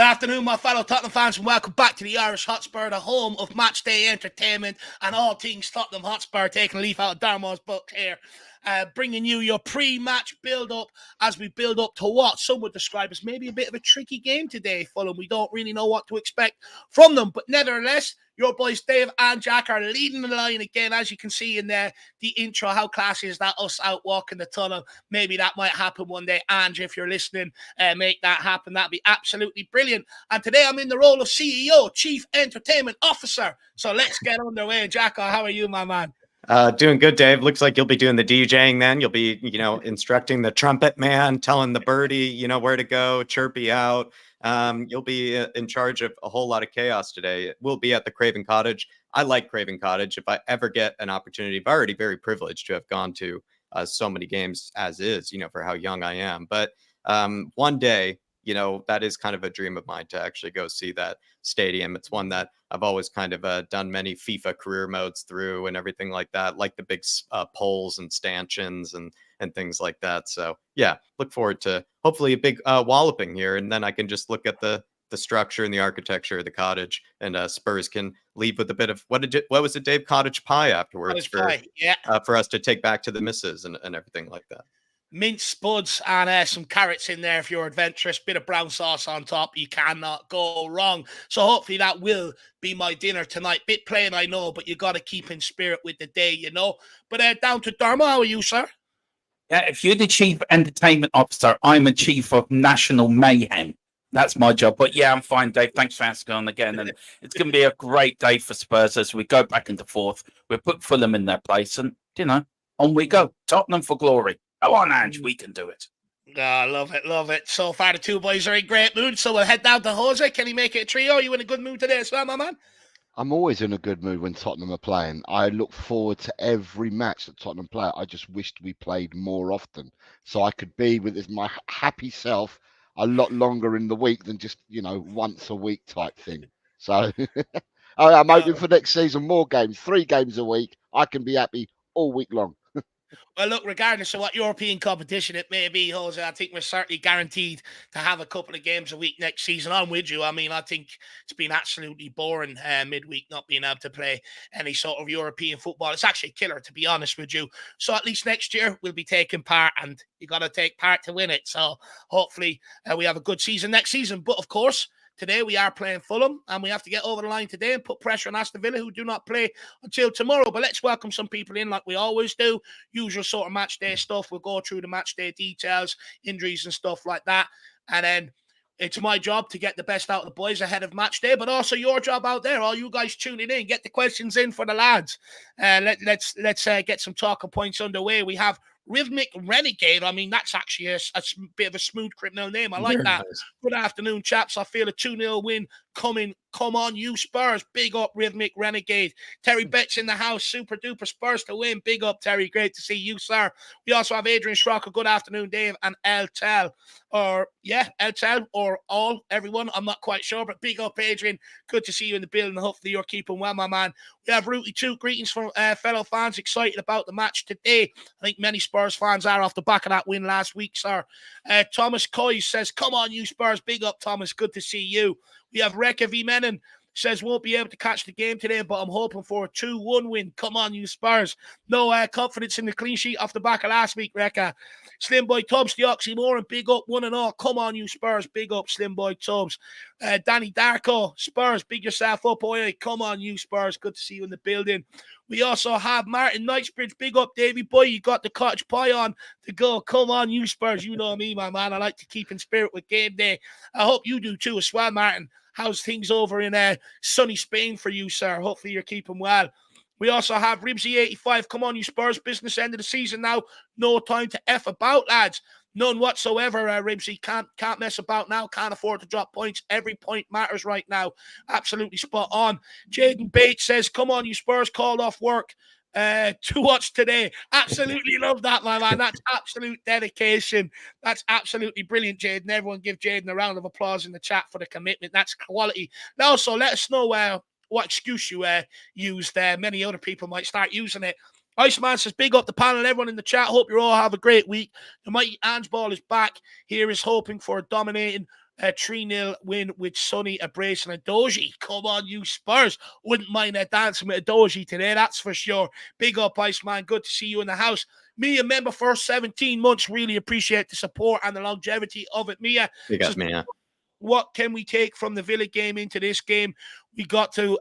afternoon, my fellow Tottenham fans, and welcome back to the Irish Hotspur, the home of match day entertainment and all things Tottenham Hotspur, taking a leaf out of Darmo's book here, bringing you your pre-match build-up as we build up to what some would describe as maybe a bit of a tricky game today, Fulham. We don't really know what to expect from them, but nevertheless, your boys Dave and Jack are leading the line again, as you can see in the intro. How classy is that, us out walking the tunnel? Maybe that might happen one day. Andrew, if you're listening, make that happen. That'd be absolutely brilliant. And today I'm in the role of CEO, Chief Entertainment Officer. So let's get underway. Jack, how are you, my man? Doing good, Dave. Looks like you'll be doing the DJing then. You'll be, instructing the trumpet man, telling the birdie, where to go, chirpy out. You'll be in charge of a whole lot of chaos today. We'll be at the Craven Cottage. I like Craven Cottage. If I ever get an opportunity, I'm already very privileged to have gone to so many games as is, for how young I am. But one day, that is kind of a dream of mine to actually go see that stadium. It's one that I've always kind of done many FIFA career modes through and everything like that, like the big poles and stanchions and things like that. So yeah, look forward to hopefully a big walloping here, and then I can just look at the structure and the architecture of the cottage, and Spurs can leave with a bit of what was it, Dave? Cottage pie afterwards for us to take back to the missus and everything like that. Mint spuds and some carrots in there if you're adventurous. Bit of brown sauce on top. You cannot go wrong. So hopefully that will be my dinner tonight. Bit plain, I know, but you got to keep in spirit with the day, But down to Dermo, how are you, sir? Yeah, if you're the Chief Entertainment Officer, I'm a Chief of National Mayhem. That's my job. But yeah, I'm fine, Dave. Thanks for asking on again. And it's going to be a great day for Spurs as we go back into fourth. We put Fulham in their place and, on we go. Tottenham for glory. Go on, Ange, we can do it. Oh, love it. So far, the two boys are in great mood, so we'll head down to Jose. Can he make it a trio? Are you in a good mood today as well, my man? I'm always in a good mood when Tottenham are playing. I look forward to every match that Tottenham play. I just wished we played more often, so I could be with my happy self a lot longer in the week than just, once a week type thing. So I'm hoping for next season, more games, 3 games a week. I can be happy all week long. Well, look, regardless of what European competition it may be, Jose, I think we're certainly guaranteed to have a couple of games a week next season. I'm with you. I mean, I think it's been absolutely boring midweek not being able to play any sort of European football. It's actually a killer, to be honest with you. So at least next year we'll be taking part, and you got to take part to win it. So hopefully we have a good season next season. But of course, today we are playing Fulham, and we have to get over the line today and put pressure on Aston Villa, who do not play until tomorrow. But let's welcome some people in like we always do. Usual sort of match day stuff. We'll go through the match day details, injuries and stuff like that. And then it's my job to get the best out of the boys ahead of match day, but also your job out there, all you guys tuning in. Get the questions in for the lads. Let's get some talking points underway. We have Rhythmic Renegade. I mean, that's actually a bit of a smooth criminal name. I like that. Nice. Good afternoon, chaps. I feel a 2-0 win coming. Come on, you Spurs. Big up, Rhythmic Renegade. Terry Betts in the house. Super duper Spurs to win. Big up, Terry. Great to see you, sir. We also have Adrian Schrocker. Good afternoon, Dave. And El Tel. Or all, everyone. I'm not quite sure, but big up, Adrian. Good to see you in the building. Hopefully you're keeping well, my man. We have Rooty 2. Greetings from fellow fans. Excited about the match today. I think many Spurs fans are off the back of that win last week, sir. Thomas Coy says, come on, you Spurs. Big up, Thomas. Good to see you. We have Rekha V. Menon. Says won't be able to catch the game today, but I'm hoping for a 2-1 win. Come on, you Spurs. No confidence in the clean sheet off the back of last week, Rekha. Slim Boy Tubbs, the oxymoron. Big up, one and all. Come on, you Spurs. Big up, Slim Boy Tubbs. Danny Darko, Spurs, big yourself up. Oi, come on, you Spurs. Good to see you in the building. We also have Martin Knightsbridge. Big up, Davey Boy. You got the cottage pie on to go. Come on, you Spurs. You know me, my man. I like to keep in spirit with game day. I hope you do too as well, Martin. How's things over in sunny Spain for you, sir? Hopefully you're keeping well. We also have Ribsy85. Come on, you Spurs. Business end of the season now. No time to F about, lads. None whatsoever, Ribsy. Can't mess about now. Can't afford to drop points. Every point matters right now. Absolutely spot on. Jaden Bates says, come on, you Spurs. Called off work to watch today. Absolutely love that, my man. That's absolute dedication. That's absolutely brilliant, Jaden. Everyone give Jaden a round of applause in the chat for the commitment. That's quality. Now, so let us know what excuse you used there. Many other people might start using it. Iceman says, big up the panel. Everyone in the chat. Hope you all have a great week. The mighty Ange Ball is back. Here is hoping for a dominating A 3-0 win with Sonny, a brace, and a doji. Come on, you Spurs. Wouldn't mind a dancing with a doji today, that's for sure. Big up, Iceman. Good to see you in the house. Mia, member for 17 months. Really appreciate the support and the longevity of it. Mia, Big up, Mia. what can we take from the Villa game into this game? We got to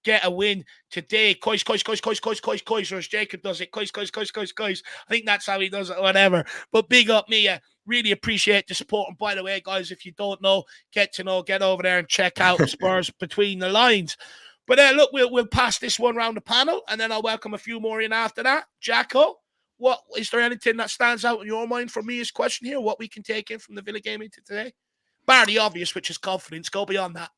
get a win today. Cois, or as Jacob does it. Cois. I think that's how he does it, whatever. But big up, Mia. Really appreciate the support. And by the way, guys, if you don't know, get over there and check out Spurs Between the Lines. But look, we'll pass this one round the panel, and then I'll welcome a few more in after that. Jacko, what is there anything that stands out in your mind for Mia's question here? What we can take in from the Villa game into today? Bar the obvious, which is confidence. Go beyond that.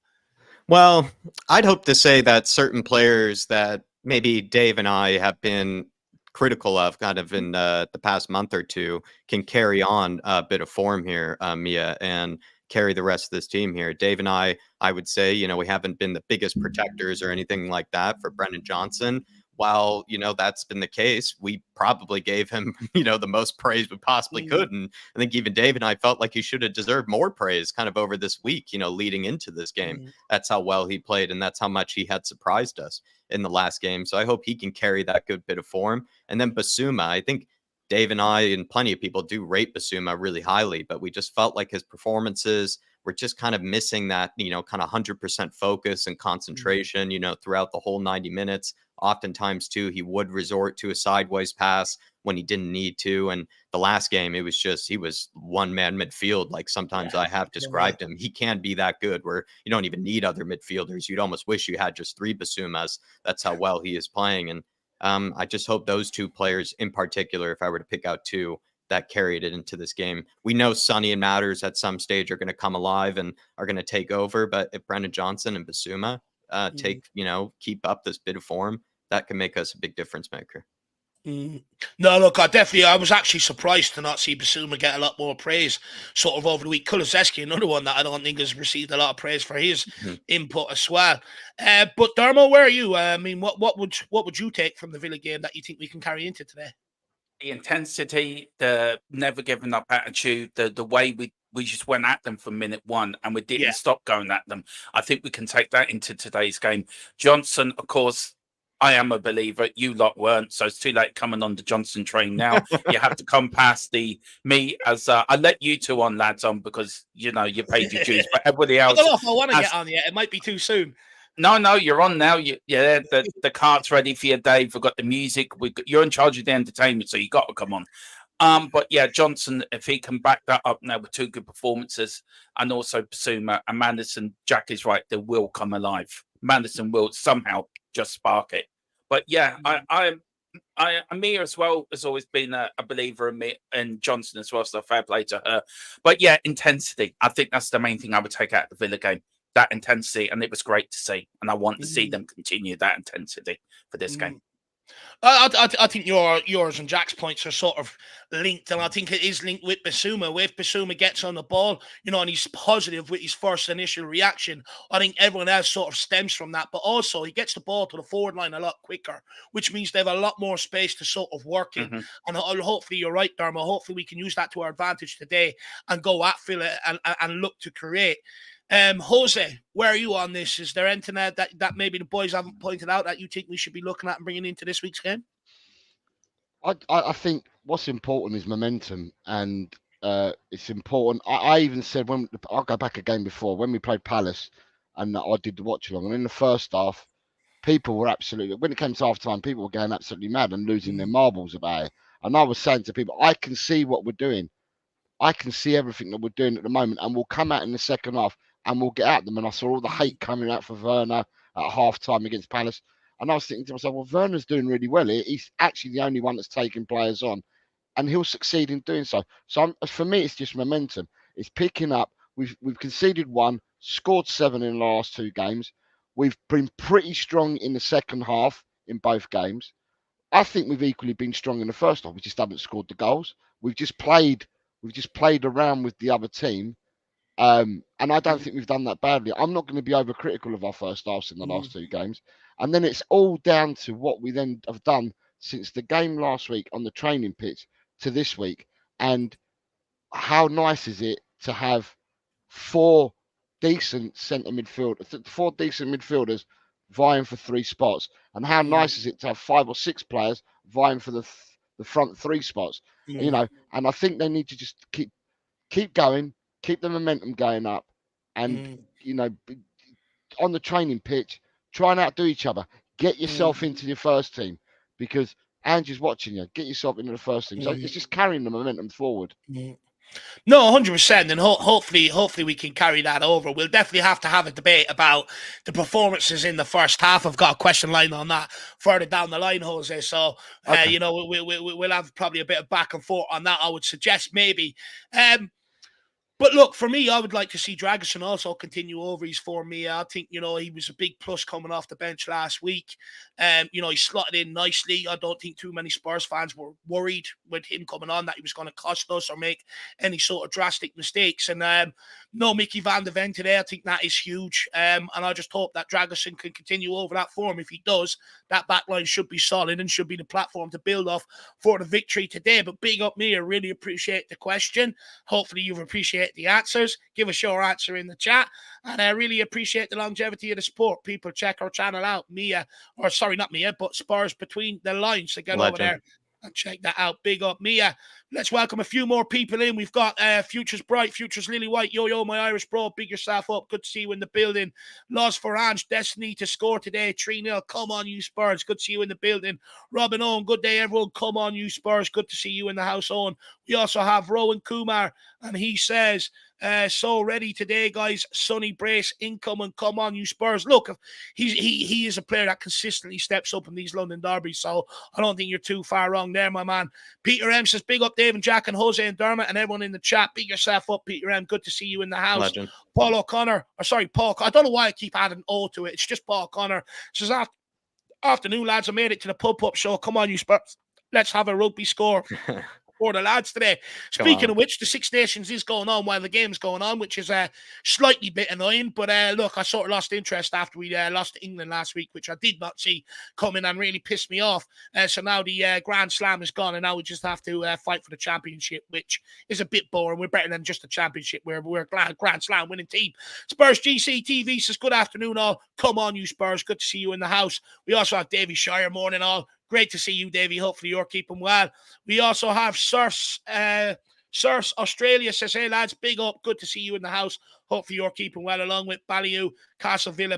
Well, I'd hope to say that certain players that maybe Dave and I have been critical of kind of in the past month or two can carry on a bit of form here, Mia, and carry the rest of this team here. Dave and I would say, you know, we haven't been the biggest protectors or anything like that for Brennan Johnson. While, you know, that's been the case, we probably gave him, you know, the most praise we possibly could. And I think even Dave and I felt like he should have deserved more praise kind of over this week, you know, leading into this game. That's how well he played. And that's how much he had surprised us in the last game. So I hope he can carry that good bit of form. And then Basuma, I think Dave and I and plenty of people do rate Basuma really highly, but we just felt like his performances were just kind of missing that, you know, kind of 100% focus and concentration, you know, throughout the whole 90 minutes. Oftentimes, too, he would resort to a sideways pass when he didn't need to. And the last game, it was just, he was one-man midfield, like sometimes I have described him. He can be that good where you don't even need other midfielders. You'd almost wish you had just 3 Basumas. That's how well he is playing. And I just hope those 2 players in particular, if I were to pick out 2, that carried it into this game. We know Sonny and Matters at some stage are going to come alive and are going to take over. But if Brennan Johnson and Basuma keep up this bit of form, that can make us a big difference maker. No, look, I was actually surprised to not see Basuma get a lot more praise sort of over the week. Kulusevski, another one that I don't think has received a lot of praise for his input as well. But Dermo, where are you? I mean, what would you take from the Villa game that you think we can carry into today? The intensity, the never giving up attitude, the way we just went at them from minute one and we didn't stop going at them. I think we can take that into today's game. Johnson, of course, I am a believer. You lot weren't, so it's too late coming on the Johnson train now. You have to come past me as I let you 2 on, lads, on because you know you paid your dues, but everybody else. I don't know if I want to get on yet. It might be too soon. No, you're on now. The cart's ready for you, Dave. We've got the music. You're in charge of the entertainment, so you got to come on. But yeah, Johnson, if he can back that up now with 2 good performances, and also Basuma and Madison, Jack is right. They will come alive. Madison will somehow just spark it. But yeah, Amir as well has always been a believer in me and Johnson as well. So fair play to her. But yeah, intensity. I think that's the main thing I would take out of the Villa game. That intensity, and it was great to see. And I want to see them continue that intensity for this game. I think yours and Jack's points are sort of linked, and I think it is linked with Basuma. If Basuma gets on the ball, you know, and he's positive with his first initial reaction, I think everyone else sort of stems from that. But also, he gets the ball to the forward line a lot quicker, which means they have a lot more space to sort of work in. And hopefully, you're right, Dermo. Hopefully, we can use that to our advantage today and go at Villa and look to create. Jose, where are you on this? Is there anything that maybe the boys haven't pointed out that you think we should be looking at and bringing into this week's game? I think what's important is momentum, and it's important. I even said I'll go back a game before when we played Palace, and I did the watch along, and in the first half, people were absolutely, when it came to half time, people were going absolutely mad and losing their marbles about it. And I was saying to people, I can see what we're doing. I can see everything that we're doing at the moment, and we'll come out in the second half and we'll get at them. And I saw all the hate coming out for Werner at half time against Palace. And I was thinking to myself, well, Werner's doing really well here. He's actually the only one that's taking players on, and he'll succeed in doing so. So for me, it's just momentum. It's picking up. We've conceded 1, scored 7 in the last 2 games. We've been pretty strong in the second half in both games. I think we've equally been strong in the first half. We just haven't scored the goals. We've just played around with the other team. And I don't think we've done that badly. I'm not going to be overcritical of our first halves in the last 2 games. And then it's all down to what we then have done since the game last week on the training pitch to this week. And how nice is it to have four decent centre midfield, four decent midfielders vying for 3 spots. And how nice is it to have 5 or 6 players vying for the front 3 spots? You know, and I think they need to just keep going, keep the momentum going up, and you know, on the training pitch, try and outdo each other. Get yourself into your first team, because Andrew's watching you. Get yourself into the first team. So it's just carrying the momentum forward. No, 100%, and hopefully we can carry that over. We'll definitely have to have a debate about the performances in the first half. I've got a question line on that further down the line, Jose. So, Okay. you know, we'll have probably a bit of back and forth on that. I would suggest maybe. But look, for me, I would like to see Dragusin also continue over his form. I think, you know, he was a big plus coming off the bench last week. You know, he slotted in nicely. I don't think too many Spurs fans were worried with him coming on that he was going to cost us or make any sort of drastic mistakes. And no Mickey van de Ven today. I think that is huge. And I just hope that Dragusin can continue over that form. If he does, that backline should be solid and should be the platform to build off for the victory today. But big up me. I really appreciate the question. Hopefully you've appreciated the answers. Give us your answer in the chat. And I really appreciate the longevity of the sport. People, check our channel out. Not Mia, but Spurs Between the Lines. So get over there and check that out. Big up, Mia. Let's welcome a few more people in. We've got Futures Bright, Futures Lily White, Yo, my Irish bro. Big yourself up. Good to see you in the building. Loz Farange, Destiny to score today. 3-0. Come on, you Spurs. Good to see you in the building. Robin Owen, good day, everyone. Come on, you Spurs. Good to see you in the house, Owen. We also have Rowan Kumar, and he says, so ready today, guys. Sonny Brace, incoming. Come on, you Spurs. Look, he is a player that consistently steps up in these London derbies, so I don't think you're too far wrong there, my man. Peter M says, big up Dave and Jack and Jose and Dermot and everyone in the chat. Big yourself up, Peter M. Good to see you in the house. Legend. Paul O'Connor, Paul. I don't know why I keep adding O to it. It's just Paul O'Connor. Says, afternoon, lads. I made it to the pub show. Come on, you Spurs. Let's have a rugby score for the lads today. Speaking of which, the Six Nations is going on while the game's going on, which is slightly bit annoying. But look, I sort of lost interest after we lost to England last week, which I did not see coming and really pissed me off. So now the Grand Slam is gone, and now we just have to fight for the championship, which is a bit boring. We're better than just a championship. We're a Grand Slam winning team. Spurs GC TV says, good afternoon, all. Come on, you Spurs. Good to see you in the house. We also have Davy Shire. Morning, all. Great to see you, Davey. Hopefully you're keeping well. We also have Sirs Australia says, hey, lads, big up. Good to see you in the house. Hopefully you're keeping well, along with Ballyhoo, Castle Villa,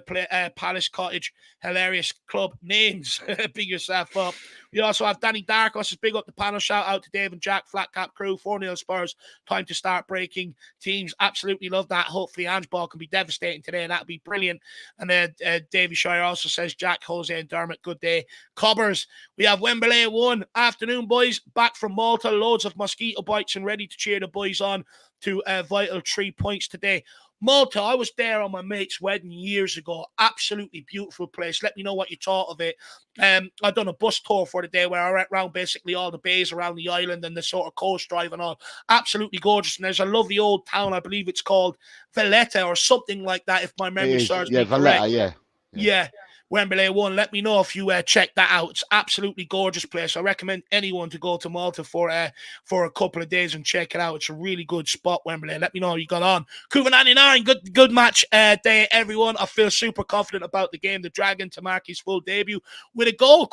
Palace Cottage. Hilarious club names. Big yourself up. We also have Danny Darko says, big up the panel. Shout out to Dave and Jack, Flat Cap crew, 4-0 Spurs. Time to start breaking teams. Absolutely love that. Hopefully Ange Ball can be devastating today. That'll be brilliant. And then Davy Shire also says, Jack, Jose and Dermot, good day. Cobbers, we have Wembley at 1. Afternoon, boys. Back from Malta. Loads of mosquito bites and ready to cheer the boys on to a vital 3 points today. Malta, I was there on my mate's wedding years ago. Absolutely beautiful place. Let me know what you thought of it. I've done a bus tour for the day where I went around basically all the bays around the island and the sort of coast drive and all. Absolutely gorgeous. And there's a lovely old town, I believe it's called Valletta or something like that, if my memory serves me correct. Valletta, yeah. Wembley 1. Let me know if you check that out. It's absolutely gorgeous place. I recommend anyone to go to Malta for a couple of days and check it out. It's a really good spot, Wembley. Let me know how you got on. Cuba 99, good match day, everyone. I feel super confident about the game. The Dragon to mark his full debut with a goal, ?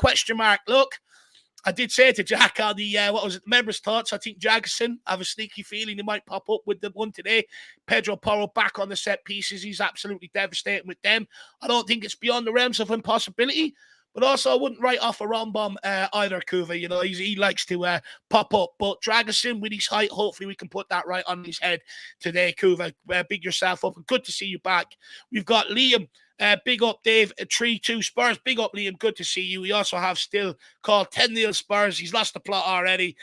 Look, I did say to Jack on the, members' thoughts. I think Jackson, I have a sneaky feeling he might pop up with the one today. Pedro Porro back on the set pieces. He's absolutely devastating with them. I don't think it's beyond the realms of impossibility, but also I wouldn't write off a Rombom either, Kuva. You know, he likes to pop up. But Dragusin with his height, hopefully we can put that right on his head today, Kuva. Big yourself up and good to see you back. We've got Liam. Big up, Dave. 3-2 Spurs. Big up, Liam. Good to see you. We also have still called 10-0 Spurs. He's lost the plot already.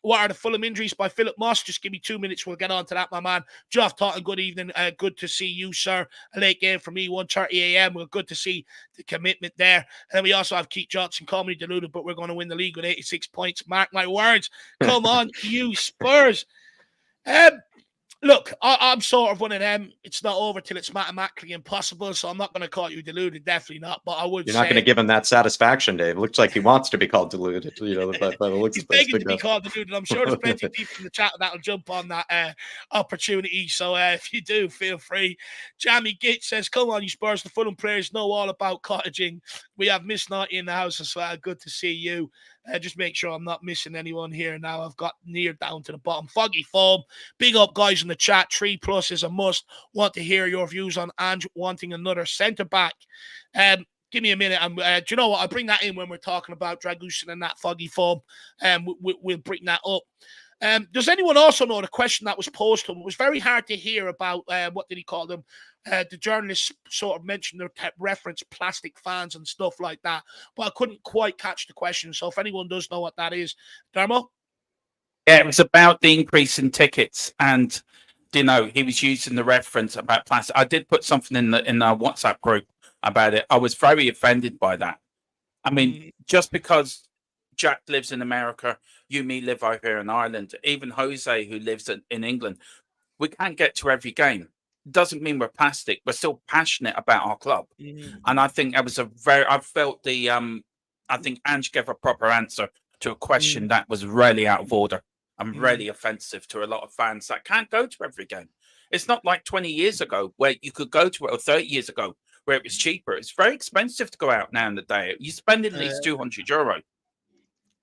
What are the Fulham injuries by Philip Moss? Just give me 2 minutes. We'll get on to that, my man. Geoff Totten, good evening. Good to see you, sir. A late game for me, 1:30 a.m. Well, good to see the commitment there. And then we also have Keith Johnson, comedy deluded, but we're going to win the league with 86 points. Mark my words. Come on, you Spurs. Look, I'm sort of one of them. It's not over till it's mathematically impossible, so I'm not going to call you deluded. Definitely not. But I would You're not going to say give him that satisfaction, Dave. Looks like he wants to be called deluded. By the looks he's of things. begging to be called deluded. I'm sure there's plenty of people in the chat that'll jump on that opportunity. So if you do, feel free. Jamie Git says, "Come on, you Spurs. The Fulham players know all about cottaging. We have Miss Naughty in the house as well. Good to see you. Just make sure I'm not missing anyone here now. I've got near down to the bottom. Foggy Foam. Big up, guys, in the chat. 3+ is a must. Want to hear your views on Ange wanting another centre back. Give me a minute. Do you know what? I'll bring that in when we're talking about Dragusin and that Foggy Foam. We'll bring that up. Does anyone also know the question that was posed to him? It was very hard to hear about, what did he call them? The journalists sort of mentioned their reference plastic fans and stuff like that, but I couldn't quite catch the question. So if anyone does know what that is, Dermo? Yeah, it was about the increase in tickets, and he was using the reference about plastic. I did put something in our WhatsApp group about it. I was very offended by that. I mean, just because Jack lives in America, me live over here in Ireland, even Jose, who lives in England, we can't get to every game. Doesn't mean we're plastic. We're still passionate about our club. And I think that was I felt I think Ange gave a proper answer to a question that was really out of order and really offensive to a lot of fans that can't go to every game. It's not like 20 years ago where you could go to it, or 30 years ago where it was cheaper. It's very expensive to go out now in the day. You spend at least €200.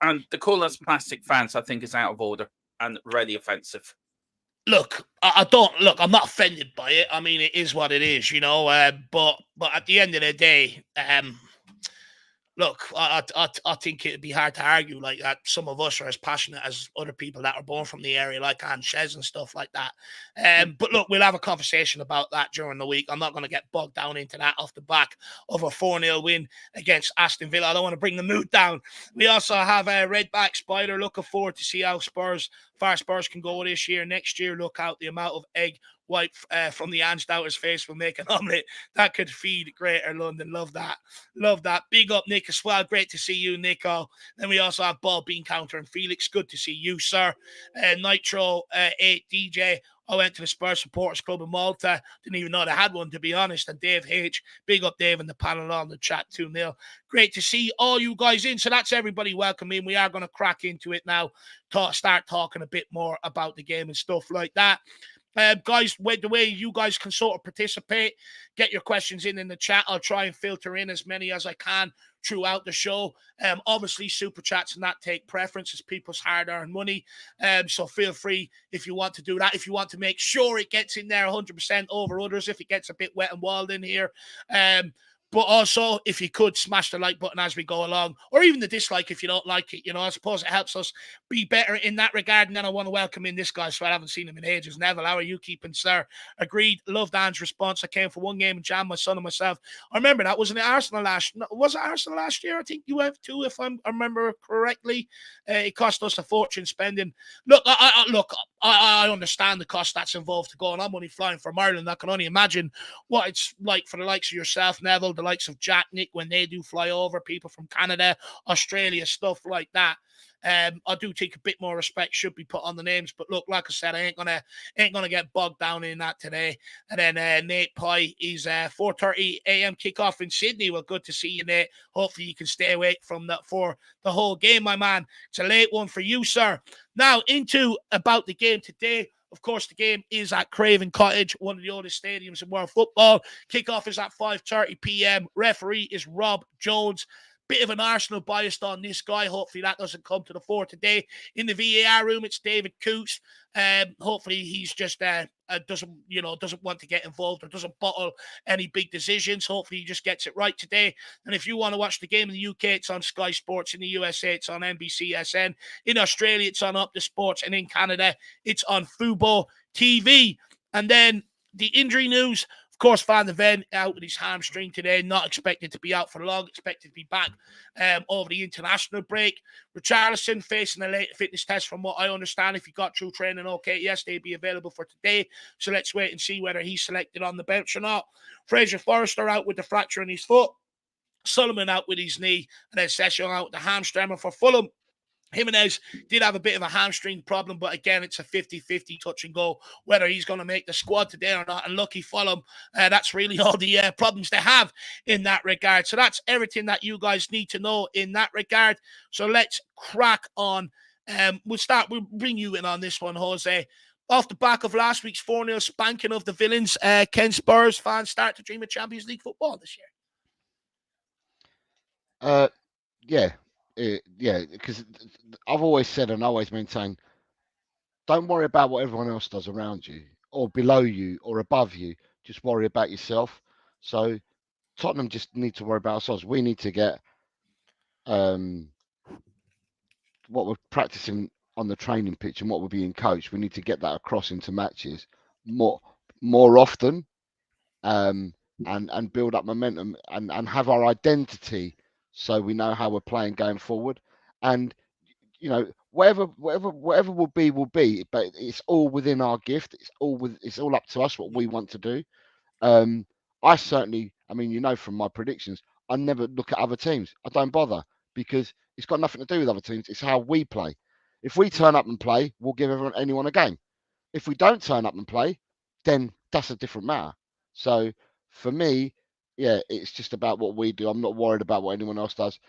And to call us plastic fans, I think, is out of order and really offensive. Look, I'm not offended by it. I mean, it is what it is, but at the end of the day, look, I think it'd be hard to argue like that. Some of us are as passionate as other people that are born from the area, like Anne Shez and stuff like that. But look, we'll have a conversation about that during the week. I'm not going to get bogged down into that off the back of a 4-0 win against Aston Villa. I don't want to bring the mood down. We also have a Redback Spider. Looking forward to see how far Spurs can go this year. Next year, look out the amount of egg white from the Ange Doubter's face will make an omelette that could feed Greater London. Love that. Big up, Nick, as well. Great to see you, Nico. Then we also have Bob Bean Counter and Felix. Good to see you, sir. Nitro 8 DJ. I went to the Spurs Supporters Club in Malta. Didn't even know they had one, to be honest. And Dave H. Big up, Dave, and the panel on the chat 2-0. Great to see all you guys in. So that's everybody welcome in. We are going to crack into it now. Start talking a bit more about the game and stuff like that. Guys, the way you guys can sort of participate, get your questions in the chat. I'll try and filter in as many as I can throughout the show. Obviously, super chats and that take preference as people's hard-earned money. So feel free if you want to do that. If you want to make sure it gets in there 100% over others, if it gets a bit wet and wild in here. But also, if you could smash the like button as we go along, or even the dislike if you don't like it, I suppose it helps us be better in that regard. And then I want to welcome in this guy, so I haven't seen him in ages. Neville, how are you keeping, sir? Agreed. Loved Dan's response. I came for one game and jammed my son and myself. I remember that. Was it Arsenal last year? I think you went to, if I remember correctly. It cost us a fortune spending. Look, I understand the cost that's involved to go, and I'm only flying from Ireland. I can only imagine what it's like for the likes of yourself, Neville, the likes of Jack, Nick, when they do fly over, people from Canada, Australia, stuff like that. I do think a bit more respect should be put on the names, but look, like I said, I ain't gonna get bogged down in that today. And then Nate Pye is 4:30 a.m. kickoff in Sydney. Well, good to see you, Nate. Hopefully you can stay awake from that for the whole game, my man. It's a late one for you, sir. Now into about the game today. Of course, the game is at Craven Cottage, one of the oldest stadiums in world football. Kickoff is at 5:30 p.m. Referee is Rob Jones. Bit of an Arsenal bias on this guy. Hopefully that doesn't come to the fore today. In the VAR room, it's David Coots. Hopefully he's just doesn't want to get involved or doesn't bottle any big decisions. Hopefully he just gets it right today. And if you want to watch the game in the UK, it's on Sky Sports. In the USA, it's on NBCSN. In Australia, it's on Up the Sports. And in Canada, it's on Fubo TV. And then the injury news. Of course, Van de Ven out with his hamstring today, not expected to be out for long, expected to be back over the international break. Richarlison facing a late fitness test, from what I understand. If he got through training okay yesterday, he'd be available for today. So let's wait and see whether he's selected on the bench or not. Fraser Forrester out with the fracture in his foot. Solomon out with his knee. And then Session out with the hamstring for Fulham. Jimenez did have a bit of a hamstring problem, but again, it's a 50-50 touch and go whether he's going to make the squad today or not. And lucky Fulham, that's really all the problems they have in that regard. So that's everything that you guys need to know in that regard. So let's crack on. We'll bring you in on this one, Jose. Off the back of last week's 4-0 spanking of the Villains, can Spurs fans start to dream of Champions League football this year? Yeah, because I've always said and always maintain, don't worry about what everyone else does around you or below you or above you. Just worry about yourself. So Tottenham just need to worry about ourselves. We need to get what we're practicing on the training pitch and what we're being coached. We need to get that across into matches more often, and build up momentum and have our identity so we know how we're playing going forward. And whatever will be, but it's all within our gift. It's all up to us what we want to do. I certainly, from my predictions, I never look at other teams. I don't bother because it's got nothing to do with other teams. It's how we play. If we turn up and play, we'll give anyone a game. If we don't turn up and play, then that's a different matter. So for me, yeah, it's just about what we do. I'm not worried about what anyone else does.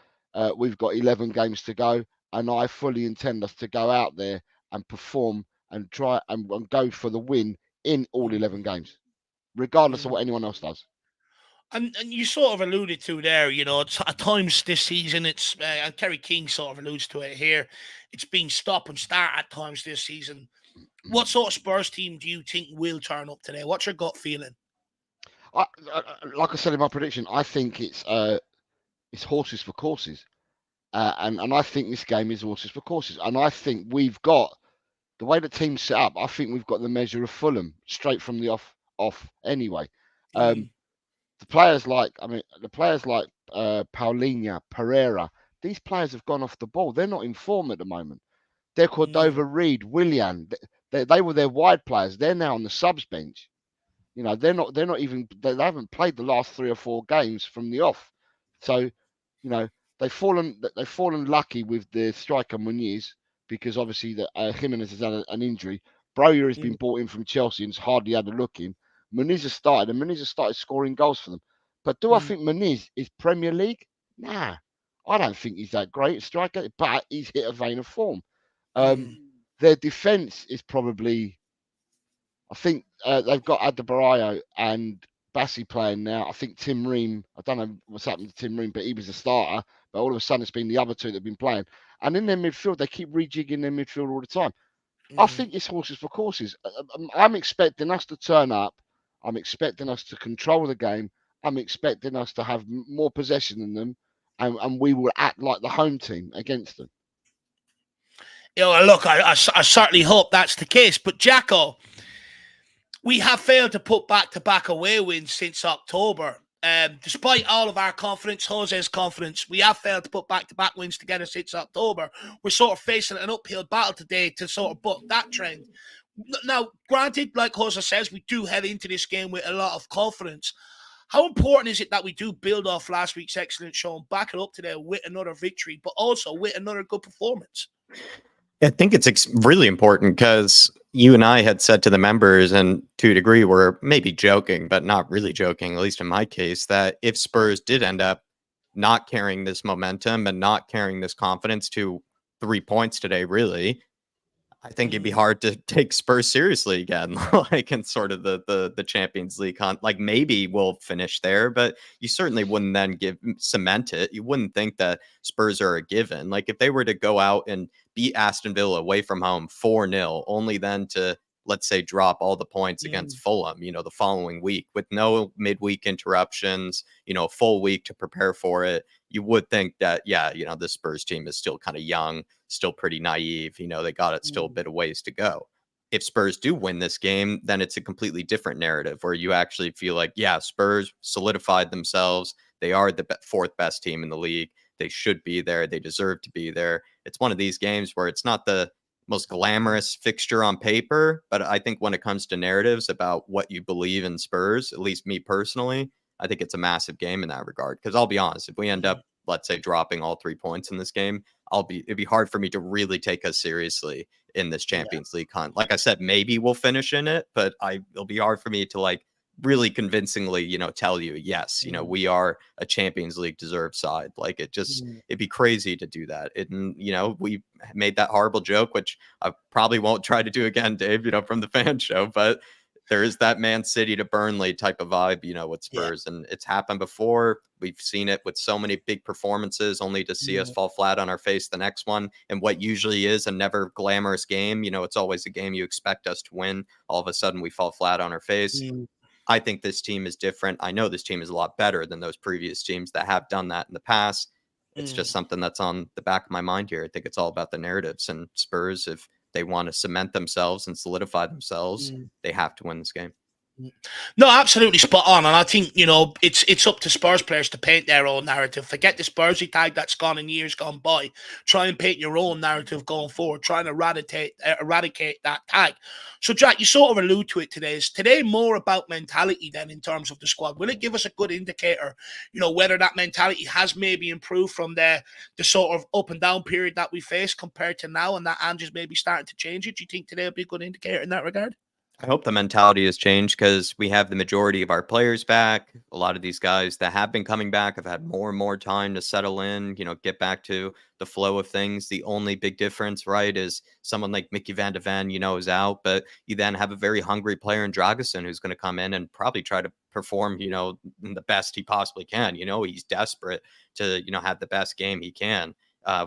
We've got 11 games to go, and I fully intend us to go out there and perform and try and go for the win in all 11 games, regardless of what anyone else does. And you sort of alluded to there, at times this season, it's, and Kerry King sort of alludes to it here, it's been stop and start at times this season. What sort of Spurs team do you think will turn up today? What's your gut feeling? Like I said in my prediction, I think it's horses for courses. And I think this game is horses for courses. And I think we've got, the way the team's set up, I think we've got the measure of Fulham straight from the off anyway. The players like Paulinho, Pereira, these players have gone off the ball. They're not in form at the moment. They're Cordova, Reed, Willian. They were their wide players. They're now on the subs bench. They're not even, they haven't played the last 3 or 4 games from the off. So, they've fallen lucky with the striker Muniz, because obviously Jimenez has had an injury. Broja has been brought in from Chelsea and has hardly had a look in. Muniz has started scoring goals for them. But do I think Muniz is Premier League? Nah, I don't think he's that great a striker, but he's hit a vein of form. Their defence is probably, I think they've got Adebayo and Bassi playing now. I think Tim Ream, I don't know what's happened to Tim Ream, but he was a starter. But all of a sudden, it's been the other two that have been playing. And in their midfield, they keep rejigging their midfield all the time. I think it's horses for courses. I'm expecting us to turn up. I'm expecting us to control the game. I'm expecting us to have more possession than them. And we will act like the home team against them. Look, I certainly hope that's the case. But Jacko, we have failed to put back-to-back away wins since October. Despite all of our confidence, Jose's confidence, we have failed to put back-to-back wins together since October. We're sort of facing an uphill battle today to sort of buck that trend. Now, granted, like Jose says, we do head into this game with a lot of confidence. How important is it that we do build off last week's excellent show and back it up today with another victory, but also with another good performance? I think it's really important because you and I had said to the members, and to a degree we're maybe joking, but not really joking, at least in my case, that if Spurs did end up not carrying this momentum and not carrying this confidence to 3 points today, really, I think it'd be hard to take Spurs seriously again, like in sort of the Champions League hunt. Like maybe we'll finish there, but you certainly wouldn't then cement it. You wouldn't think that Spurs are a given. Like if they were to go out and beat Aston Villa away from home 4-0, only then to, let's say, drop all the points against Fulham, the following week with no midweek interruptions, a full week to prepare for it, you would think that, the Spurs team is still kind of young, still pretty naive. They got it still a bit of ways to go. If Spurs do win this game, then it's a completely different narrative where you actually feel like, Spurs solidified themselves. They are the 4th best team in the league. They should be there. They deserve to be there. It's one of these games where it's not the most glamorous fixture on paper, but I think when it comes to narratives about what you believe in Spurs, at least me personally, I think it's a massive game in that regard. Because I'll be honest, if we end up, let's say, dropping all 3 points in this game, it'd be hard for me to really take us seriously in this Champions League hunt. Like I said, maybe we'll finish in it, but it'll be hard for me to like really convincingly, tell you, yes, we are a Champions League deserved side. Like it'd be crazy to do that. And, we made that horrible joke, which I probably won't try to do again, Dave, from the fan show, but there is that Man City to Burnley type of vibe, with Spurs, and it's happened before. We've seen it with so many big performances, only to see us fall flat on our face the next one. And what usually is a never glamorous game, it's always a game you expect us to win. All of a sudden, we fall flat on our face. I think this team is different. I know this team is a lot better than those previous teams that have done that in the past. It's just something that's on the back of my mind here. I think it's all about the narratives, and Spurs, if they want to cement themselves and solidify themselves, they have to win this game. No, absolutely spot on. And I think, it's up to Spurs players to paint their own narrative. Forget the Spursy tag that's gone in years gone by. Try and paint your own narrative going forward. Try and eradicate that tag. So, Jack, you sort of allude to it today. Is today more about mentality than in terms of the squad? Will it give us a good indicator, whether that mentality has maybe improved from the sort of up and down period that we faced compared to now, and that Ange maybe starting to change it? Do you think today will be a good indicator in that regard? I hope the mentality has changed because we have the majority of our players back. A lot of these guys that have been coming back have had more and more time to settle in, get back to the flow of things. The only big difference, right, is someone like Mickey van de Ven, is out, but you then have a very hungry player in Dragusin who's going to come in and probably try to perform, the best he possibly can. He's desperate to, have the best game he can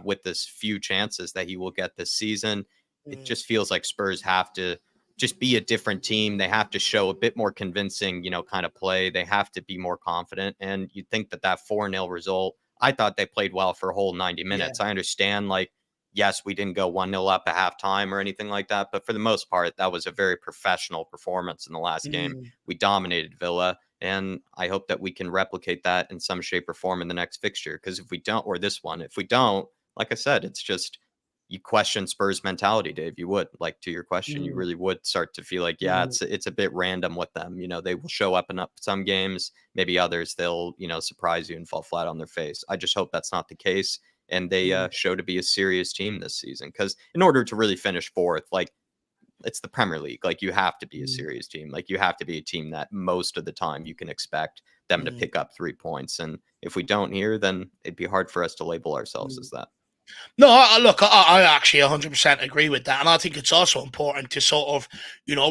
with this few chances that he will get this season. It just feels like Spurs have to just be a different team. They have to show a bit more convincing, kind of play. They have to be more confident. And you'd think that 4-0 result, I thought they played well for a whole 90 minutes. I understand, yes, we didn't go 1-0 up at halftime or anything like that. But for the most part, that was a very professional performance in the last game. We dominated Villa. And I hope that we can replicate that in some shape or form in the next fixture. Because if we don't, or this one, if we don't, like I said, it's just, you question Spurs mentality, Dave. You would, like, to your question, you really would start to feel like, it's a bit random with them. They will show up in some games, maybe others they'll, surprise you and fall flat on their face. I just hope that's not the case. And they show to be a serious team this season, because in order to really finish fourth, it's the Premier League. You have to be a serious team. You have to be a team that most of the time you can expect them to pick up 3 points. And if we don't here, then it'd be hard for us to label ourselves as that. No, I actually 100% agree with that. And I think it's also important to sort of,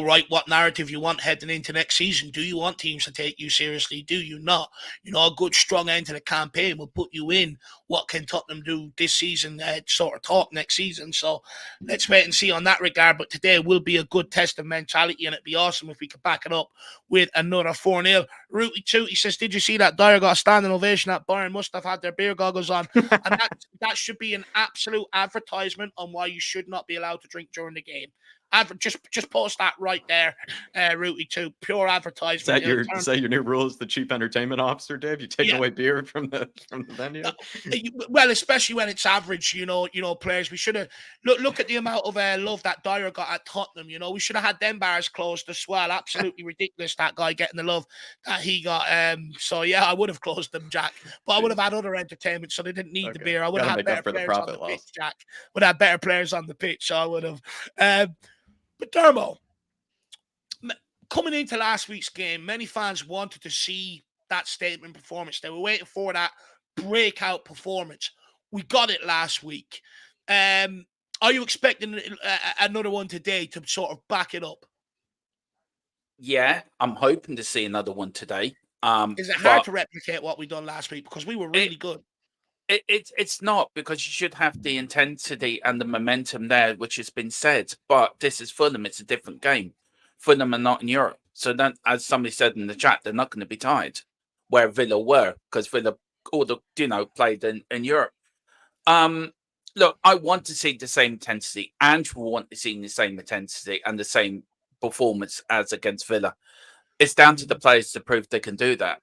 write what narrative you want heading into next season. Do you want teams to take you seriously? Do you not? A good, strong end to the campaign will put you in what can Tottenham do this season, sort of talk next season. So let's wait and see on that regard. But today will be a good test of mentality, and it'd be awesome if we could back it up with another 4-0. Rooty Tooty says, did you see that Dyer got a standing ovation at Bayern? Must have had their beer goggles on. And that should be an absolute advertisement on why you should not be allowed to drink during the game. Just post that right there, Rooty, too. Pure advertisement. Is that your new rule as the chief entertainment officer, Dave? You take away beer from the venue? Well, especially when it's average, players. We should have look at the amount of love that Dyer got at Tottenham. We should have had them bars closed as well. Absolutely ridiculous, that guy getting the love that he got. So yeah, I would have closed them, Jack. But I would have had other entertainment, so they didn't need the beer. I would have had better players on the pitch, Jack. Would have better players on the pitch, so I would have. But Dermo, coming into last week's game, many fans wanted to see that statement performance. They were waiting for that breakout performance. We got it last week. Are you expecting another one today to sort of back it up? Yeah, I'm hoping to see another one today. Is it hard to replicate what we done last week? Because we were really good. It's not, because you should have the intensity and the momentum there, which has been said. But this is Fulham. It's a different game. Fulham are not in Europe. So then, as somebody said in the chat, they're not going to be tied, where Villa were, because Villa played in Europe. Look, I want to see the same intensity. Ange will want to see the same intensity and the same performance as against Villa. It's down to the players to prove they can do that.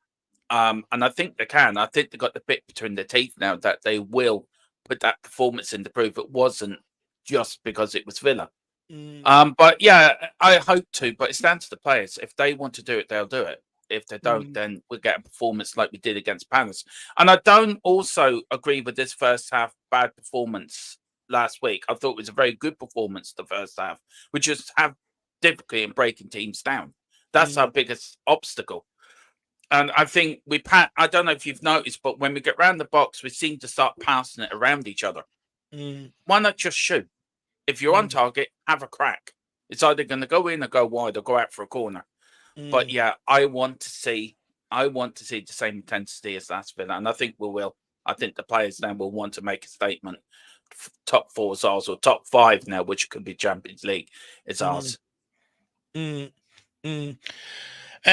And I think they can. I think they've got the bit between their teeth now that they will put that performance in to prove it wasn't just because it was Villa. But yeah, I hope to. But it's down to the players. If they want to do it, they'll do it. If they don't, then we'll get a performance like we did against Palace. And I don't also agree with this first half bad performance last week. I thought it was a very good performance the first half. We just have difficulty in breaking teams down. That's our biggest obstacle. And I think I don't know if you've noticed, but when we get round the box, we seem to start passing it around each other. Why not just shoot? If you're on target, have a crack. It's either going to go in or go wide or go out for a corner. But yeah, I want to see the same intensity as last Villa, and I think we will. I think the players now will want to make a statement. Top 4 is ours, or top 5 now, which could be Champions League, is ours.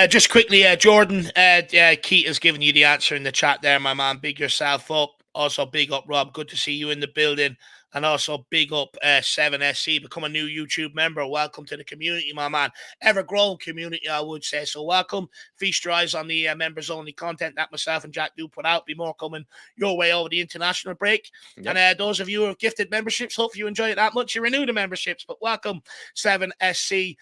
Just quickly, Jordan, Keith has given you the answer in the chat there, my man. Big yourself up. Also, big up, Rob. Good to see you in the building. And also, big up 7SC. Become a new YouTube member. Welcome to the community, my man. Ever-growing community, I would say. So welcome. Feast your eyes on the members-only content that myself and Jack do put out. Be more coming your way over the international break. Yep. And those of you who have gifted memberships, hope you enjoy it that much. You renew the memberships. But welcome, 7SC.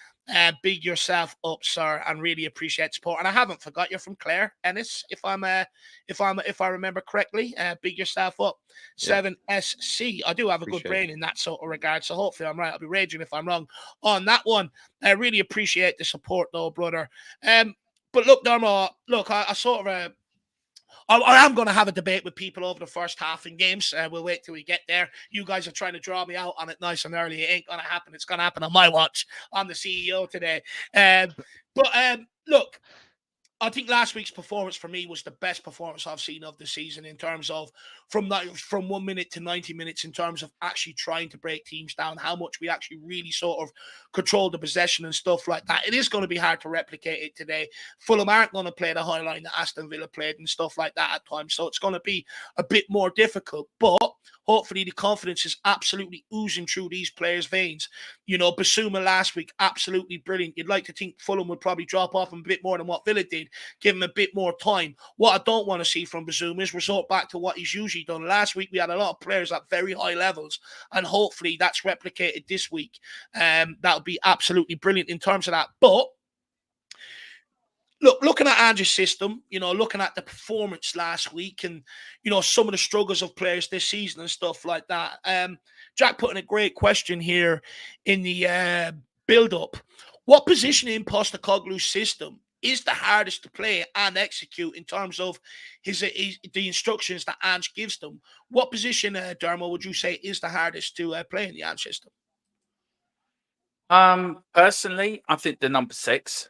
Big yourself up, sir, and really appreciate support. And I haven't forgot you're from Clare, Ennis, if I remember correctly. Big yourself up, 7SC. I do have a good brain in that sort of regard, so hopefully I'm right. I'll be raging if I'm wrong on that one. I really appreciate the support, though, brother. But look, Dermo, look, I sort of. I am going to have a debate with people over the first half in games. We'll wait till we get there. You guys are trying to draw me out on it nice and early. It ain't going to happen. It's going to happen on my watch. I'm the CEO today. But look, I think last week's performance for me was the best performance I've seen of the season in terms of from 1 minute to 90 minutes in terms of actually trying to break teams down, how much we actually really sort of control the possession and stuff like that. It is going to be hard to replicate it today. Fulham aren't going to play the high line that Aston Villa played and stuff like that at times, so it's going to be a bit more difficult. But hopefully the confidence is absolutely oozing through these players' veins. You know, Basuma last week, absolutely brilliant. You'd like to think Fulham would probably drop off a bit more than what Villa did, give him a bit more time. What I don't want to see from Basuma is resort back to what he's usually done. Last week, we had a lot of players at very high levels, and hopefully that's replicated this week. That'll be absolutely brilliant in terms of that. But look, looking at Andrew's system, you know, looking at the performance last week and, you know, some of the struggles of players this season and stuff like that. Jack put in a great question here in the build-up. What position in Postecoglou's system is the hardest to play and execute in terms of the instructions that Ange gives them? What position, Dermo, would you say is the hardest to play in the Ange system? Personally, I think the number 6,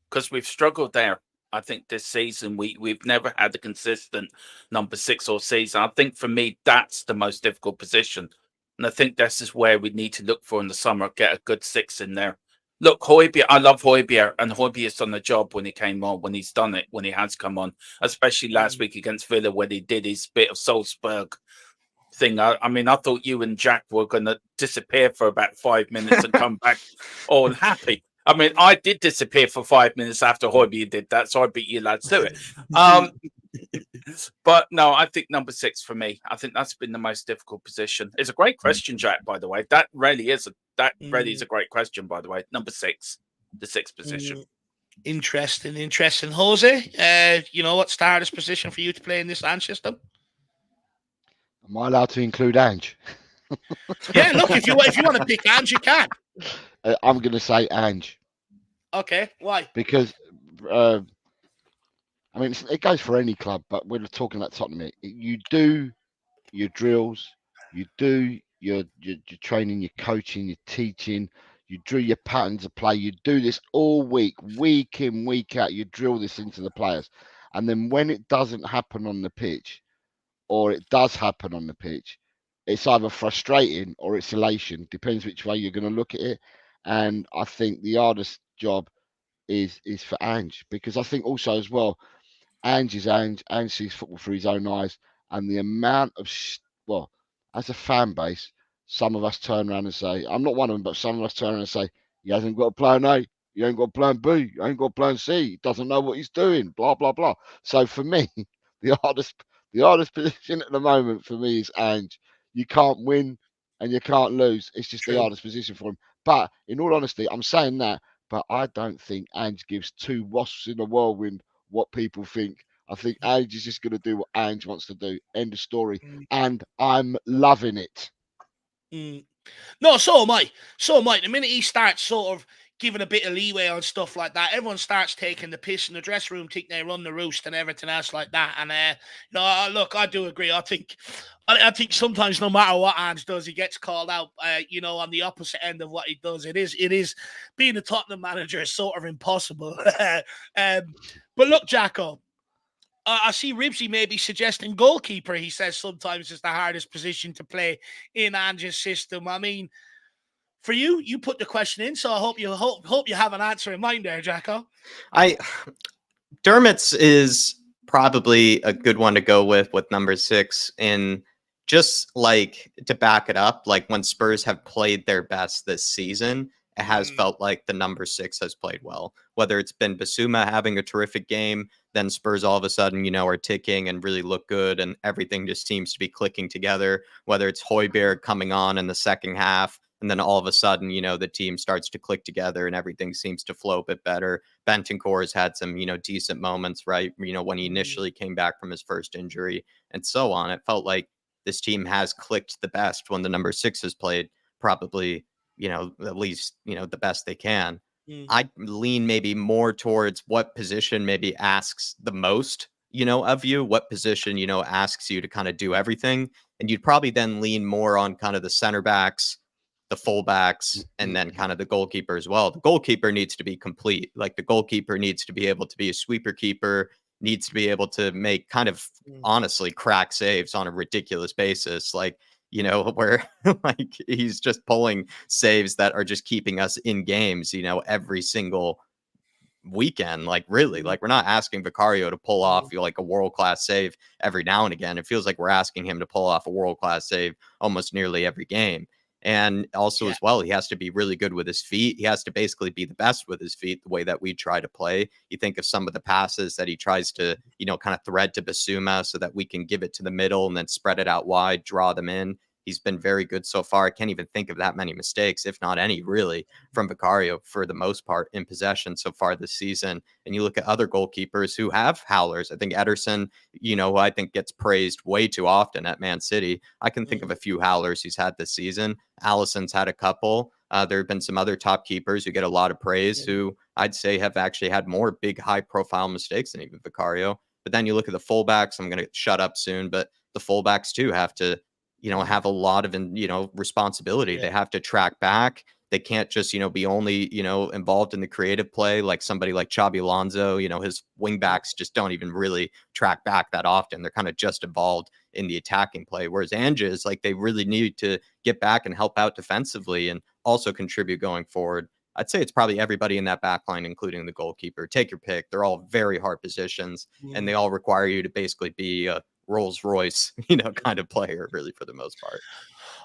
because we've struggled there. I think this season we've never had a consistent number 6 or season. I think for me that's the most difficult position, and I think this is where we need to look for in the summer. Get a good 6 in there. Look, Højbjerg, I love Højbjerg, and Højbjerg's done the job when he came on, when he's done it, when he has come on, especially last week against Villa when he did his bit of Salzburg thing. I mean, I thought you and Jack were going to disappear for about 5 minutes and come back all happy. I mean, I did disappear for 5 minutes after Højbjerg did that, so I beat you lads to it. But no, I think number 6 for me. I think that's been the most difficult position. It's a great question, Jack, by the way. That really is a great question, by the way. Number 6, the 6th position. Interesting. Jose, you know, what's the hardest position for you to play in this Ange system? Am I allowed to include Ange? Yeah, look, if you want to pick Ange, you can. I'm going to say Ange. Okay, why? Because, I mean, it goes for any club, but we're talking about Tottenham. You do your drills, you do your training, your coaching, your teaching, you drill your patterns of play. You do this all week in, week out. You drill this into the players. And then when it doesn't happen on the pitch, or it does happen on the pitch, it's either frustrating or it's elation. Depends which way you're going to look at it. And I think the hardest job is for Ange, because I think also as well, Ange is Ange. Ange sees football through his own eyes, and the amount of as a fan base, some of us turn around and say, I'm not one of them, but some of us turn around and say, he hasn't got a plan A, he ain't got a plan B, he ain't got a plan C, he doesn't know what he's doing, blah blah blah. So for me, the hardest position at the moment for me is Ange. You can't win and you can't lose. It's just the hardest position for him. But in all honesty, I'm saying that, but I don't think Ange gives 2 wasps in a whirlwind what people think. I think Ange is just going to do what Ange wants to do. End of story. Mm. And I'm loving it. Mm. No, so am I. So am I. The minute he starts sort of giving a bit of leeway on stuff like that, everyone starts taking the piss in the dressing room, think they run the roost and everything else like that. And look, I do agree. I think sometimes no matter what Ange does, he gets called out. On the opposite end of what he does, it is being a Tottenham manager is sort of impossible. But look, Jacko. I see Ribsy maybe suggesting goalkeeper. He says sometimes is the hardest position to play in Ange's system. I mean, for you, you put the question in, so I hope you have an answer in mind there, Jacko. Dermot's is probably a good one to go with number 6. And just like to back it up, like when Spurs have played their best this season, it has felt like the number 6 has played well. Whether it's been Basuma having a terrific game, then Spurs all of a sudden, are ticking and really look good, and everything just seems to be clicking together. Whether it's Højbjerg coming on in the second half, and then all of a sudden, the team starts to click together and everything seems to flow a bit better. Bentancur has had some, decent moments, right? When he initially came back from his first injury and so on. It felt like this team has clicked the best when the number 6 has played, probably, at least, the best they can. I lean maybe more towards what position maybe asks the most, of you, what position, asks you to kind of do everything. And you'd probably then lean more on kind of the center backs, the fullbacks, and then kind of the goalkeeper as well. The goalkeeper needs to be complete. Like the goalkeeper needs to be able to be a sweeper keeper, needs to be able to make kind of honestly crack saves on a ridiculous basis. Like, where like he's just pulling saves that are just keeping us in games, every single weekend. Like really, like we're not asking Vicario to pull off like a world-class save every now and again. It feels like we're asking him to pull off a world-class save almost nearly every game. And also as well, he has to be really good with his feet. He has to basically be the best with his feet, the way that we try to play. You think of some of the passes that he tries to, kind of thread to Basuma so that we can give it to the middle and then spread it out wide, draw them in. He's been very good so far. I can't even think of that many mistakes, if not any, really, from Vicario for the most part in possession so far this season. And you look at other goalkeepers who have howlers. I think Ederson, who I think gets praised way too often at Man City. I can think of a few howlers he's had this season. Allison's had a couple. There have been some other top keepers who get a lot of praise who I'd say have actually had more big, high-profile mistakes than even Vicario. But then you look at the fullbacks. I'm going to shut up soon, but the fullbacks too have to have a lot of, responsibility. They have to track back. They can't just, be only, involved in the creative play like somebody like Xabi Alonso. His wing backs just don't even really track back that often. They're kind of just involved in the attacking play. Whereas Ange is like they really need to get back and help out defensively and also contribute going forward. I'd say it's probably everybody in that back line, including the goalkeeper. Take your pick. They're all very hard positions, and they all require you to basically be a Rolls Royce, kind of player, really, for the most part.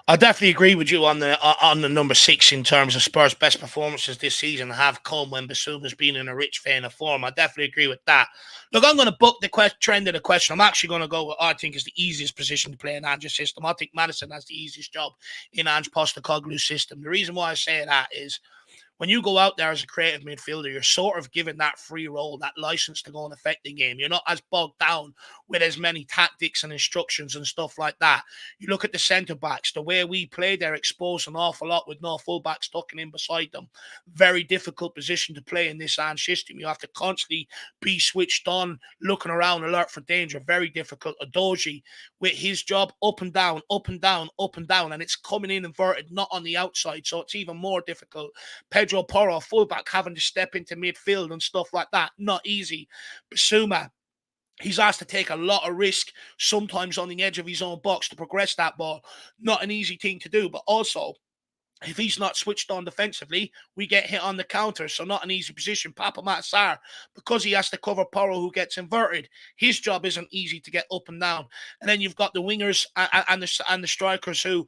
I definitely agree with you on the number 6 in terms of Spurs' best performances this season have come when Basuma's been in a rich vein of form. I definitely agree with that. Look, I'm going to book the trend of the question. I'm actually going to go with I think is the easiest position to play in Ange's system. I think Maddison has the easiest job in Ange Postecoglou's system. The reason why I say that is when you go out there as a creative midfielder, you're sort of given that free role, that license to go and affect the game. You're not as bogged down with as many tactics and instructions and stuff like that. You look at the centre backs, the way we play, they're exposed an awful lot with no fullbacks tucking in beside them. Very difficult position to play in this Ange system. You have to constantly be switched on, looking around, alert for danger. Very difficult. Adoji, with his job, up and down, up and down, up and down, and it's coming in inverted, not on the outside, so it's even more difficult. Pedro Porro, fullback, having to step into midfield and stuff like that. Not easy. Basuma, he's asked to take a lot of risk, sometimes on the edge of his own box to progress that ball. Not an easy thing to do, but also if he's not switched on defensively, we get hit on the counter. So not an easy position. Papa Matsar, because he has to cover Porro who gets inverted, his job isn't easy to get up and down. And then you've got the wingers and the strikers who,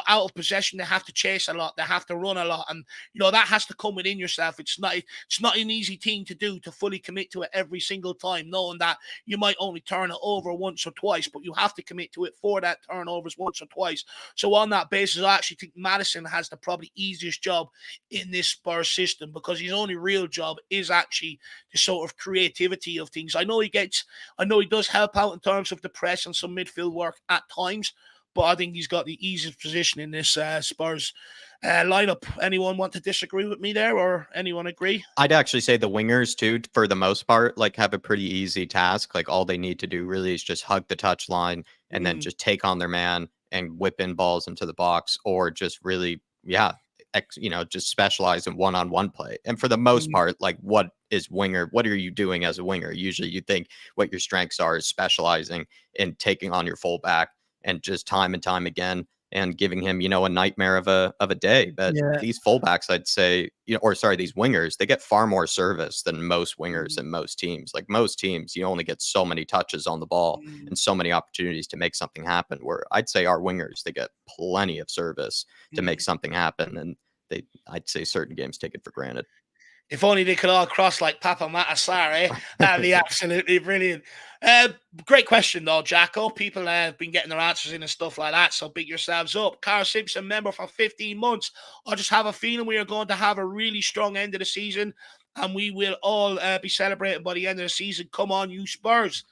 out of possession, they have to chase a lot. They have to run a lot. And, that has to come within yourself. It's not an easy thing to do, to fully commit to it every single time, knowing that you might only turn it over once or twice, but you have to commit to it for that turnovers once or twice. So on that basis, I actually think Maddison has the the probably easiest job in this Spurs system, because his only real job is actually the sort of creativity of things. I know he does help out in terms of the press and some midfield work at times, but I think he's got the easiest position in this Spurs lineup. Anyone want to disagree with me there, or anyone agree? I'd actually say the wingers too, for the most part, like have a pretty easy task. Like all they need to do really is just hug the touch line and then just take on their man and whip in balls into the box, or just really, just specialize in one-on-one play. And for the most part, like what are you doing as a winger? Usually you think what your strengths are is specializing in taking on your fullback and just time and time again and giving him, a nightmare of a day. But these fullbacks, I'd say, these wingers, they get far more service than most wingers in most teams. Like most teams, you only get so many touches on the ball and so many opportunities to make something happen, where I'd say our wingers, they get plenty of service to make something happen. And I'd say certain games take it for granted. If only they could all cross like Papa Matasar, eh? That'd be absolutely brilliant. Great question, though, Jacko. People have been getting their answers in and stuff like that, so big yourselves up. Carl Simpson, member for 15 months. I just have a feeling we are going to have a really strong end of the season, and we will all be celebrating by the end of the season. Come on, you Spurs.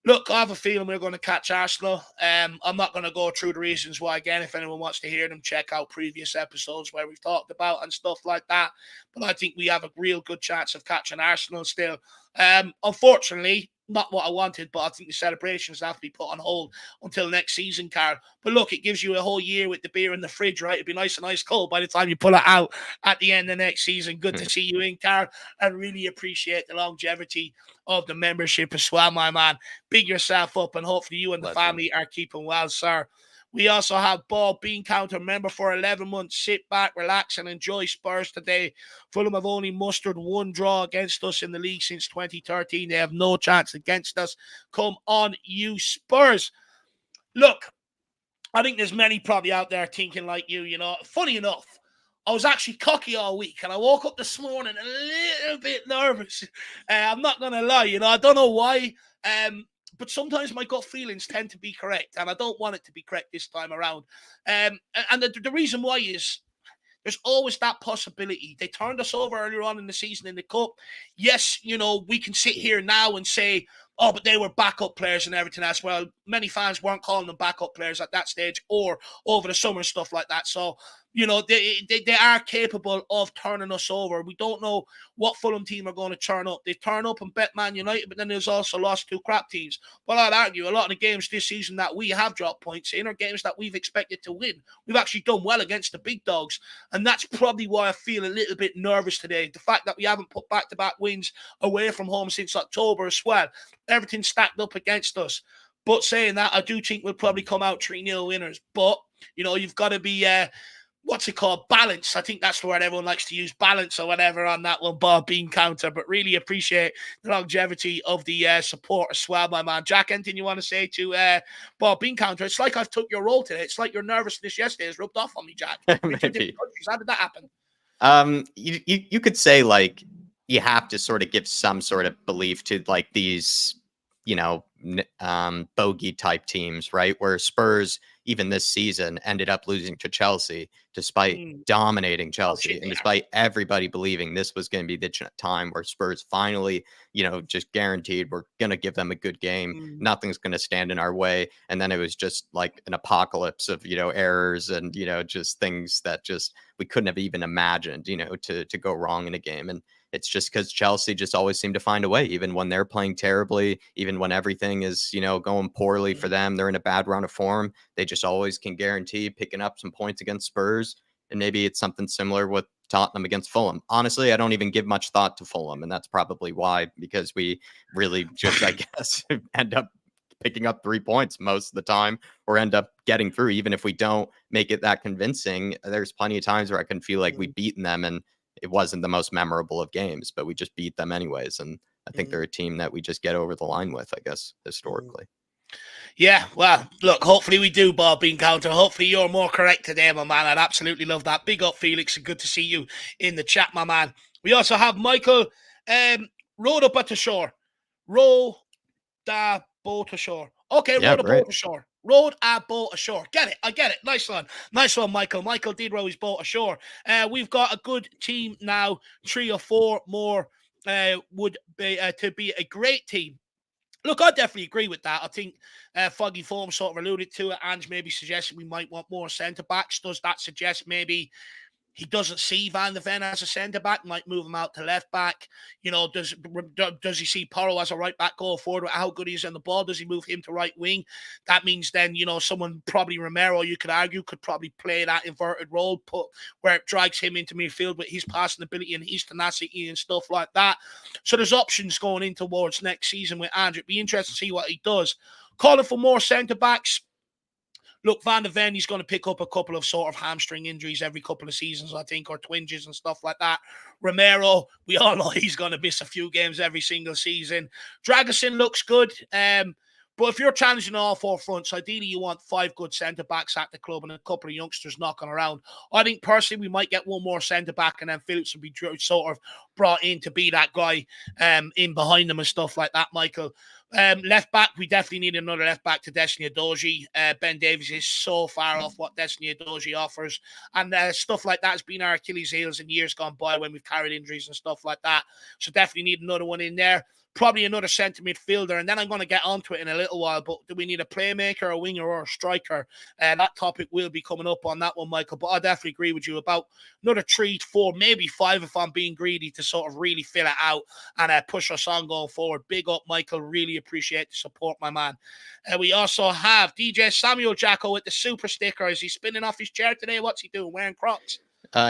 Look, I have a feeling we're going to catch Arsenal. I'm not going to go through the reasons why. Again, if anyone wants to hear them, check out previous episodes where we've talked about and stuff like that. But I think we have a real good chance of catching Arsenal still. Unfortunately, not what I wanted, but I think the celebrations have to be put on hold until next season, Carl. But look, it gives you a whole year with the beer in the fridge, right? It'd be nice and ice cold by the time you pull it out at the end of next season. Good to see you in, Carl. I really appreciate the longevity of the membership as well, my man. Big yourself up, and hopefully you and the family are keeping well, sir. We also have Bob Bean Counter, member for 11 months. Sit back, relax, and enjoy Spurs today. Fulham have only mustered one draw against us in the league since 2013. They have no chance against us. Come on, you Spurs. Look, I think there's many probably out there thinking like you, Funny enough, I was actually cocky all week, and I woke up this morning a little bit nervous. I'm not going to lie, I don't know why. But sometimes my gut feelings tend to be correct, and I don't want it to be correct this time around. And the reason why is there's always that possibility. They turned us over earlier on in the season in the Cup. Yes, we can sit here now and say, oh, but they were backup players and everything as well. Many fans weren't calling them backup players at that stage or over the summer and stuff like that. So, they are capable of turning us over. We don't know what Fulham team are going to turn up. They turn up and bet Man United, but then there's also lost two crap teams. But I'd argue a lot of the games this season that we have dropped points in are games that we've expected to win. We've actually done well against the big dogs, and that's probably why I feel a little bit nervous today. The fact that we haven't put back-to-back wins away from home since October as well. Everything's stacked up against us. But saying that, I do think we'll probably come out 3-0 winners. But, you've got to be... what's it called? Balance. I think that's the word everyone likes to use, balance or whatever on that one, Bob Bean Counter. But really appreciate the longevity of the support as well, my man. Jack, anything you want to say to Bob Bean Counter? It's like I've took your role today. It's like your nervousness yesterday has rubbed off on me, Jack. Maybe. How did that happen? You could say, like, you have to sort of give some sort of belief to, like, these, bogey type teams, right? Where Spurs, even this season, ended up losing to Chelsea despite dominating Chelsea and despite everybody believing this was going to be the time where Spurs finally, just guaranteed we're going to give them a good game. Nothing's going to stand in our way. And then it was just like an apocalypse of, errors and, just things that just we couldn't have even imagined, to go wrong in a game. And it's just because Chelsea just always seem to find a way, even when they're playing terribly, even when everything is, going poorly for them. They're in a bad run of form. They just always can guarantee picking up some points against Spurs. And maybe it's something similar with Tottenham against Fulham. Honestly, I don't even give much thought to Fulham. And that's probably why, because we really just, I guess, end up picking up 3 points most of the time or end up getting through. Even if we don't make it that convincing, there's plenty of times where I can feel like we've beaten them and it wasn't the most memorable of games, but we just beat them anyways. And I think they're a team that we just get over the line with, I guess, historically. Yeah, well, look, hopefully we do, Bob Bean Counter. Hopefully you're more correct today, my man. I'd absolutely love that. Big up, Felix, and good to see you in the chat, my man. We also have Michael, Road Up at the Shore. Row da boat ashore. Okay, Yeah, row the right. boat ashore. rowed a boat ashore. Get it? I get it. Nice one, Michael. Michael did row his boat ashore. We've got a good team now. 3 or 4 more would be to be a great team. Look, I definitely agree with that. I think Foggy Form sort of alluded to it. Ange maybe suggested we might want more centre backs. Does that suggest maybe he doesn't see Van de Ven as a centre back, might move him out to left back? You know, does he see Porro as a right back going forward? How good he is on the ball? Does he move him to right wing? That means then, you know, someone probably Romero, you could argue, could probably play that inverted role, where it drags him into midfield with his passing ability and his tenacity and stuff like that. So there's options going in towards next season with Andrew. It'd be interesting to see what he does. Calling for more centre backs. Look, Van de Ven, he's going to pick up a couple of sort of hamstring injuries every couple of seasons, I think, or twinges and stuff like that. Romero, we all know he's going to miss a few games every single season. Dragusin looks good. But if you're challenging all 4 fronts, ideally you want 5 good centre-backs at the club and a couple of youngsters knocking around. I think personally we might get one more centre-back and then Phillips will be sort of brought in to be that guy in behind them and stuff like that, Michael. Left back, we definitely need another left back to Destiny Udogie. Ben Davies is so far off what Destiny Udogie offers, and stuff like that has been our Achilles heels in years gone by when we've carried injuries and stuff like that. So definitely need another one in there. Probably another centre midfielder, and then I'm going to get onto it in a little while, but do we need a playmaker, a winger, or a striker? That topic will be coming up on that one, Michael, but I definitely agree with you about another 3, 4, maybe 5 if I'm being greedy to sort of really fill it out and push us on going forward. Big up, Michael. Really appreciate the support, my man. We also have DJ Samuel Jacko with the super sticker. Is he spinning off his chair today? What's he doing? Wearing Crocs?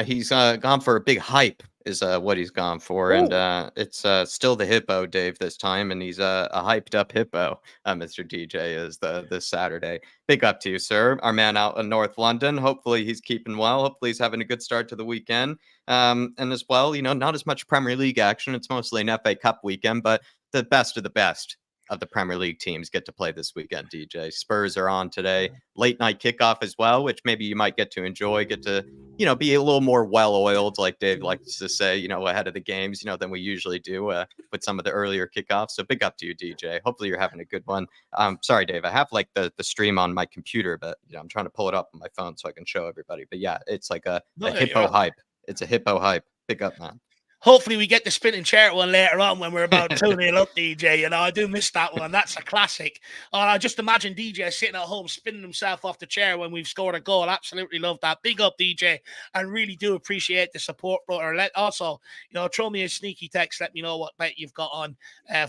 He's gone for a big hype is what he's gone for. Ooh. And it's still the hippo, Dave, this time. And he's a hyped up hippo, Mr. DJ is this Saturday. Big up to you, sir. Our man out in North London. Hopefully he's keeping well. Hopefully he's having a good start to the weekend. And as well, you know, not as much Premier League action. It's mostly an FA Cup weekend, but the best of the Premier League teams get to play this weekend, DJ. Spurs are on today. Late night kickoff as well, which maybe you might get to enjoy, get to, you know, be a little more well-oiled, like Dave likes to say, you know, ahead of the games, you know, than we usually do with some of the earlier kickoffs. So big up to you, DJ. Hopefully you're having a good one. Sorry, Dave, I have like the stream on my computer, but you know, I'm trying to pull it up on my phone so I can show everybody. But yeah, it's like a hippo hype. It's a hippo hype. Big up, man. Hopefully we get the spinning chair one later on when we're about 2-0 up, DJ. You know, I do miss that one. That's a classic. And I just imagine DJ sitting at home spinning himself off the chair when we've scored a goal. Absolutely love that. Big up, DJ. And really do appreciate the support, brother. Also, you know, throw me a sneaky text. Let me know what bet you've got on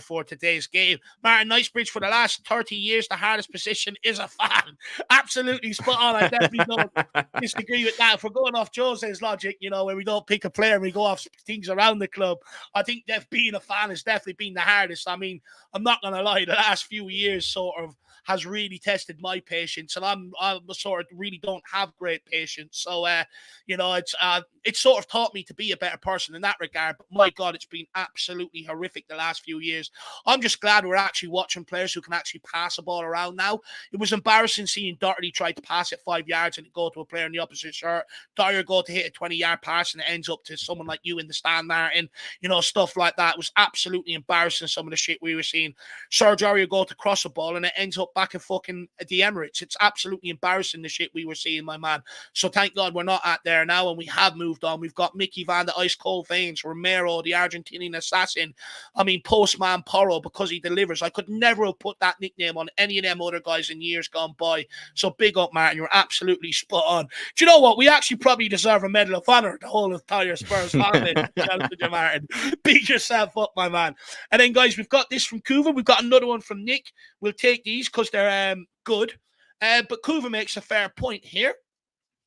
for today's game. Martin Nicebridge, for the last 30 years, the hardest position is a fan. Absolutely spot on. I definitely don't disagree with that. If we're going off Jose's logic, you know, where we don't pick a player and we go off things around the club, I think being a fan has definitely been the hardest. I mean, I'm not going to lie, the last few years sort of has really tested my patience, and I'm sort of really don't have great patience. So, you know, it's sort of taught me to be a better person in that regard. But my God, it's been absolutely horrific the last few years. I'm just glad we're actually watching players who can actually pass the ball around now. It was embarrassing seeing Doherty try to pass it 5 yards and it go to a player in the opposite shirt. Dyer go to hit a 20-yard pass and it ends up to someone like you in the stand, Martin. You know, stuff like that. It was absolutely embarrassing, some of the shit we were seeing. Serge Aurier go to cross a ball and it ends up back in fucking the Emirates. It's absolutely embarrassing, the shit we were seeing, my man. So thank God we're not at there now and we have moved on. We've got Mickey Van the Ice Cold Veins, Romero, the Argentinian assassin. I mean, Postman Porro, because he delivers. I could never have put that nickname on any of them other guys in years gone by. So big up, Martin. You're absolutely spot on. Do you know what? We actually probably deserve a Medal of Honor, the whole entire Spurs family. Martin. Beat yourself up, my man. And then, guys, we've got this from Coover. We've got another one from Nick. We'll take these because they're good. But Coover makes a fair point here.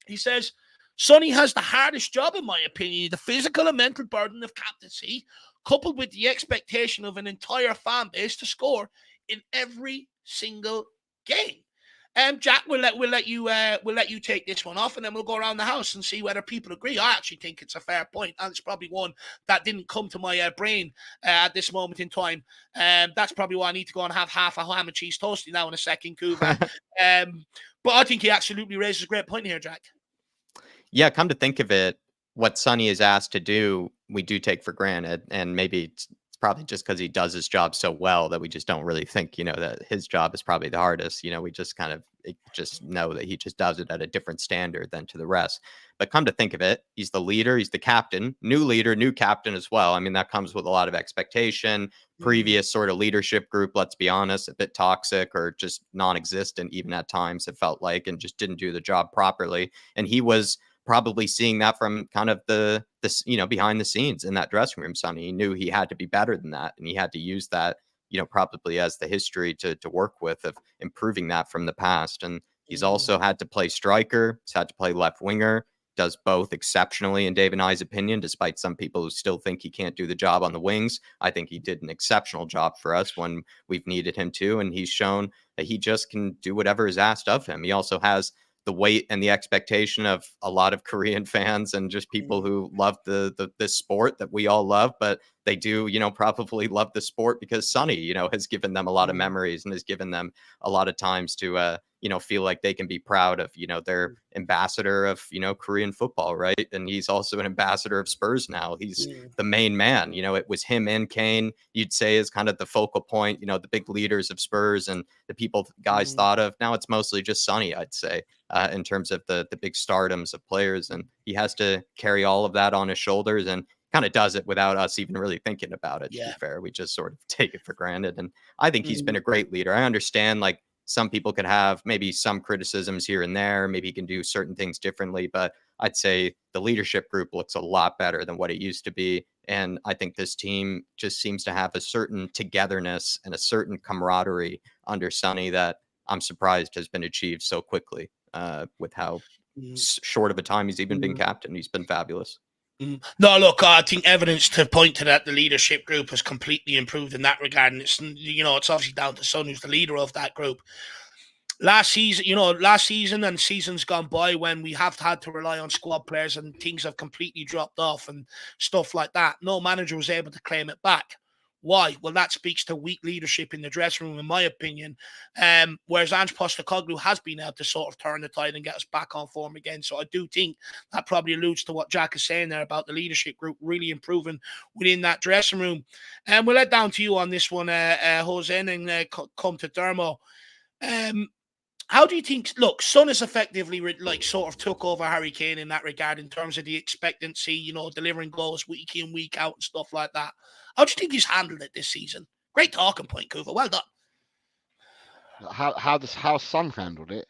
He says, Sonny has the hardest job, in my opinion. The physical and mental burden of captaincy, coupled with the expectation of an entire fan base to score in every single game. Jack, we'll let you take this one off, and then we'll go around the house and see whether people agree. I actually think it's a fair point, and it's probably one that didn't come to my brain at this moment in time. That's probably why I need to go and have half a ham and cheese toasty now in a second, Cooper. But I think he absolutely raises a great point here, Jack. Yeah, come to think of it, what Sonny is asked to do, we do take for granted, and maybe it's probably just because he does his job so well that we just don't really think, that his job is probably the hardest. We just kind of just know that he just does it at a different standard than to the rest. But come to think of it, he's the leader, he's the captain, new leader, new captain as well. I mean, that comes with a lot of expectation. Previous sort of leadership group, let's be honest, a bit toxic or just non-existent even at times, it felt like, and just didn't do the job properly. And he was probably seeing that from kind of the behind the scenes in that dressing room, Sonny. He knew he had to be better than that, and he had to use that, probably as the history to work with of improving that from the past. And he's also had to play striker, he's had to play left winger, does both exceptionally in Dave and I's opinion, despite some people who still think he can't do the job on the wings. I think he did an exceptional job for us when we've needed him to, and he's shown that he just can do whatever is asked of him. He also has the weight and the expectation of a lot of Korean fans and just people who love the sport that we all love, but they do, probably love the sport because Sonny, has given them a lot of memories and has given them a lot of times to, feel like they can be proud of, their ambassador of, Korean football, right? And he's also an ambassador of Spurs now. He's the main man. It was him and Kane, you'd say, is kind of the focal point, the big leaders of Spurs and the people guys thought of. Now it's mostly just Sonny, I'd say, in terms of the big stardoms of players. And he has to carry all of that on his shoulders and kind of does it without us even really thinking about it, to be fair. We just sort of take it for granted. And I think he's been a great leader. I understand, like, some people could have maybe some criticisms here and there. Maybe he can do certain things differently, but I'd say the leadership group looks a lot better than what it used to be. And I think this team just seems to have a certain togetherness and a certain camaraderie under Sonny that I'm surprised has been achieved so quickly with how short of a time he's even been captain. He's been fabulous. No, look, I think evidence to point to that the leadership group has completely improved in that regard, and it's obviously down to Son, who's the leader of that group. Last season and seasons gone by, when we have had to rely on squad players and things have completely dropped off and stuff like that, no manager was able to claim it back. Why? Well, that speaks to weak leadership in the dressing room, in my opinion. Whereas Ange Postecoglou has been able to sort of turn the tide and get us back on form again. So I do think that probably alludes to what Jack is saying there about the leadership group really improving within that dressing room. And we'll let down to you on this one, Jose, and come to Dermo. How do you think, look, Son has effectively sort of took over Harry Kane in that regard in terms of the expectancy, delivering goals week in, week out and stuff like that. How do you think he's handled it this season? Great talking point, Kuva. Well done. How Son handled it?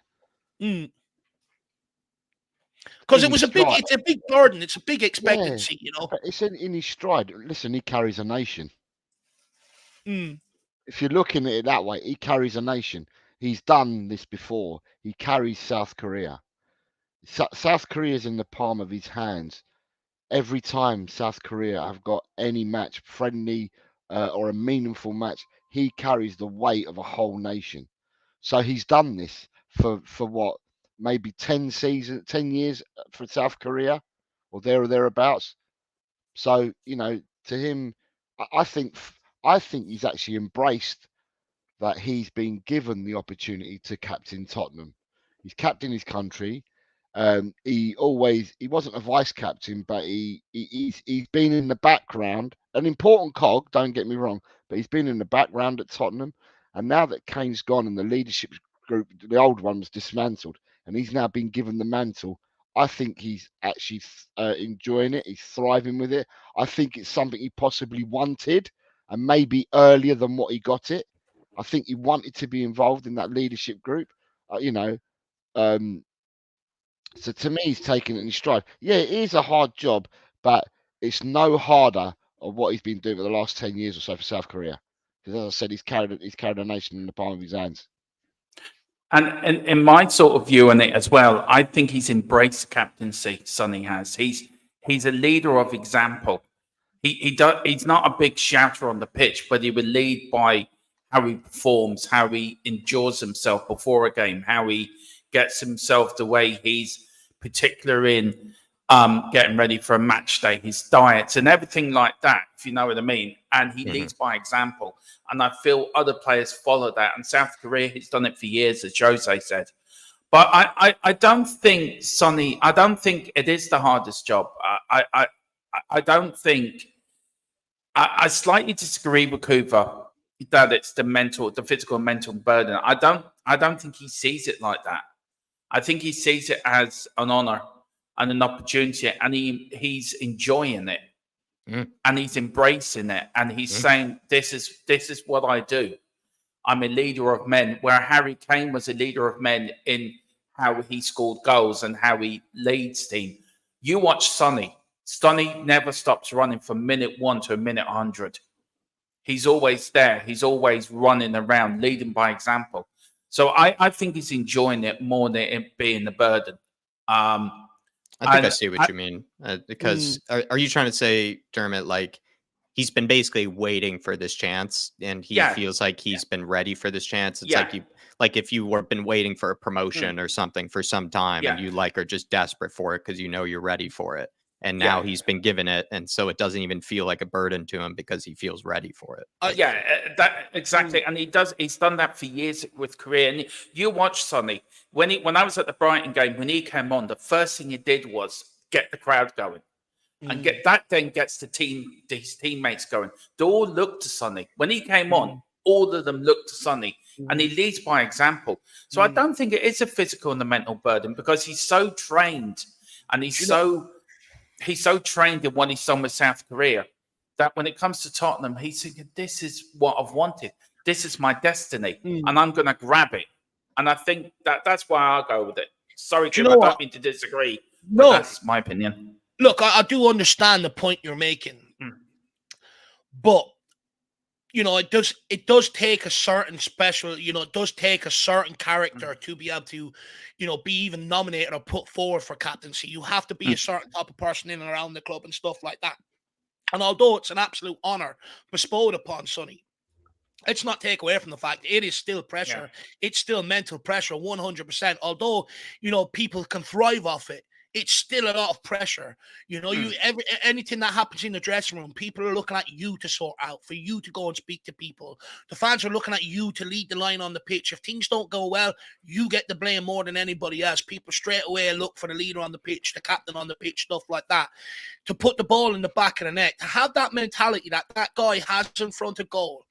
Because it's a big burden. It's a big expectancy, It's in his stride. Listen, he carries a nation. If you're looking at it that way, he carries a nation. He's done this before. He carries South Korea. South Korea is in the palm of his hands. Every time South Korea have got any match, friendly or a meaningful match, he carries the weight of a whole nation. So he's done this for what, maybe 10 years for South Korea, or there or thereabouts. So to him, I think he's actually embraced that he's been given the opportunity to captain Tottenham. He's captained his country. He wasn't a vice captain, but he's been in the background, an important cog, don't get me wrong, but he's been in the background at Tottenham. And now that Kane's gone and the leadership group, the old one, was dismantled, and he's now been given the mantle, I think he's actually enjoying it. He's thriving with it. I think it's something he possibly wanted, and maybe earlier than what he got it. I think he wanted to be involved in that leadership group, so to me, he's taking it in stride. Yeah, it is a hard job, but it's no harder of what he's been doing for the last 10 years or so for South Korea. Because as I said, he's carried a nation in the palm of his hands. And in my sort of view on it as well, I think he's embraced captaincy. Sonny has. He's a leader of example. He's not a big shouter on the pitch, but he will lead by how he performs, how he endures himself before a game, how he gets himself the way he's particular in getting ready for a match day, his diets and everything like that, if you know what I mean. And he leads by example. And I feel other players follow that. And South Korea has done it for years, as Jose said. But I don't think, Sonny, I don't think it is the hardest job. I don't think I slightly disagree with Cooper that it's the physical and mental burden. I don't think he sees it like that. I think he sees it as an honor and an opportunity, and he's enjoying it, and he's embracing it, and he's saying, "This is what I do. I'm a leader of men." Where Harry Kane was a leader of men in how he scored goals and how he leads team. You watch Sonny. Sonny never stops running from minute 1 to minute 100. He's always there. He's always running around, leading by example. So I think he's enjoying it more than it being the burden. I think I see what you mean. Because are you trying to say, Dermot, like he's been basically waiting for this chance, and he feels like he's been ready for this chance? It's like if you were been waiting for a promotion or something for some time, and you like are just desperate for it because you know you're ready for it. And now he's been given it, and so it doesn't even feel like a burden to him because he feels ready for it. That exactly, and he's done that for years with Korea. And you watch Sonny when I was at the Brighton game, when he came on, the first thing he did was get the crowd going, and get that then gets his teammates going. They all look to Sonny when he came on. All of them look to Sonny, and he leads by example. So I don't think it is a physical and a mental burden because he's so trained, and he's so trained in what he's done with South Korea that when it comes to Tottenham, he's thinking, this is what I've wanted. This is my destiny, and I'm going to grab it. And I think that's why I'll go with it. Sorry, Kim, I don't mean to disagree. No, that's my opinion. Look, I do understand the point you're making, but it does take a certain special, it does take a certain character to be able to, be even nominated or put forward for captaincy. You have to be a certain type of person in and around the club and stuff like that. And although it's an absolute honor bestowed upon Sonny, let's not take away from the fact it is still pressure. It's still mental pressure, 100%. Although, people can thrive off it, it's still a lot of pressure. Anything that happens in the dressing room, people are looking at you to sort out, for you to go and speak to people. The fans are looking at you to lead the line on the pitch. If things don't go well, you get the blame more than anybody else. People straight away look for the leader on the pitch, the captain on the pitch, stuff like that. To put the ball in the back of the net, to have that mentality that guy has in front of goal.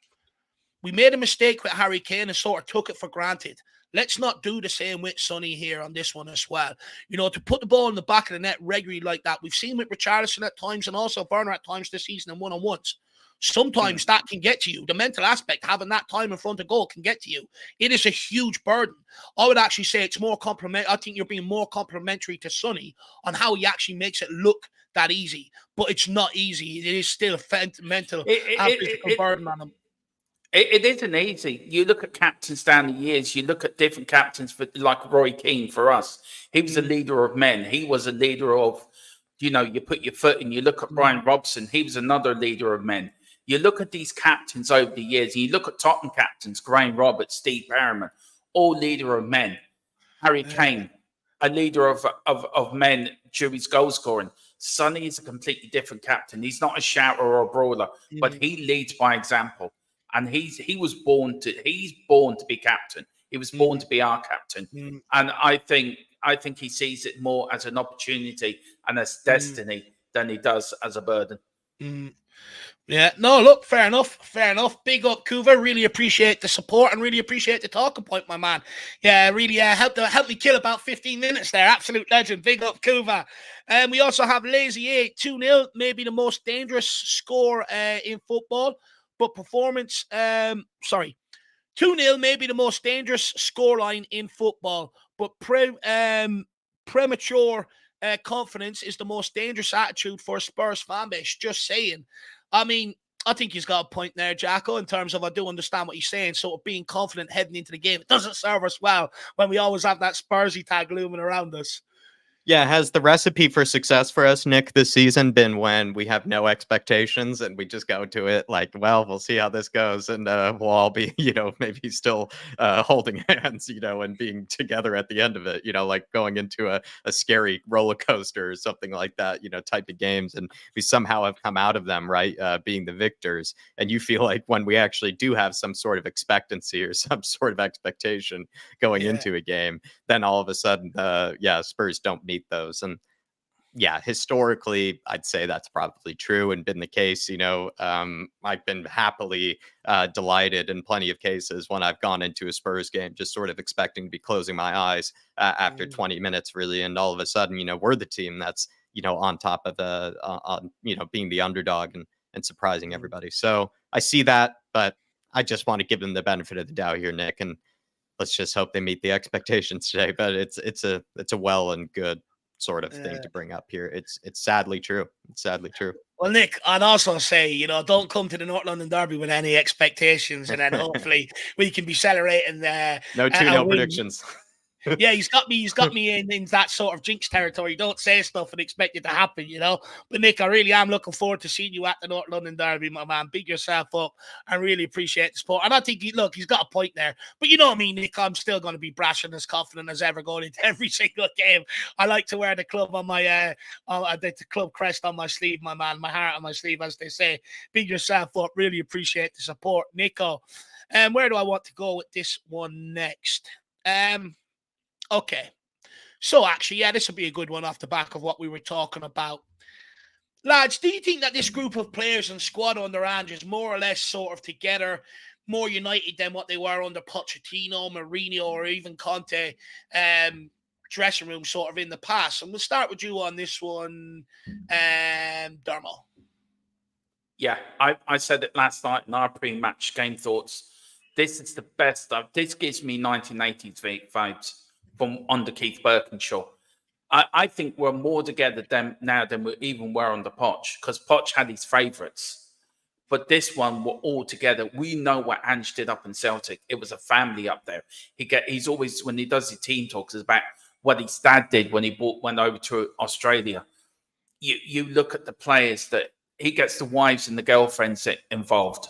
We made a mistake with Harry Kane and sort of took it for granted. Let's not do the same with Sonny here on this one as well. To put the ball in the back of the net regularly like that. We've seen with Richarlison at times and also Werner at times this season in one-on-ones. Sometimes that can get to you. The mental aspect, having that time in front of goal, can get to you. It is a huge burden. I would actually say it's more complimentary. I think you're being more complimentary to Sonny on how he actually makes it look that easy. But it's not easy. It is still a mental burden on him. It isn't easy. You look at captains down the years, you look at different captains, like Roy Keane for us. He was a leader of men. He was a leader of, you put your foot in. You look at Brian Robson. He was another leader of men. You look at these captains over the years, and you look at Tottenham captains, Graham Roberts, Steve Perryman, all leader of men. Harry Kane, a leader of men during his goal scoring. Sonny is a completely different captain. He's not a shouter or a brawler, but he leads by example. And he's born to be captain. He was born to be our captain. And I think he sees it more as an opportunity and as destiny than he does as a burden. Yeah, no, look, fair enough. Big up, Kuva. Really appreciate the support and really appreciate the talking point, my man. Yeah, really helped me kill about 15 minutes there. Absolute legend. Big up, Kuva. We also have Lazy 8, 2-0, maybe the most dangerous score in football. But performance, 2-0, maybe the most dangerous scoreline in football. But premature confidence is the most dangerous attitude for a Spurs fan base. Just saying. I mean, I think he's got a point there, Jacko, in terms of I do understand what he's saying. Sort of being confident heading into the game. It doesn't serve us well when we always have that Spursy tag looming around us. Yeah, has the recipe for success for us, Nick, this season been when we have no expectations and we just go to it like, well, we'll see how this goes, and we'll all be, maybe still holding hands, and being together at the end of it, like going into a scary roller coaster or something like that, type of games, and we somehow have come out of them, right, being the victors. And you feel like when we actually do have some sort of expectancy or some sort of expectation going into a game, then all of a sudden, Spurs don't meet those. And yeah, historically, I'd say that's probably true and been the case. I've been happily delighted in plenty of cases when I've gone into a Spurs game, just sort of expecting to be closing my eyes after 20 minutes, really. And all of a sudden, we're the team that's, on top of being the underdog and surprising everybody. So I see that, but I just want to give them the benefit of the doubt here, Nick. And let's just hope they meet the expectations today. But it's a well and good sort of thing to bring up here. It's sadly true. It's sadly true. Well, Nick, I'd also say, don't come to the North London Derby with any expectations, and then hopefully we can be celebrating no 2-0 predictions. Yeah, he's got me in that sort of jinx territory. Don't say stuff and expect it to happen, But Nick, I really am looking forward to seeing you at the North London Derby, my man. Big yourself up. I really appreciate the support. And I think, he's got a point there. But you know what I mean, Nick, I'm still going to be brash and as confident as ever going into every single game. I like to wear the club on my the club crest on my sleeve, my man, my heart on my sleeve, as they say. Big yourself up. Really appreciate the support, Nico. Where do I want to go with this one next? Okay. So actually, yeah, this will be a good one off the back of what we were talking about. Lads, do you think that this group of players and squad under Ange is more or less sort of together, more united than what they were under Pochettino, Mourinho, or even Conte dressing room sort of in the past? And we'll start with you on this one, Dermo. Yeah, I said it last night in our pre-match game thoughts. This is the best stuff. This gives me 1980s vibes from under Keith Birkinshaw. I think we're more together now than we even were under Poch, because Poch had his favourites. But this one, we're all together. We know what Ange did up in Celtic. It was a family up there. He's always, when he does his team talks, it's about what his dad did when he went over to Australia. You look at the players that he gets, the wives and the girlfriends involved.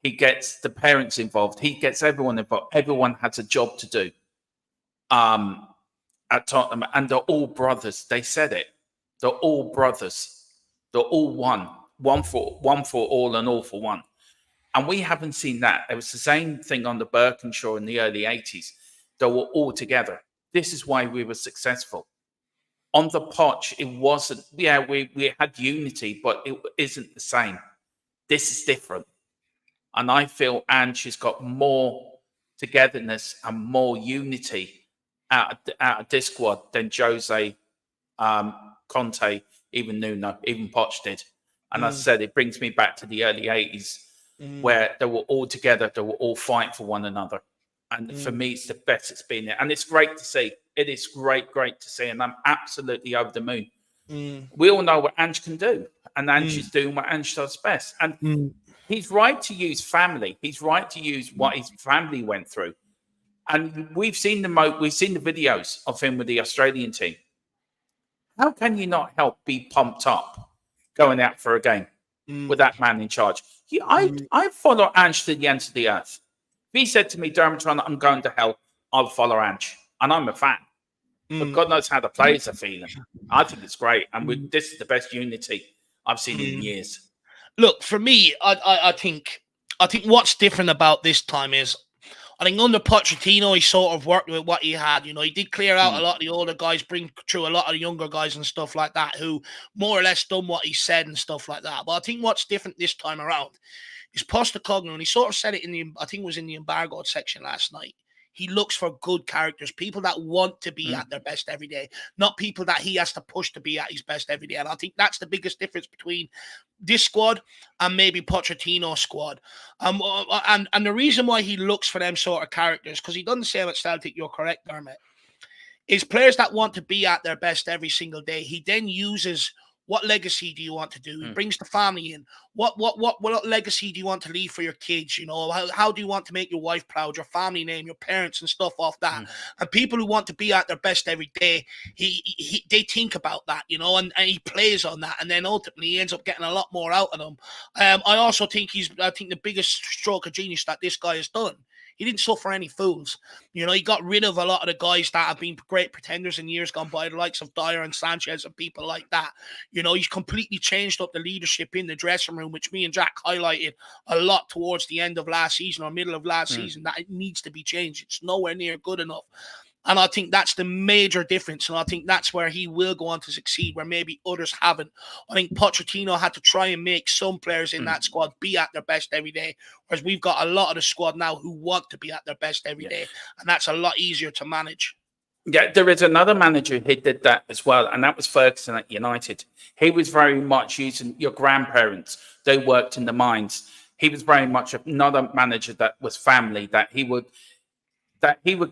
He gets the parents involved. He gets everyone involved. Everyone has a job to do. At Tottenham, and they're all brothers. They said it. They're all brothers. They're all one for all and all for one. And we haven't seen that. It was the same thing on the Birkinshaw in the early 80s. They were all together. This is why we were successful. On the Poch, it wasn't. Yeah, we had unity, but it isn't the same. This is different. And I feel Ange has got more togetherness and more unity out of this squad than Jose, Conte, even Nuno, even Poch did. And as I said, it brings me back to the early 80s where they were all together, they were all fighting for one another. And for me, it's the best it's been there. And it's great to see. It is great to see. And I'm absolutely over the moon. We all know what Ange can do. And Ange is doing what Ange does best. And he's right to use family. He's right to use what his family went through. And we've seen the videos of him with the Australian team. How can you not help be pumped up going out for a game with that man in charge? I follow Ange to the ends of the earth. If he said to me, Dermotron, I'm going to hell, I'll follow Ange. And I'm a fan. But God knows how the players are feeling. I think it's great. And this is the best unity I've seen in years. Look, for me, I think what's different about this time is, I think under Pochettino, he sort of worked with what he had. He did clear out a lot of the older guys, bring through a lot of the younger guys and stuff like that, who more or less done what he said and stuff like that. But I think what's different this time around is Postecoglou, and he sort of said it I think it was in the embargoed section last night. He looks for good characters, people that want to be at their best every day, not people that he has to push to be at his best every day. And I think that's the biggest difference between this squad and maybe Pochettino's squad. And the reason why he looks for them sort of characters, because he doesn't say at Celtic, you're correct, Dermot, is players that want to be at their best every single day. He then uses, what legacy do you want to do? He brings the family in. What legacy do you want to leave for your kids? How do you want to make your wife proud, your family name, your parents and stuff off that? And people who want to be at their best every day, they think about that, and he plays on that, and then ultimately he ends up getting a lot more out of them. I also think the biggest stroke of genius that this guy has done, he didn't suffer any fools. He got rid of a lot of the guys that have been great pretenders in years gone by, the likes of Dyer and Sanchez and people like that. He's completely changed up the leadership in the dressing room, which me and Jack highlighted a lot towards the end of last season or middle of last season, that it needs to be changed. It's nowhere near good enough. And I think that's the major difference. And I think that's where he will go on to succeed, where maybe others haven't. I think Pochettino had to try and make some players in that squad be at their best every day, whereas we've got a lot of the squad now who want to be at their best every day. And that's a lot easier to manage. Yeah, there is another manager who did that as well, and that was Ferguson at United. He was very much using your grandparents. They worked in the mines. He was very much another manager that was family, that he would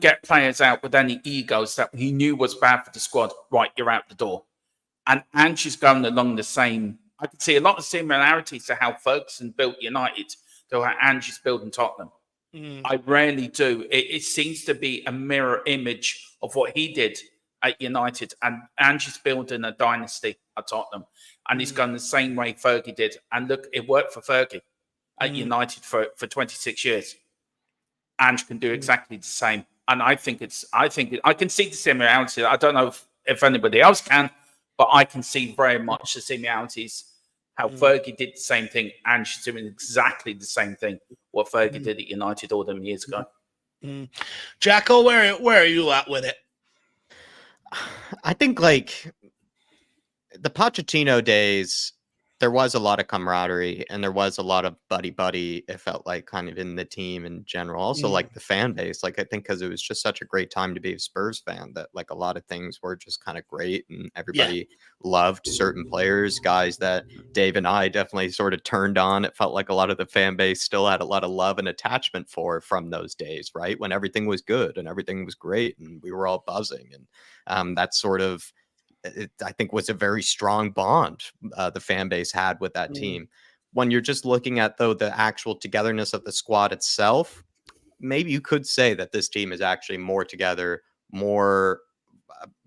get players out with any egos that he knew was bad for the squad. Right, you're out the door. And Ange's going along the same. I could see a lot of similarities to how Ferguson built United to how Ange's building Tottenham. I rarely do. It seems to be a mirror image of what he did at United, and Ange's building a dynasty at Tottenham, and he's going the same way Fergie did. And look, it worked for Fergie at United for 26 years. Ange can do exactly the same, and I can see the similarity. I don't know if anybody else can, but I can see very much the similarities. How Fergie did the same thing, Ange's doing exactly the same thing what Fergie did at United all them years ago. Jacko, where are you at with it? I think like the Pochettino days, there was a lot of camaraderie and there was a lot of buddy. It felt like kind of in the team in general. Also, like the fan base, like I think because it was just such a great time to be a Spurs fan that like a lot of things were just kind of great and everybody loved certain players, guys that Dave and I definitely sort of turned on. It felt like a lot of the fan base still had a lot of love and attachment for from those days, right? When everything was good and everything was great and we were all buzzing. And that's sort of, I think was a very strong bond the fan base had with that team. When you're just looking at, though, the actual togetherness of the squad itself, maybe you could say that this team is actually more together, more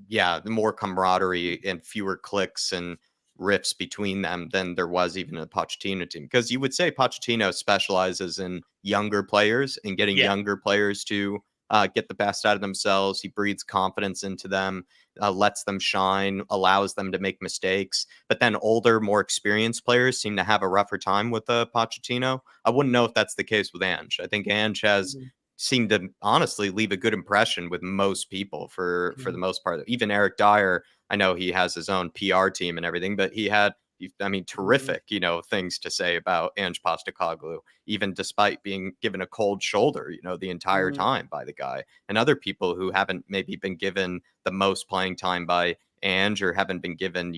camaraderie and fewer cliques and rifts between them than there was even a Pochettino team. Because you would say Pochettino specializes in younger players and getting younger players to get the best out of themselves. He breathes confidence into them, lets them shine, allows them to make mistakes. But then older, more experienced players seem to have a rougher time with Pochettino. I wouldn't know if that's the case with Ange. I think Ange has seemed to honestly leave a good impression with most people for the most part. Even Eric Dyer, I know he has his own PR team and everything, but he had, terrific, things to say about Ange Postecoglou, even despite being given a cold shoulder, the entire time by the guy. And other people who haven't maybe been given the most playing time by Ange or haven't been given,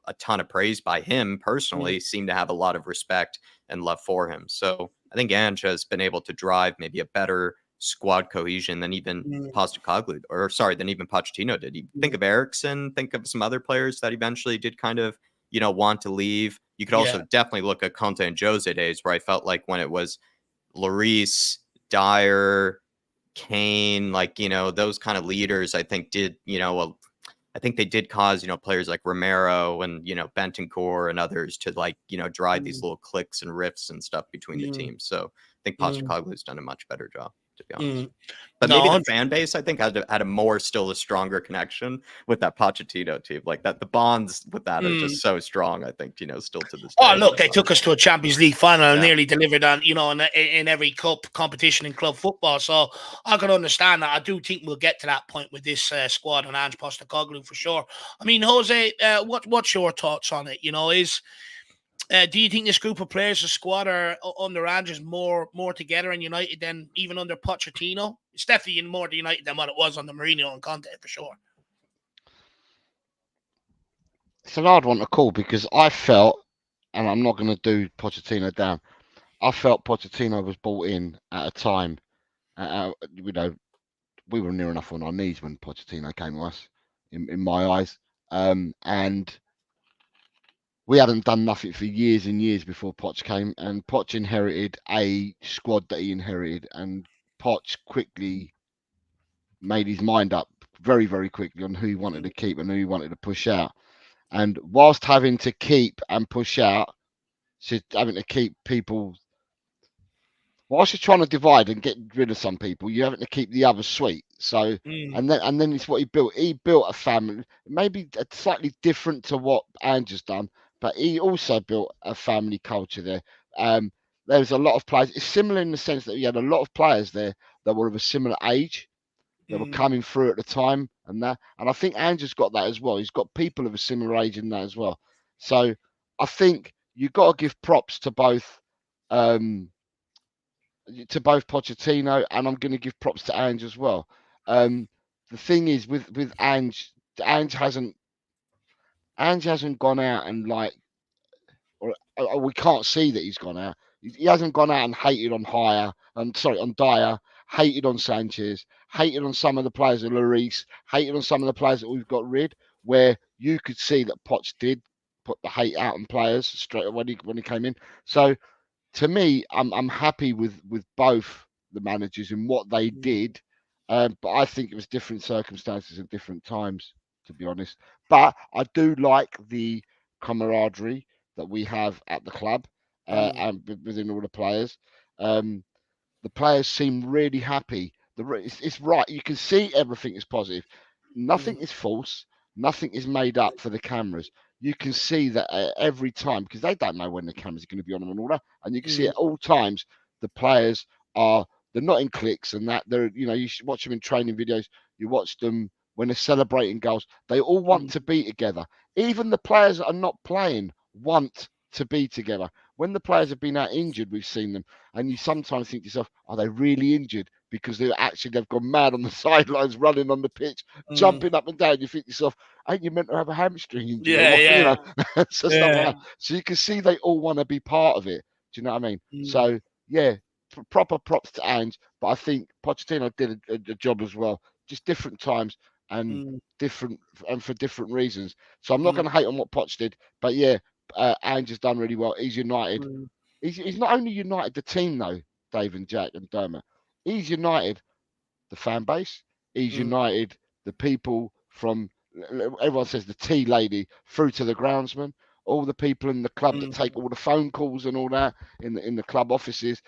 a ton of praise by him personally seem to have a lot of respect and love for him. So I think Ange has been able to drive maybe a better squad cohesion than even than even Pochettino did. You think of Eriksen, think of some other players that eventually did kind of, want to leave. You could also definitely look at Conte and Jose days where I felt like when it was Lloris, Dyer, Kane, like, those kind of leaders, I think did, I think they did cause, players like Romero and, Bentancur and others to like, drive these little cliques and rifts and stuff between the teams. So I think Postecoglou's done a much better job, to be honest. But maybe the fan base, I think, had a stronger connection with that Pochettino team. Like that, the bonds with that are just so strong. I think, still to this day. Oh, look, they took us to a Champions League final and nearly delivered on, in every cup competition in club football. So I can understand that. I do think we'll get to that point with this squad and Ange Postecoglou for sure. I mean, Jose, what's your thoughts on it? Do you think this group of players, the squad, are under Ange is more together in United than even under Pochettino? It's definitely more to United than what it was under Mourinho and Conte, for sure. It's an hard one to call because I felt, and I'm not going to do Pochettino down, I felt Pochettino was brought in at a time, we were near enough on our knees when Pochettino came to us, in my eyes, and we hadn't done nothing for years and years before Poch came, and Poch inherited a squad that he inherited, and Poch quickly made his mind up very, very quickly on who he wanted to keep and who he wanted to push out. And whilst having to keep and push out, so having to keep people, whilst you're trying to divide and get rid of some people, you're having to keep the others sweet. So, and then it's what he built. He built a family, maybe slightly different to what Ange has done, but he also built a family culture there. There's a lot of players. It's similar in the sense that he had a lot of players there that were of a similar age. that were coming through at the time, and I think Andrew's got that as well. He's got people of a similar age in that as well. So I think you've got to give props to both Pochettino, and I'm going to give props to Ange as well. The thing is with Ange hasn't gone out and or we can't see that he's gone out. He hasn't gone out and hated on on Dyer, hated on Sanchez, hated on some of the players of Lloris, hated on some of the players that we've got rid. Where you could see that Poch did put the hate out on players straight when he came in. So to me, I'm happy with both the managers and what they did, but I think it was different circumstances at different times, to be honest. But I do like the camaraderie that we have at the club and within all the players. The players seem really happy. It's right. You can see everything is positive. Nothing is false. Nothing is made up for the cameras. You can see that every time, because they don't know when the cameras are going to be on them and all that. And you can see at all times the players they're not in cliques and that they're, you should watch them in training videos. You watch them when they're celebrating goals. They all want to be together. Even the players that are not playing want to be together. When the players have been out injured, we've seen them, and you sometimes think to yourself, are they really injured? Because they've gone mad on the sidelines, running on the pitch, jumping up and down. You think to yourself, ain't you meant to have a hamstring injury? Yeah. So stuff like that. So you can see they all want to be part of it. Do you know what I mean? So yeah, proper props to Ange, but I think Pochettino did a job as well. Just different times and for different reasons. So I'm not going to hate on what Poch did, but yeah, Ange has done really well. He's united. He's not only united the team though, Dave and Jack and Dermot. He's united the fan base. He's united the people from, everyone says the tea lady, through to the groundsman, all the people in the club that take all the phone calls and all that in the club offices.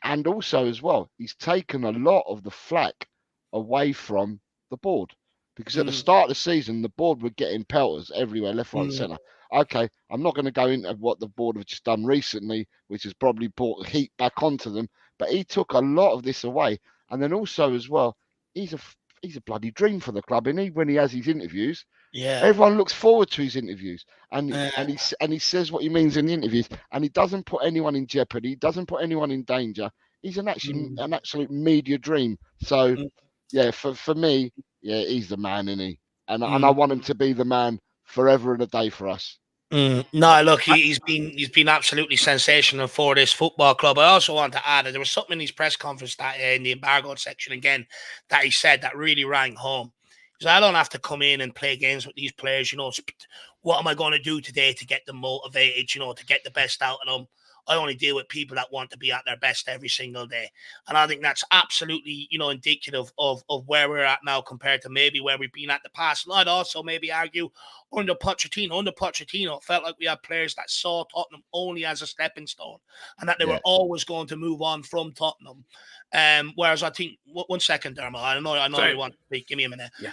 And also as well, he's taken a lot of the flack away from the board. Because at the start of the season, the board were getting pelters everywhere, left, right, and centre. Okay, I'm not going to go into what the board have just done recently, which has probably brought heat back onto them. But he took a lot of this away. And then also as well, he's a bloody dream for the club, isn't he? When he has his interviews, everyone looks forward to his interviews, and he says what he means in the interviews, and he doesn't put anyone in jeopardy. He doesn't put anyone in danger. He's an absolute media dream. So yeah, for me, yeah, he's the man, isn't he? And I want him to be the man forever and a day for us. No, look, he's been absolutely sensational for this football club. I also want to add that there was something in his press conference that in the embargoed section again that he said that really rang home. Because I don't have to come in and play games with these players. What am I going to do today to get them motivated? To get the best out of them. I only deal with people that want to be at their best every single day. And I think that's absolutely, indicative of where we're at now compared to maybe where we've been at the past. And I'd also maybe argue under Pochettino, it felt like we had players that saw Tottenham only as a stepping stone and that they were always going to move on from Tottenham. Whereas I think, one second, Dermot, I know you want to speak. Give me a minute. Yeah.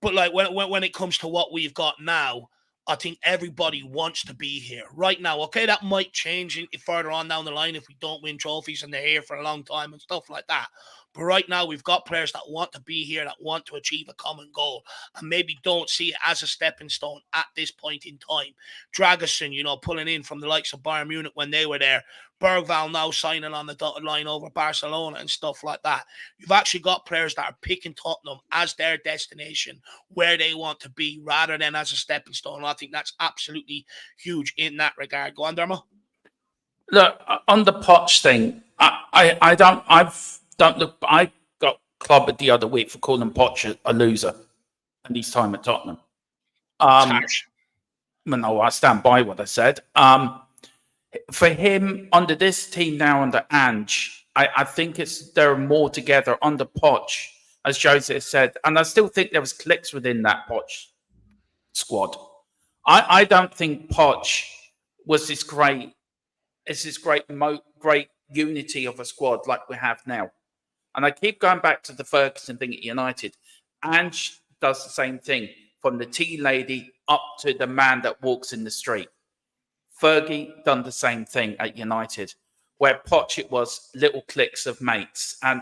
But like when it comes to what we've got now, I think everybody wants to be here right now. Okay, that might change further on down the line if we don't win trophies and they're here for a long time and stuff like that. But right now, we've got players that want to be here, that want to achieve a common goal, and maybe don't see it as a stepping stone at this point in time. Dragusin, pulling in from the likes of Bayern Munich when they were there. Bergval now signing on the dotted line over Barcelona and stuff like that. You've actually got players that are picking Tottenham as their destination, where they want to be, rather than as a stepping stone. I think that's absolutely huge in that regard. Go on, Dermot. Look, on the Poch thing, I got clobbered the other week for calling Poch a loser and his time at Tottenham. Harsh. No, I stand by what I said. For him, under this team now, under Ange, I think they're more together under Poch, as Jose said, and I still think there was cliques within that Poch squad. I don't think Poch was this great unity of a squad like we have now. And I keep going back to the Ferguson thing at United. Ange does the same thing, from the tea lady up to the man that walks in the street. Fergie done the same thing at United, where Poch, it was little cliques of mates. And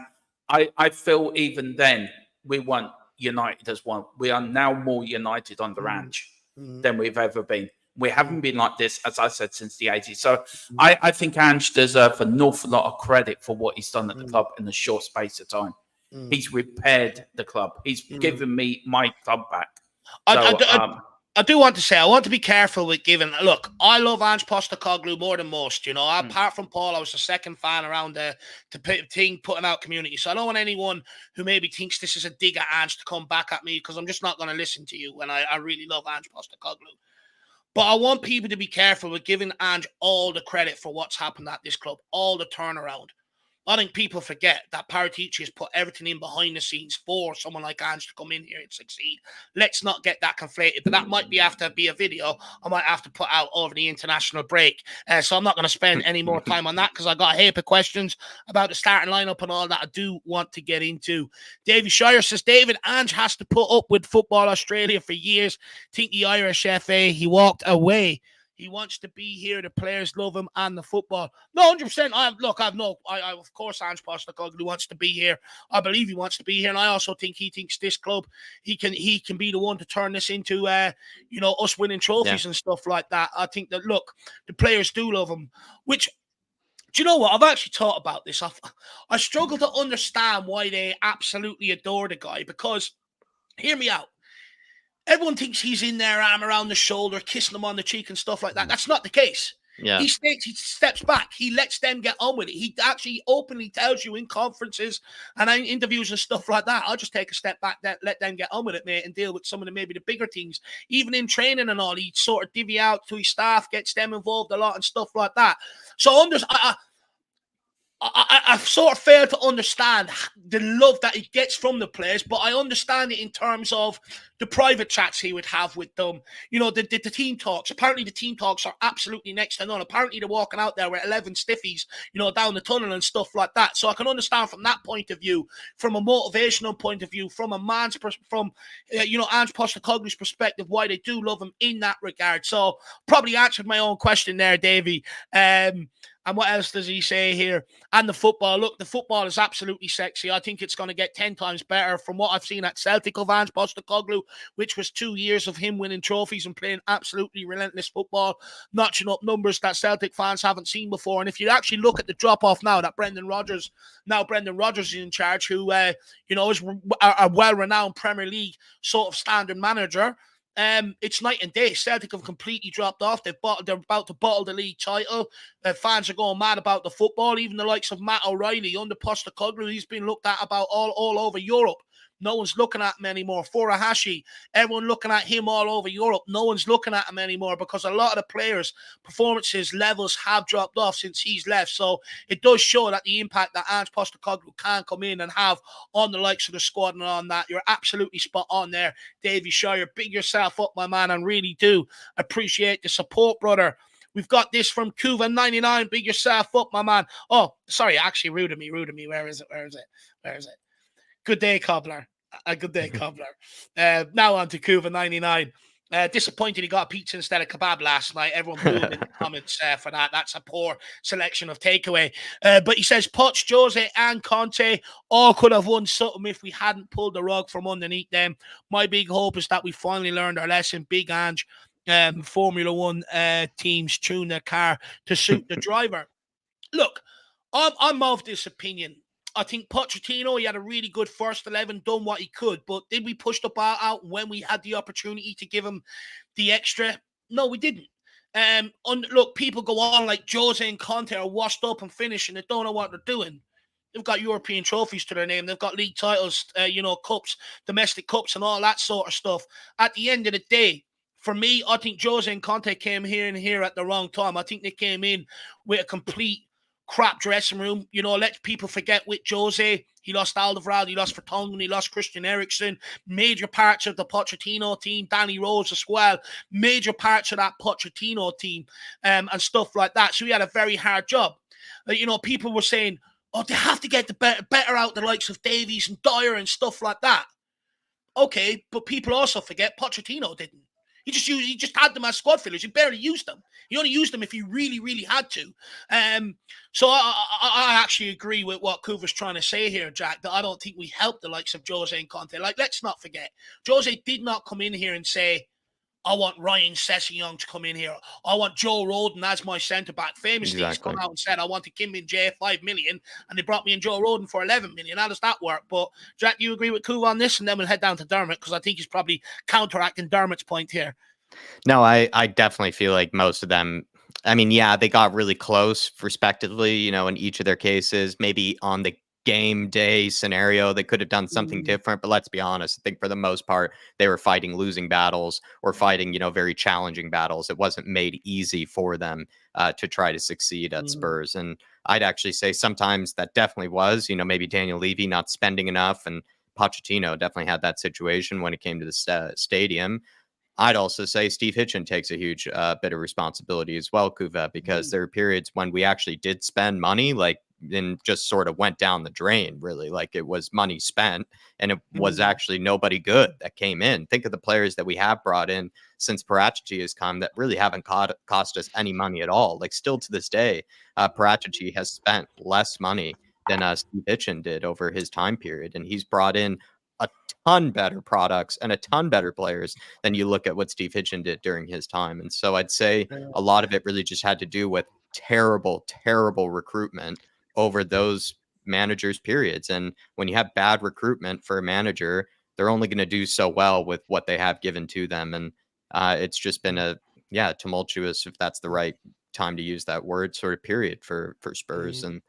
I feel even then we weren't united as one. We are now more united under Ange than we've ever been. We haven't been like this, as I said, since the 80s. So I think Ange deserves an awful lot of credit for what he's done at the club in a short space of time. He's repaired the club. He's given me my club back. So, I do want to say, I want to be careful with giving. Look, I love Ange Postecoglou more than most. You know, apart from Paul, I was the second fan around the thing putting out community. So I don't want anyone who maybe thinks this is a dig at Ange to come back at me, because I'm just not going to listen to you when I really love Ange Postecoglou. But I want people to be careful with giving Ange all the credit for what's happened at this club, all the turnaround. I think people forget that Paratici has put everything in behind the scenes for someone like Ange to come in here and succeed. Let's not get that conflated. But that might have to be a video I might have to put out over the international break. So I'm not going to spend any more time on that, because I got a heap of questions about the starting lineup and all that I do want to get into. Davy Shire says, David, Ange has to put up with Football Australia for years. Think the Irish FA, he walked away. He wants to be here. The players love him and the football. No, 100%. Of course, Ange Postecoglou wants to be here. I believe he wants to be here, and I also think he thinks this club, he can be the one to turn this into, us winning trophies and stuff like that. I think that, look, the players do love him. Which, do you know what? I've actually thought about this. I struggle to understand why they absolutely adore the guy, because, hear me out. Everyone thinks he's in there, arm around the shoulder, kissing them on the cheek and stuff like that. That's not the case. Yeah. He steps back. He lets them get on with it. He actually openly tells you in conferences and in interviews and stuff like that, I'll just take a step back, let them get on with it, mate, and deal with some of the bigger things. Even in training and all, he sort of divvy out to his staff, gets them involved a lot and stuff like that. So I sort of fail to understand the love that he gets from the players, but I understand it in terms of the private chats he would have with them. You know, the team talks. Apparently, the team talks are absolutely next to none. Apparently, they're walking out there with 11 stiffies, down the tunnel and stuff like that. So I can understand from that point of view, from a motivational point of view, from Ange Postecoglou's perspective, why they do love him in that regard. So probably answered my own question there, Davey. And what else does he say here? And the football. Look, the football is absolutely sexy. I think it's going to get 10 times better from what I've seen at Celtic of Ange Postecoglou, which was 2 years of him winning trophies and playing absolutely relentless football, notching up numbers that Celtic fans haven't seen before. And if you actually look at the drop-off now that Brendan Rodgers is in charge, who, is a well-renowned Premier League sort of standard manager, it's night and day. Celtic have completely dropped off. They're about to bottle the league title. Fans are going mad about the football. Even the likes of Matt O'Reilly under Postecoglou, he's been looked at about all over Europe. No one's looking at him anymore. Furuhashi, everyone looking at him all over Europe. No one's looking at him anymore because a lot of the players' performances levels have dropped off since he's left. So it does show that the impact that Ange Postecoglou can come in and have on the likes of the squad and on that. You're absolutely spot on there, Davy Shire. Big yourself up, my man, and really do appreciate the support, brother. We've got this from Cuva99. Big yourself up, my man. Oh, sorry, actually, rude of me. Where is it? Good day, Cobbler. A good day, Cobbler. Now on to Cuva99. Disappointed he got pizza instead of kebab last night. Everyone booed in the comments for that. That's a poor selection of takeaway. But he says Poch, Jose and Conte all could have won something if we hadn't pulled the rug from underneath them. My big hope is that we finally learned our lesson. Big Ange, Formula One teams tune their car to suit the driver. Look, I'm of this opinion. I think Pochettino, he had a really good first 11, done what he could. But did we push the ball out when we had the opportunity to give him the extra? No, we didn't. Look, people go on like Jose and Conte are washed up and finished and they don't know what they're doing. They've got European trophies to their name. They've got league titles, cups, domestic cups and all that sort of stuff. At the end of the day, for me, I think Jose and Conte came here at the wrong time. I think they came in with a complete crap dressing room. Let people forget with Jose. He lost Alderweireld, he lost Vertonghen, he lost Christian Eriksen. Major parts of the Pochettino team, Danny Rose as well. Major parts of that Pochettino team and stuff like that. So he had a very hard job. People were saying, oh, they have to get the better out the likes of Davies and Dyer and stuff like that. Okay, but people also forget Pochettino didn't. He just had them as squad fillers. He barely used them. He only used them if he really, really had to. So I actually agree with what Kuva's trying to say here, Jack, that I don't think we helped the likes of Jose and Conte. Like, let's not forget, Jose did not come in here and say, I want Ryan Sessegnon to come in here. I want Joe Rodon as my centre-back. Famously, he's come out and said, I wanted Kim Min-jae 5 million, and they brought me in Joe Rodon for 11 million. How does that work? But, Jack, you agree with Kuva on this? And then we'll head down to Dermot, because I think he's probably counteracting Dermot's point here. No, I definitely feel like most of them, I mean, yeah, they got really close, respectively, you know, in each of their cases. Maybe on the game day scenario, they could have done something different. But let's be honest, I think for the most part, they were fighting losing battles or fighting, you know, very challenging battles. It wasn't made easy for them to try to succeed at Spurs. And I'd actually say sometimes that definitely was, you know, maybe Daniel Levy not spending enough, and Pochettino definitely had that situation when it came to the stadium. I'd also say Steve Hitchen takes a huge bit of responsibility as well, Kuva, because there are periods when we actually did spend money, like, and just sort of went down the drain, really. Like, it was money spent, and it was actually nobody good that came in. Think of the players that we have brought in since Paratici has come that really haven't cost us any money at all. Like, still to this day, Paratici has spent less money than Steve Hitchen did over his time period, and he's brought in a ton better products and a ton better players than you look at what Steve Hitchen did during his time. And so I'd say a lot of it really just had to do with terrible, terrible recruitment over those managers' periods. And when you have bad recruitment for a manager, they're only going to do so well with what they have given to them. And it's just been a, tumultuous, if that's the right time to use that word, sort of period for Spurs. And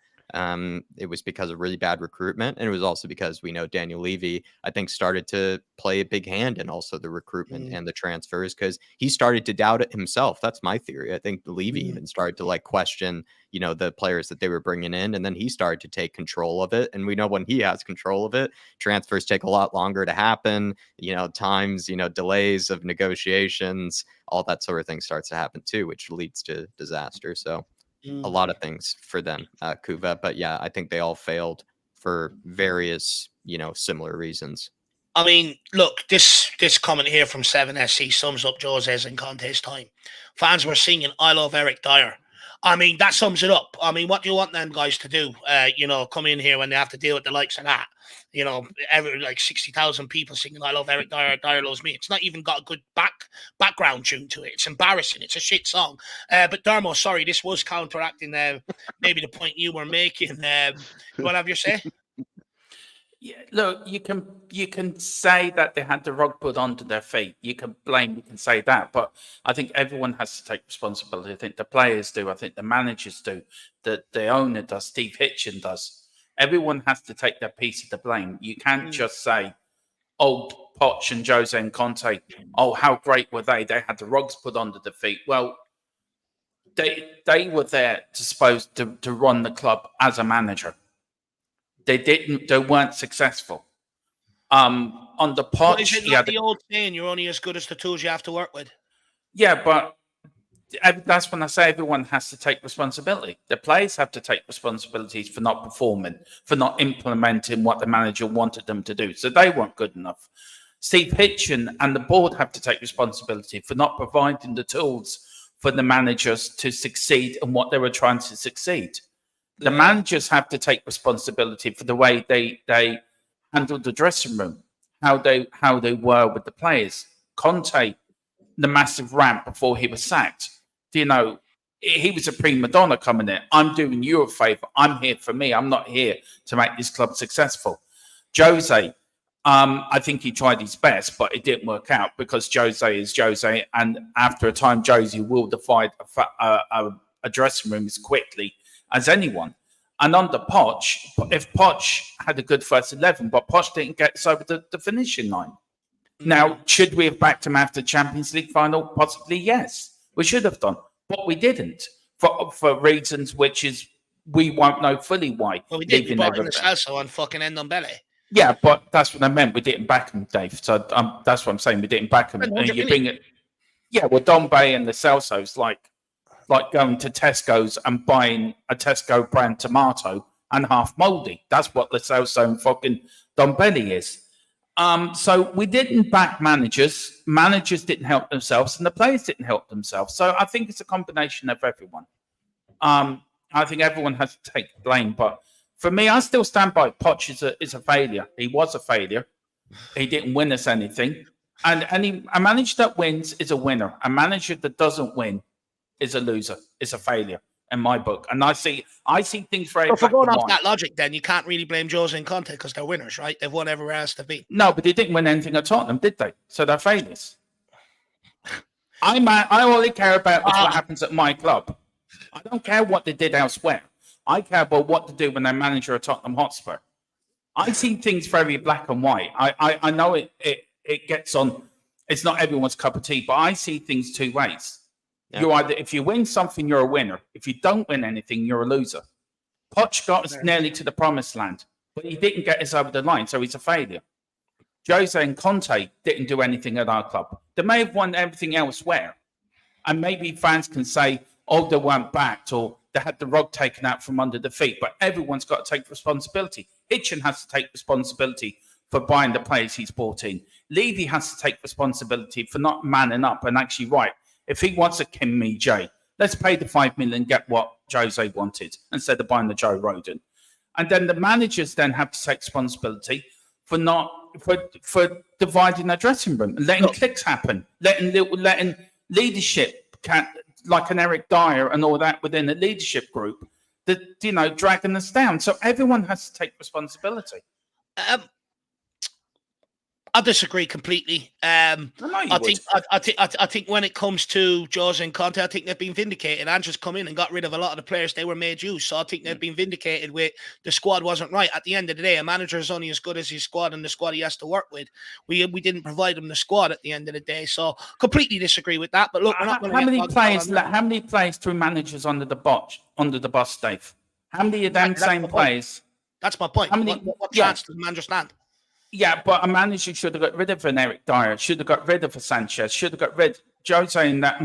it was because of really bad recruitment, and it was also because we know Daniel Levy, I think, started to play a big hand in also the recruitment and the transfers, because he started to doubt it himself. That's my theory. I think Levy even started to question, you know, the players that they were bringing in, and then he started to take control of it. And we know when he has control of it, transfers take a lot longer to happen. You know, times, you know, delays of negotiations, all that sort of thing starts to happen too, which leads to disaster. So a lot of things for them, Kuva. But yeah, I think they all failed for various, you know, similar reasons. I mean, look, this comment here from 7SC sums up Jose's and Conte's time. Fans were singing "I love Eric Dyer." I mean, that sums it up. I mean, what do you want them guys to do? You know, come in here when they have to deal with the likes of that. You know, like 60,000 people singing "I love Eric Dyer," "Dyer loves me." It's not even got a good background tune to it. It's embarrassing. It's a shit song. But Dermo, sorry, this was counteracting maybe the point you were making. You want to have your say? Yeah, look, you can say that they had the rug put onto their feet. You can say that, but I think everyone has to take responsibility. I think the players do. I think the managers do. The owner does. Steve Hitchen does. Everyone has to take their piece of the blame. You can't just say, "Oh, Poch and Jose and Conte, oh, how great were they? They had the rugs put onto their feet." Well, they were there to run the club as a manager. They weren't successful. On the Poch, is it not the old saying, you're only as good as the tools you have to work with? Yeah, but that's when I say everyone has to take responsibility. The players have to take responsibilities for not performing, for not implementing what the manager wanted them to do. So they weren't good enough. Steve Hitchen and the board have to take responsibility for not providing the tools for the managers to succeed in what they were trying to succeed. The managers have to take responsibility for the way they handled the dressing room, how they were with the players. Conte, the massive rant before he was sacked. You know, he was a prima donna coming in. I'm doing you a favor. I'm here for me. I'm not here to make this club successful. Jose, I think he tried his best, but it didn't work out because Jose is Jose, and after a time, Jose will divide a dressing room as quickly as anyone. And under Poch, if Poch had a good first 11, but Poch didn't get us over the finishing line. Now, should we have backed him after the Champions League final? Possibly, yes. We should have done, but we didn't for reasons which is we won't know fully why. Well, we did. We brought in the Salso on fucking Ndombele. Yeah, but that's what I meant. We didn't back him, Dave. So that's what I'm saying. We didn't back him. And you bring it. Yeah, well, Ndombele and the Celso's like going to Tesco's and buying a Tesco brand tomato and half mouldy. That's what the Celso and fucking Ndombele is. So we didn't back managers. Managers didn't help themselves, and the players didn't help themselves. So I think it's a combination of everyone. I think everyone has to take blame, but for me, I still stand by Poch is a failure. He was a failure. He didn't win us anything, and a manager that wins is a winner. A manager that doesn't win is a loser. Is a failure in my book. And I see things very. Well, for black going and off white. that logic, then you can't really blame Jose and Conte because they're winners, right? They've won everywhere else they've been. No, but they didn't win anything at Tottenham, did they? So they're failures. I only care about what happens at my club. I don't care what they did elsewhere. I care about what to do when they're manager at Tottenham Hotspur. I see things very black and white. I know it gets on. It's not everyone's cup of tea, but I see things two ways. Yeah. You either, if you win something, you're a winner. If you don't win anything, you're a loser. Poch got us nearly to the promised land, but he didn't get us over the line, so he's a failure. Jose and Conte didn't do anything at our club. They may have won everything elsewhere. And maybe fans can say, oh, they weren't backed or they had the rug taken out from under the feet. But everyone's got to take responsibility. Hitchin has to take responsibility for buying the players he's bought in. Levy has to take responsibility for not manning up and actually, right, if he wants a Kim Mee-jae, let's pay the 5 million, get what Jose wanted instead of buying the Joe Rodon. And then the managers then have to take responsibility for dividing their dressing room, letting clicks happen, letting leadership, like an Eric Dyer and all that within the leadership group, that dragging us down. So everyone has to take responsibility. I disagree completely. I think when it comes to Jose and Conte, I think they've been vindicated. Andrew's come in and got rid of a lot of the players they were made use. So I think they've been vindicated with the squad wasn't right. At the end of the day, a manager is only as good as his squad and the squad he has to work with. We didn't provide him the squad at the end of the day. So completely disagree with that. But look, how many players through managers under the bus, Dave? How many of them same players? That's my point. What chance does the manager stand? Yeah, but a manager should have got rid of an Eric Dyer, should have got rid of a Sanchez, should have got rid of Jose and that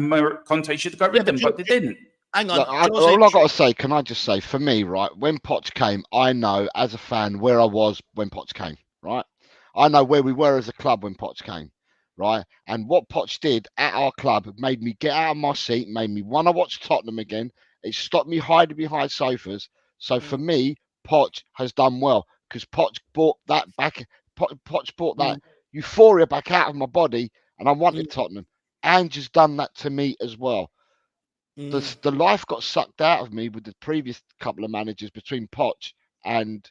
Conte should have got rid of them, but they didn't. Hang on. Look, all I got to say, can I just say, for me, right, when Poch came, I know as a fan where I was when Poch came, right? I know where we were as a club when Poch came, right? And what Poch did at our club made me get out of my seat, made me want to watch Tottenham again. It stopped me hiding behind sofas. So for me, Poch has done well because Poch brought that back. Poch brought that euphoria back out of my body, and I wanted Tottenham. Ange has done that to me as well. The life got sucked out of me with the previous couple of managers between Poch and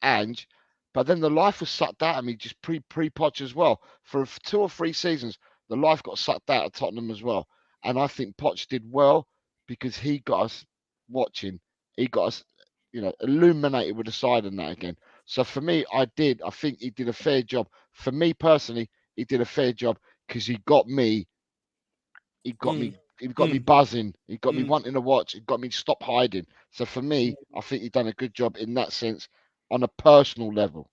Ange, but then the life was sucked out of me just pre-Poch as well. For 2 or 3 seasons, the life got sucked out of Tottenham as well. And I think Poch did well because he got us watching. He got us, illuminated with the side and that again. So for me, I think he did a fair job. For me personally, he did a fair job because he got me buzzing. He got me wanting to watch. He got me to stop hiding. So for me, I think he done a good job in that sense on a personal level.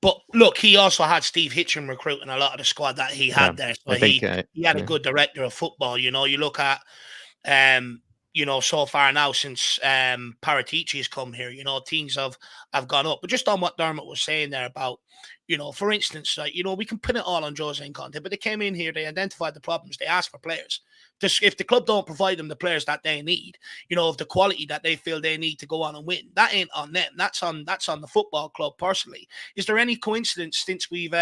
But look, he also had Steve Hitchin recruiting a lot of the squad that he had there. So he had a good director of football. You look at so far now since Paratici has come here, things have gone up. But just on what Dermot was saying there about, for instance, we can pin it all on Jose and Conte, but they came in here, they identified the problems, they asked for players. If the club don't provide them the players that they need, of the quality that they feel they need to go on and win, that ain't on them. That's on the football club personally. Is there any coincidence since we've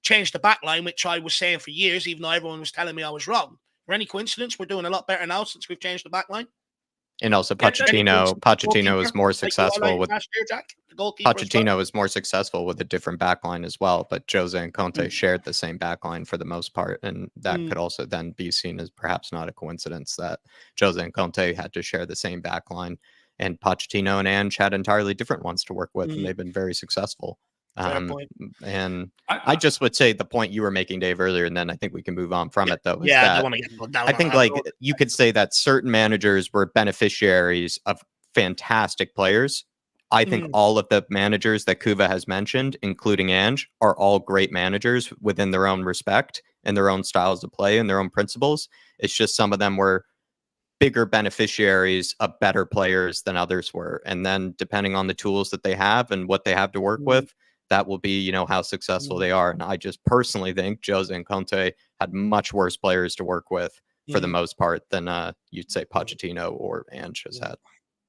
changed the back line, which I was saying for years, even though everyone was telling me I was wrong? For any coincidence, we're doing a lot better now since we've changed the back line. And also Pochettino is more successful with Pochettino is more successful with a different backline as well. But Jose and Conte shared the same backline for the most part, and that could also then be seen as perhaps not a coincidence that Jose and Conte had to share the same backline, and Pochettino and Ange had entirely different ones to work with, and they've been very successful. And I just would say the point you were making, Dave, earlier, and then I think we can move on from it, though. I think you could say that certain managers were beneficiaries of fantastic players. I think all of the managers that Kuva has mentioned, including Ange, are all great managers within their own respect and their own styles of play and their own principles. It's just some of them were bigger beneficiaries of better players than others were. And then depending on the tools that they have and what they have to work with, that will be, you know, how successful they are. And I just personally think Jose and Conte had much worse players to work with for the most part than you'd say Pochettino or Ange has had.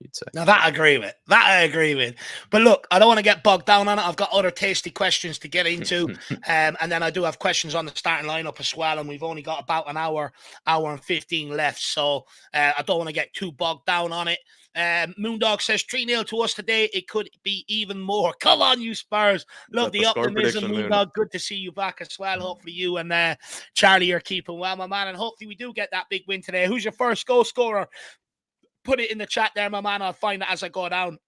You'd say. Now that I agree with. That I agree with. But look, I don't want to get bogged down on it. I've got other tasty questions to get into, and then I do have questions on the starting lineup as well. And we've only got about an hour and 15 left, so I don't want to get too bogged down on it. Moondog says 3-0 to us today. It could be even more. Come on, you Spurs! Love the optimism, Moondog. Good to see you back as well. Hopefully you and Charlie are keeping well, my man, and hopefully we do get that big win today. Who's your first goal scorer? Put it in the chat there, my man. I'll find it as I go down,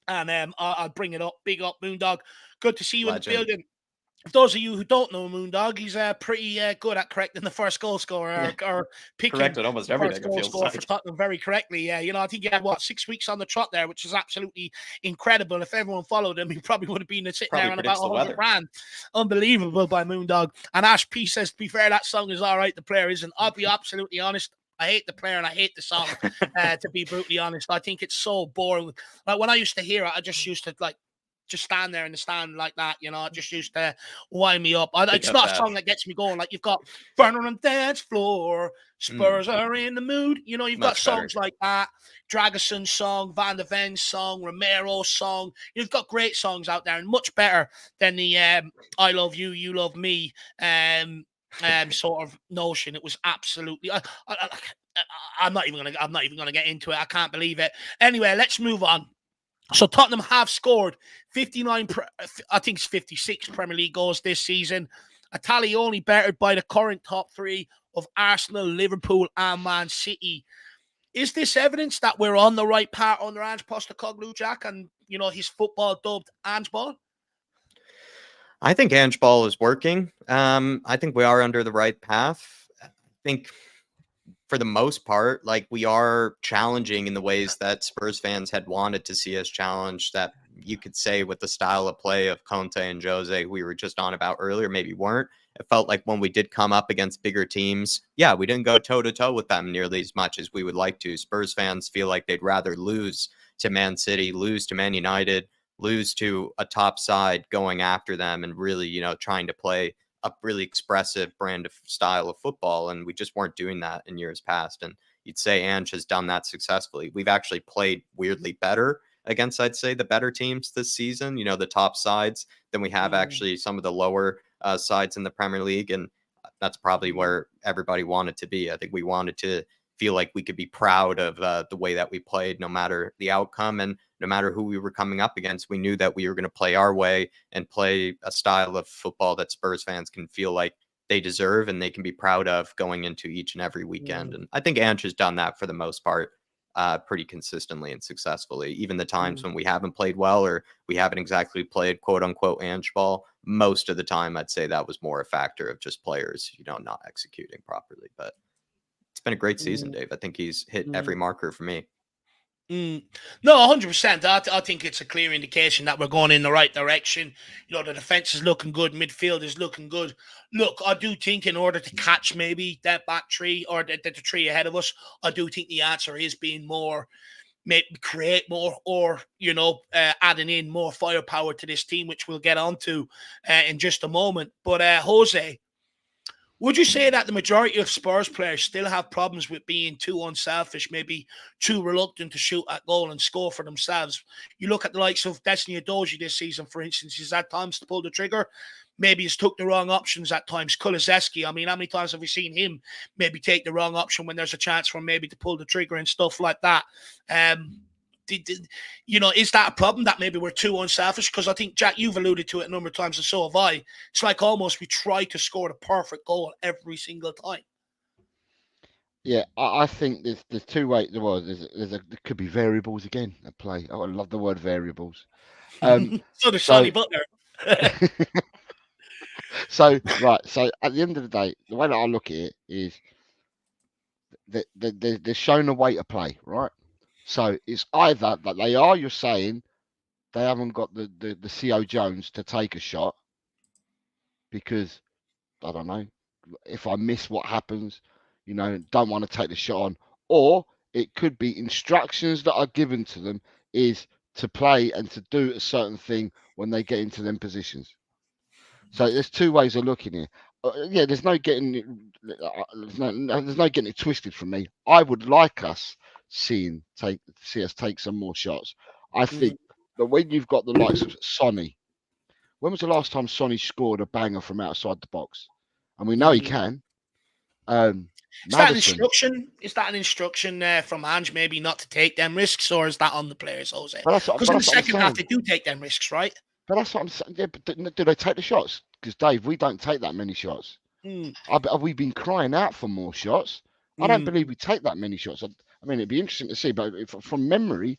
and I'll bring it up. Big up, Moondog. Good to see you in the building. For those of you who don't know Moondog, he's pretty good at correcting the first goal scorer or picking corrected almost everything. Goal scorer for Tottenham very correctly. Yeah, you know, I think he had 6 weeks on the trot there, which is absolutely incredible. If everyone followed him, he probably would have been sitting there on about 100 grand. Unbelievable by Moondog. And Ash P says, to be fair, that song is all right. The player isn't. I'll be absolutely honest. I hate the player and I hate the song, to be brutally honest. I think it's so boring. Like when I used to hear it, I just used to just stand there in the stand like that, you know. It just used to wind me up. It's not a song that gets me going. Like you've got Burner on Dance Floor, Spurs are in the mood. You know, you've got songs like that. Dragason's song, Van de Ven's song, Romero's song. You've got great songs out there and much better than the I Love You, You Love Me sort of notion. It was absolutely. I'm not even gonna get into it. I can't believe it. Anyway, let's move on. So Tottenham have scored 59. I think it's 56 Premier League goals this season. A tally only bettered by the current top three of Arsenal, Liverpool, and Man City. Is this evidence that we're on the right path under Ange Postecoglou, Jack, and you know his football dubbed Ange Ball? I think Ange Ball is working. I think we are under the right path. I think for the most part, like we are challenging in the ways that Spurs fans had wanted to see us challenged, that you could say with the style of play of Conte and Jose, we were just on about earlier, maybe weren't. It felt like when we did come up against bigger teams, yeah, we didn't go toe-to-toe with them nearly as much as we would like to. Spurs fans feel like they'd rather lose to Man City, lose to Man United, lose to a top side going after them and really, you know, trying to play a really expressive brand of style of football. And we just weren't doing that in years past. And you'd say Ange has done that successfully. We've actually played weirdly better against, I'd say, the better teams this season, you know, the top sides, than we have actually some of the lower sides in the Premier League. And that's probably where everybody wanted to be. I think we wanted to feel like we could be proud of the way that we played, no matter the outcome and no matter who we were coming up against. We knew that we were going to play our way and play a style of football that Spurs fans can feel like they deserve and they can be proud of going into each and every weekend. And I think Ange has done that for the most part pretty consistently and successfully. Even the times when we haven't played well or we haven't exactly played quote unquote Ange ball, most of the time I'd say that was more a factor of just players, you know, not executing properly. But it's been a great season, Dave. I think he's hit every marker for me. No, 100%. I think it's a clear indication that we're going in the right direction. You know, the defense is looking good, midfield is looking good. Look, I do think in order to catch maybe that back three or the three ahead of us, I do think the answer is being more, maybe create more, or you know, adding in more firepower to this team, which we'll get onto in just a moment. But Jose, would you say that the majority of Spurs players still have problems with being too unselfish, maybe too reluctant to shoot at goal and score for themselves? You look at the likes of Destiny Udogie this season, for instance, he's had times to pull the trigger. Maybe he's took the wrong options at times. Kulusevski, I mean, how many times have we seen him maybe take the wrong option when there's a chance for him maybe to pull the trigger and stuff like that? You know, is that a problem that maybe we're too unselfish? Because I think, Jack, you've alluded to it a number of times, and so have I. It's like almost we try to score the perfect goal every single time. Yeah, I think there's two ways. Well, there could be variables again at play. Oh, I love the word variables. So does Sonny Butler. So at the end of the day, the way that I look at it is that they're shown a way to play, right? So it's either that they are, you're saying, they haven't got the CO Jones to take a shot because, I don't know, if I miss what happens, you know, don't want to take the shot on. Or it could be instructions that are given to them is to play and to do a certain thing when they get into them positions. So there's two ways of looking here. Yeah, there's no getting it twisted from me. I would like us see us take some more shots. I think that when you've got the likes of Sonny, when was the last time Sonny scored a banger from outside the box? And we know he can. Is that an Maddison. instruction? Is that an instruction from Ange maybe not to take them risks, or is that on the players, Jose? But that's what- Because but in the that's what I'm second half they saying. do take them risks, right? But that's what I'm saying. Yeah, but do they take the shots? Because Dave, we don't take that many shots. Have we been crying out for more shots? I don't believe we take that many shots. I mean, it'd be interesting to see, but from memory,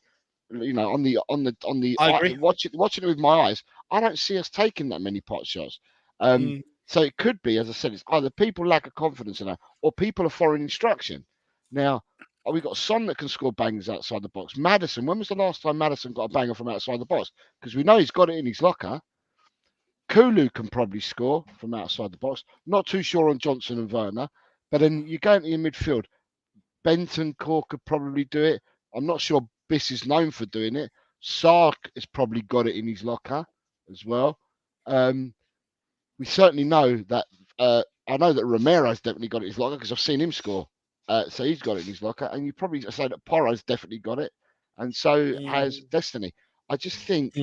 you know, I agree. watching it with my eyes, I don't see us taking that many pot shots. So it could be, as I said, it's either people lack of confidence in that, or people are following instruction. Now, we've got Son that can score bangers outside the box. Maddison, when was the last time Maddison got a banger from outside the box? Because we know he's got it in his locker. Kulu can probably score from outside the box. Not too sure on Johnson and Werner. But then you go into your midfield. Benton Core could probably do it. I'm not sure Biss is known for doing it. Sark has probably got it in his locker as well. We certainly know that. I know that Romero's definitely got it in his locker because I've seen him score. So he's got it in his locker. And you probably say that Porro's definitely got it. And so has Destiny. I just think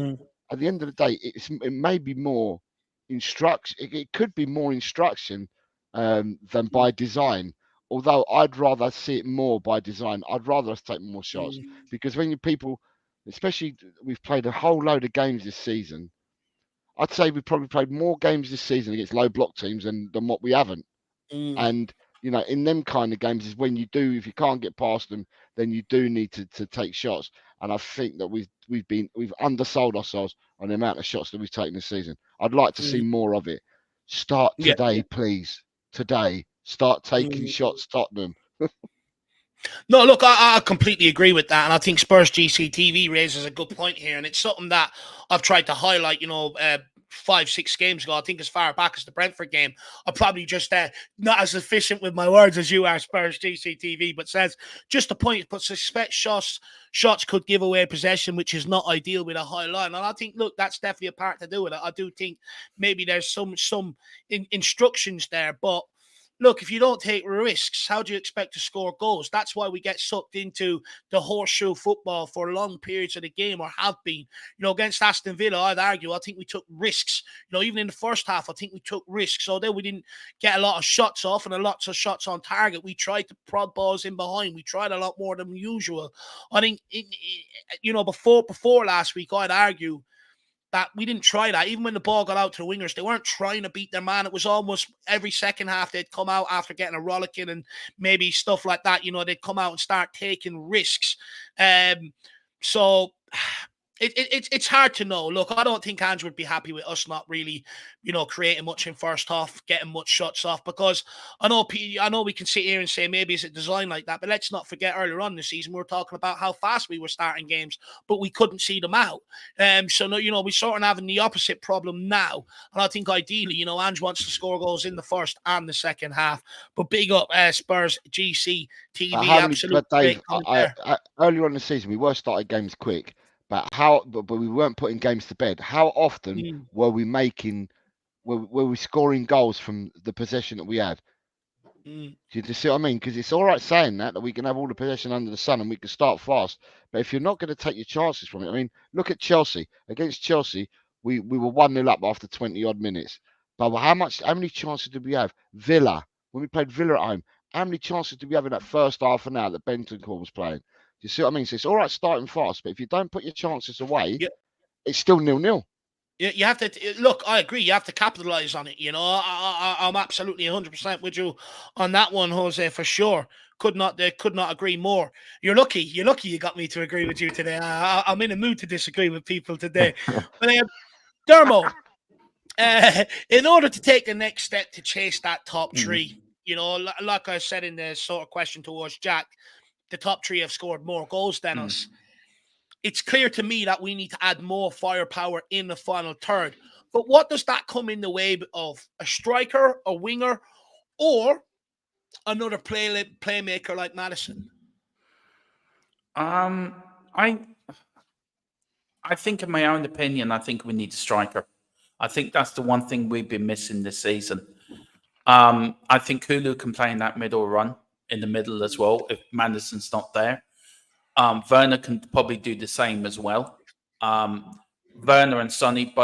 at the end of the day, it may be more instruction. It could be more instruction than by design. Although I'd rather see it more by design. I'd rather us take more shots because when you people, especially we've played a whole load of games this season. I'd say we've probably played more games this season against low block teams than what we haven't. And you know, in them kind of games is when you do, if you can't get past them, then you do need to take shots. And I think that we've undersold ourselves on the amount of shots that we've taken this season. I'd like to see more of it. Start today, please. Today, start taking shots, Tottenham. No, look, I completely agree with that, and I think Spurs GCTV raises a good point here, and it's something that I've tried to highlight. 5-6 games ago, I think as far back as the Brentford game, I'm probably just not as efficient with my words as you are, Spurs GCTV, but says just a point, but suspect shots could give away possession, which is not ideal with a high line. And I think, look, that's definitely a part to do with it. I do think maybe there's some instructions there, but look, if you don't take risks, how do you expect to score goals? That's why we get sucked into the horseshoe football for long periods of the game, or have been. Against Aston Villa, I'd argue, I think we took risks. Even in the first half, I think we took risks. Although we didn't get a lot of shots off and a lots of shots on target, we tried to prod balls in behind. We tried a lot more than usual. I think, before last week, I'd argue that we didn't try that. Even when the ball got out to the wingers, they weren't trying to beat their man. It was almost every second half they'd come out after getting a rollicking and maybe stuff like that. They'd come out and start taking risks. So it's hard to know. Look, I don't think Ange would be happy with us not really, creating much in first half, getting much shots off, because I know we can sit here and say maybe it's a design like that, but let's not forget earlier on this season we were talking about how fast we were starting games, but we couldn't see them out. So we're sort of having the opposite problem now, and I think ideally, Ange wants to score goals in the first and the second half. But big up Spurs GC TV, absolutely. But Dave, earlier on in the season we were starting games quick. But we weren't putting games to bed. How often were we scoring goals from the possession that we had? Do you see what I mean? Because it's all right saying that we can have all the possession under the sun and we can start fast. But if you're not going to take your chances from it, I mean, look at Chelsea. Against Chelsea, we were 1-0 up after 20 odd minutes. But how many chances did we have? Villa, when we played Villa at home, how many chances did we have in that first half an hour that Bentancur was playing? You see what I mean? So it's all right starting fast, but if you don't put your chances away, it's still 0-0. You have to look. I agree. You have to capitalize on it. I'm absolutely 100% with you on that one, Jose, for sure. Could not agree more. You're lucky. You got me to agree with you today. I'm in a mood to disagree with people today. But Dermo, in order to take the next step to chase that top three, like I said in the sort of question towards Jack, the top three have scored more goals than us. It's clear to me that we need to add more firepower in the final third. But what does that come in the way of? A striker, a winger, or another playmaker like Maddison? I I think, in my own opinion, I think we need a striker. I think that's the one thing we've been missing this season. I think Kulu can play in that middle run in the middle as well if Madison's not there. Werner can probably do the same as well. Werner and Sonny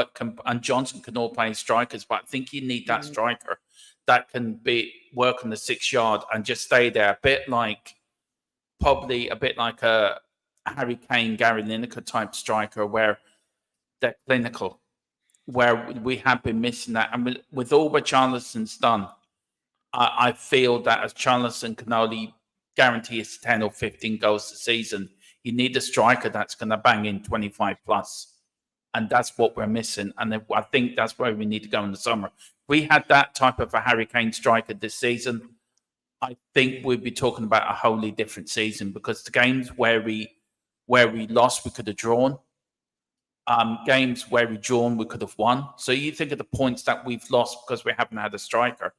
and Johnson can all play strikers, but I think you need that striker that can work on the 6 yard and just stay there. Probably a bit like a Harry Kane, Gary Lineker type striker where they're clinical, where we have been missing that. And with all what Charleston's done, I feel that as Charleston can only guarantee us 10 or 15 goals a season, you need a striker that's going to bang in 25 plus. And that's what we're missing. And I think that's where we need to go in the summer. If we had that type of a Harry Kane striker this season, I think we'd be talking about a wholly different season, because the games where we lost, we could have drawn. Games where we drawn, we could have won. So you think of the points that we've lost because we haven't had a striker.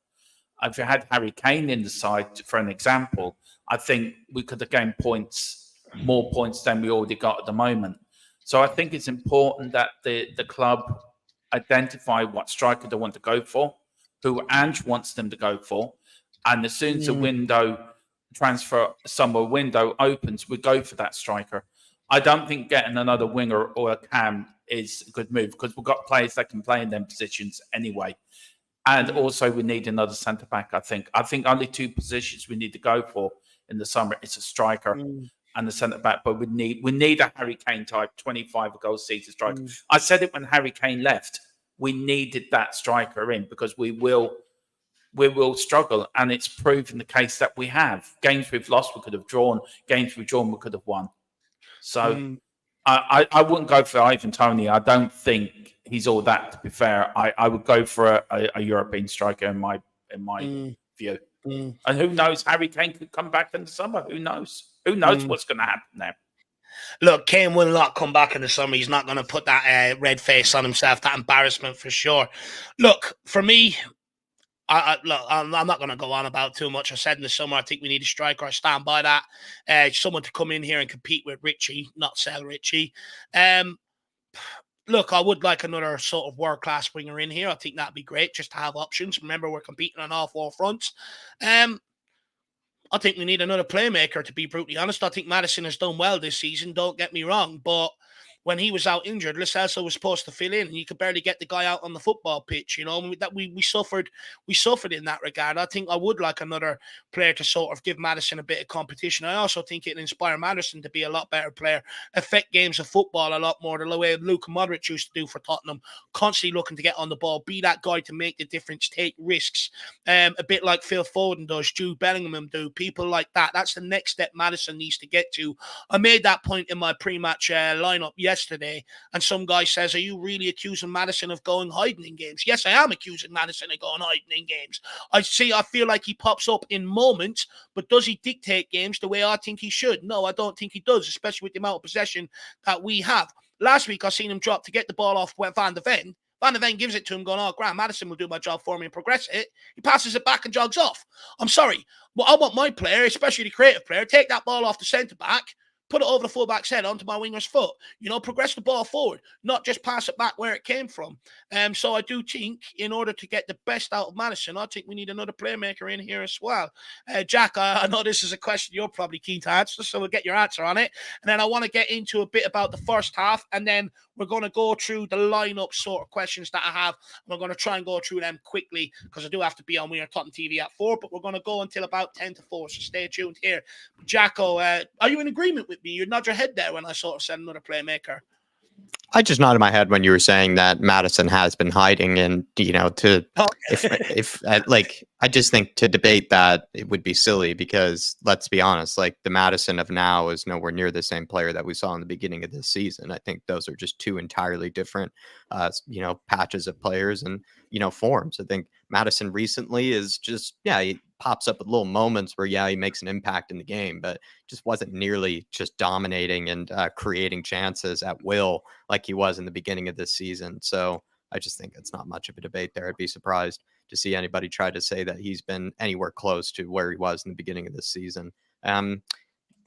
If you had Harry Kane in the side, for an example, I think we could have gained more points than we already got at the moment. So I think it's important that the club identify what striker they want to go for, who Ange wants them to go for, and as soon as the transfer summer window opens, we go for that striker. I don't think getting another winger or a cam is a good move, because we've got players that can play in them positions anyway. And also we need another centre back, I think. I think only 2 positions we need to go for in the summer. It's a striker and a centre back, but we need a Harry Kane type 25 goal season striker. I said it when Harry Kane left. We needed that striker in, because we will struggle, and it's proven the case that we have. Games we've lost, we could have drawn. Games we've drawn, we could have won. So I wouldn't go for Ivan Toney. I don't think he's all that, to be fair. I would go for a European striker in my view. And who knows? Harry Kane could come back in the summer. Who knows? Who knows what's going to happen there? Look, Kane will not come back in the summer. He's not going to put that red face on himself, that embarrassment for sure. Look, for me, I'm not going to go on about too much. I said in the summer, I think we need a striker. I stand by that. Someone to come in here and compete with Richie, not sell Richie. Look, I would like another sort of world-class winger in here. I think that'd be great, just to have options. Remember, we're competing on all 4 fronts. I think we need another playmaker, to be brutally honest. I think Madison has done well this season, don't get me wrong, but when he was out injured, Lo Celso was supposed to fill in, and you could barely get the guy out on the football pitch. You know, that we suffered in that regard. I think I would like another player to sort of give Madison a bit of competition. I also think it'll inspire Madison to be a lot better player, affect games of football a lot more, the way Luka Modric used to do for Tottenham, constantly looking to get on the ball, be that guy to make the difference, take risks, a bit like Phil Foden does, Jude Bellingham do, people like that. That's the next step Madison needs to get to. I made that point in my pre-match lineup yesterday, and some guy says, are you really accusing Madison of going hiding in games? Yes, I am accusing Madison of going hiding in games. I feel like he pops up in moments, but does he dictate games the way I think he should? No, I don't think he does, especially with the amount of possession that we have. Last week, I seen him drop to get the ball off Van de Ven. Van de Ven gives it to him, going, oh, Grant Madison will do my job for me and progress it. He passes it back and jogs off. I'm sorry. Well, I want my player, especially the creative player, take that ball off the centre-back, put it over the fullback's head onto my winger's foot. You know, progress the ball forward, not just pass it back where it came from. So I do think in order to get the best out of Madison, I think we need another playmaker in here as well. Jack, I know this is a question you're probably keen to answer, so we'll get your answer on it. And then I want to get into a bit about the first half, and then we're going to go through the lineup sort of questions that I have. We're going to try and go through them quickly, because I do have to be on We Are Tottenham TV at 4, but we're going to go until about 10 to 4, so stay tuned here. Jacko, are you in agreement with me? You nod your head there when I sort of said another playmaker. I just nodded my head when you were saying that Madison has been hiding, and you know, I just think to debate that it would be silly, because let's be honest, like the Madison of now is nowhere near the same player that we saw in the beginning of this season. I think those are just 2 entirely different, patches of players and forms. I think Madison recently is just he pops up at little moments where he makes an impact in the game, but just wasn't nearly just dominating and creating chances at will like he was in the beginning of this season. So I just think it's not much of a debate there. I'd be surprised to see anybody try to say that he's been anywhere close to where he was in the beginning of this season.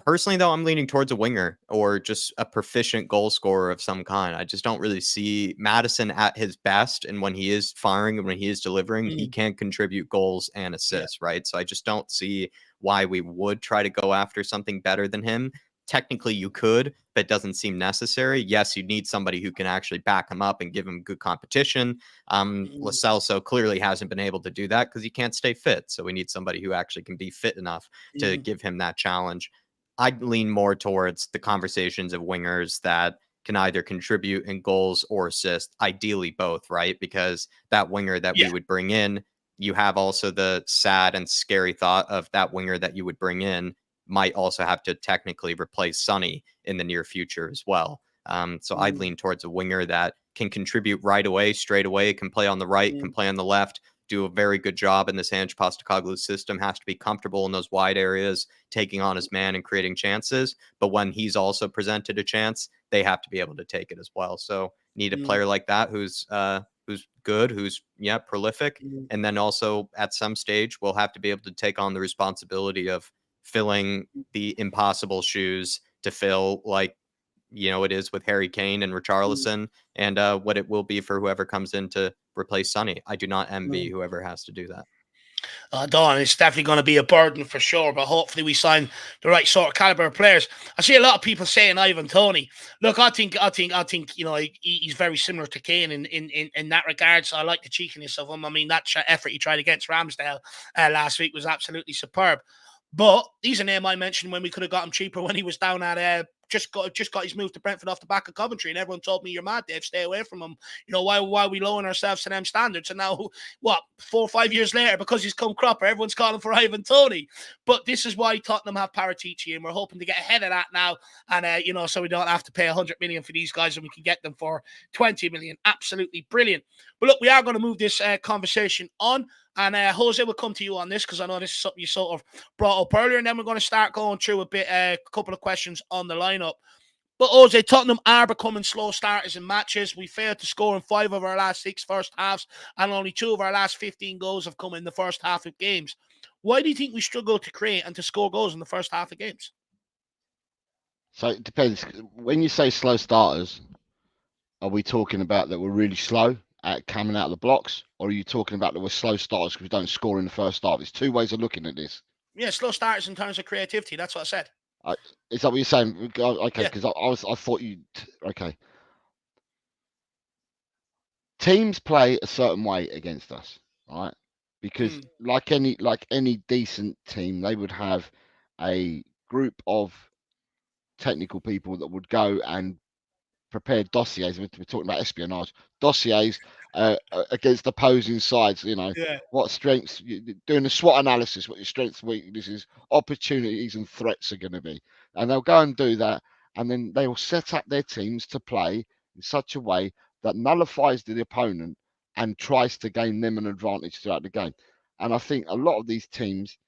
Personally, though, I'm leaning towards a winger or just a proficient goal scorer of some kind. I just don't really see Madison at his best. And when he is firing and when he is delivering, he can contribute goals and assists, right? So I just don't see why we would try to go after something better than him. Technically, you could, but it doesn't seem necessary. Yes, you need somebody who can actually back him up and give him good competition. Lo Celso clearly hasn't been able to do that because he can't stay fit. So we need somebody who actually can be fit enough to give him that challenge. I'd lean more towards the conversations of wingers that can either contribute in goals or assist, ideally both, right? Because that winger that we would bring in, you have also the sad and scary thought of that winger that you would bring in might also have to technically replace Sonny in the near future as well. So I'd lean towards a winger that can contribute right away, straight away, can play on the right, can play on the left, do a very good job in this Ange Postecoglou system, has to be comfortable in those wide areas, taking on his man and creating chances. But when he's also presented a chance, they have to be able to take it as well. So need a player like that who's good, who's prolific, and then also at some stage will have to be able to take on the responsibility of filling the impossible shoes to fill, like it is with Harry Kane and Richarlison, and what it will be for whoever comes in to replace Sonny. I do not envy whoever has to do that. Don, it's definitely going to be a burden for sure, but hopefully we sign the right sort of caliber of players. I see a lot of people saying Ivan Toney. Look, I think he's very similar to Kane in that regard. So I like the cheekiness of him. I mean, that effort he tried against Ramsdale last week was absolutely superb. But he's a name I mentioned when we could have got him cheaper when he was down at just got his move to Brentford off the back of Coventry, and everyone told me, "You're mad, Dave. Stay away from him. Why are we lowering ourselves to them standards?" And now, 4 or 5 years later, because he's come cropper, everyone's calling for Ivan Toney. But this is why Tottenham have Paratici, and we're hoping to get ahead of that now, and so we don't have to pay 100 million for these guys, and we can get them for 20 million. Absolutely brilliant. But look, we are going to move this conversation on. And Jose, will come to you on this because I know this is something you sort of brought up earlier, and then we're going to start going through a couple of questions on the lineup. But Jose, Tottenham are becoming slow starters in matches. We failed to score in 5 of our last 6 first halves, and only 2 of our last 15 goals have come in the first half of games. Why do you think we struggle to create and to score goals in the first half of games? So it depends. When you say slow starters, are we talking about that we're really slow at coming out of the blocks, or are you talking about that we're slow starters because we don't score in the first half? There's 2 ways of looking at this. Yeah, slow starters in terms of creativity. That's what I said. Is that what you're saying? Okay, Yeah. because I thought you. Okay. Teams play a certain way against us, right? Because like any decent team, they would have a group of technical people that would go and prepare dossiers. We're talking about espionage dossiers against opposing sides. What strengths, doing a SWOT analysis, what your strengths, weaknesses, opportunities, and threats are going to be, and they'll go and do that, and then they will set up their teams to play in such a way that nullifies the opponent and tries to gain them an advantage throughout the game. And I think a lot of these teams,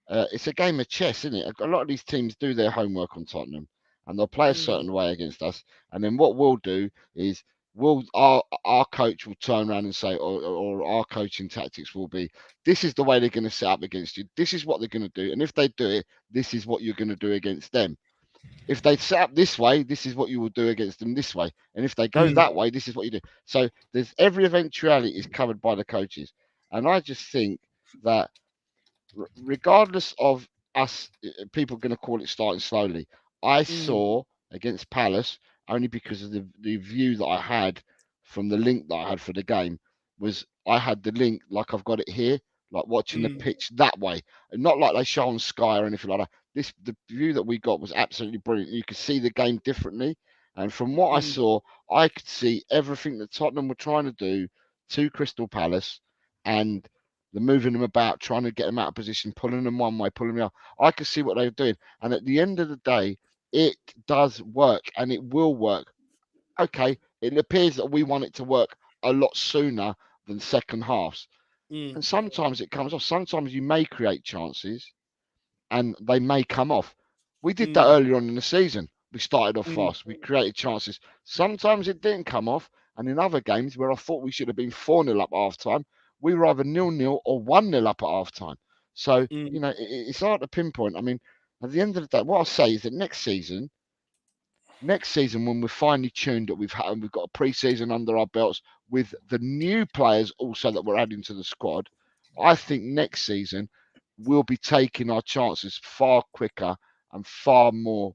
it's a game of chess, isn't it? A lot of these teams do their homework on Tottenham, and they'll play a certain way against us. And then what we'll do is our coach will turn around and say, or our coaching tactics will be, this is the way they're going to set up against you. This is what they're going to do. And if they do it, this is what you're going to do against them. If they set up this way, this is what you will do against them this way. And if they go that way, this is what you do. So there's every eventuality is covered by the coaches. And I just think that regardless of us, people are going to call it starting slowly. I saw against Palace, only because of the view that I had from the link that I had for the game, was I had the link like I've got it here, like watching the pitch that way, and not like they show on Sky or anything like that. The view that we got was absolutely brilliant. You could see the game differently, and from what I saw, I could see everything that Tottenham were trying to do to Crystal Palace, and the moving them about, trying to get them out of position, pulling them one way, pulling them out. I could see what they were doing. And at the end of the day, it does work and it will work. Okay, it appears that we want it to work a lot sooner than second halves. And sometimes it comes off. Sometimes you may create chances and they may come off. We did that earlier on in the season. We started off fast. We created chances. Sometimes it didn't come off. And in other games where I thought we should have been 4-0 up at half time, we were either 0-0 or 1-0 up at half time. So, it's hard to pinpoint. I mean, At the end of the day, what I'll say is that next season, when we're finely tuned, that we've got a pre-season under our belts with the new players also that we're adding to the squad, I think next season we'll be taking our chances far quicker and far more,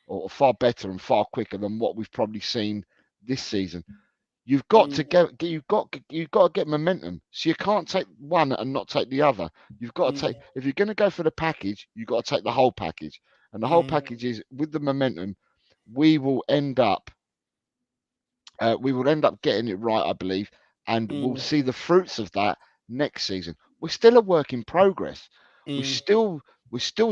or far better and far quicker than what we've probably seen this season. You've got to you've got to get momentum. So you can't take one and not take the other. You've got to take, if you're going to go for the package, you've got to take the whole package. And the whole package is, with the momentum, we will end up getting it right, I believe, and we'll see the fruits of that next season. We're still a work in progress. We're still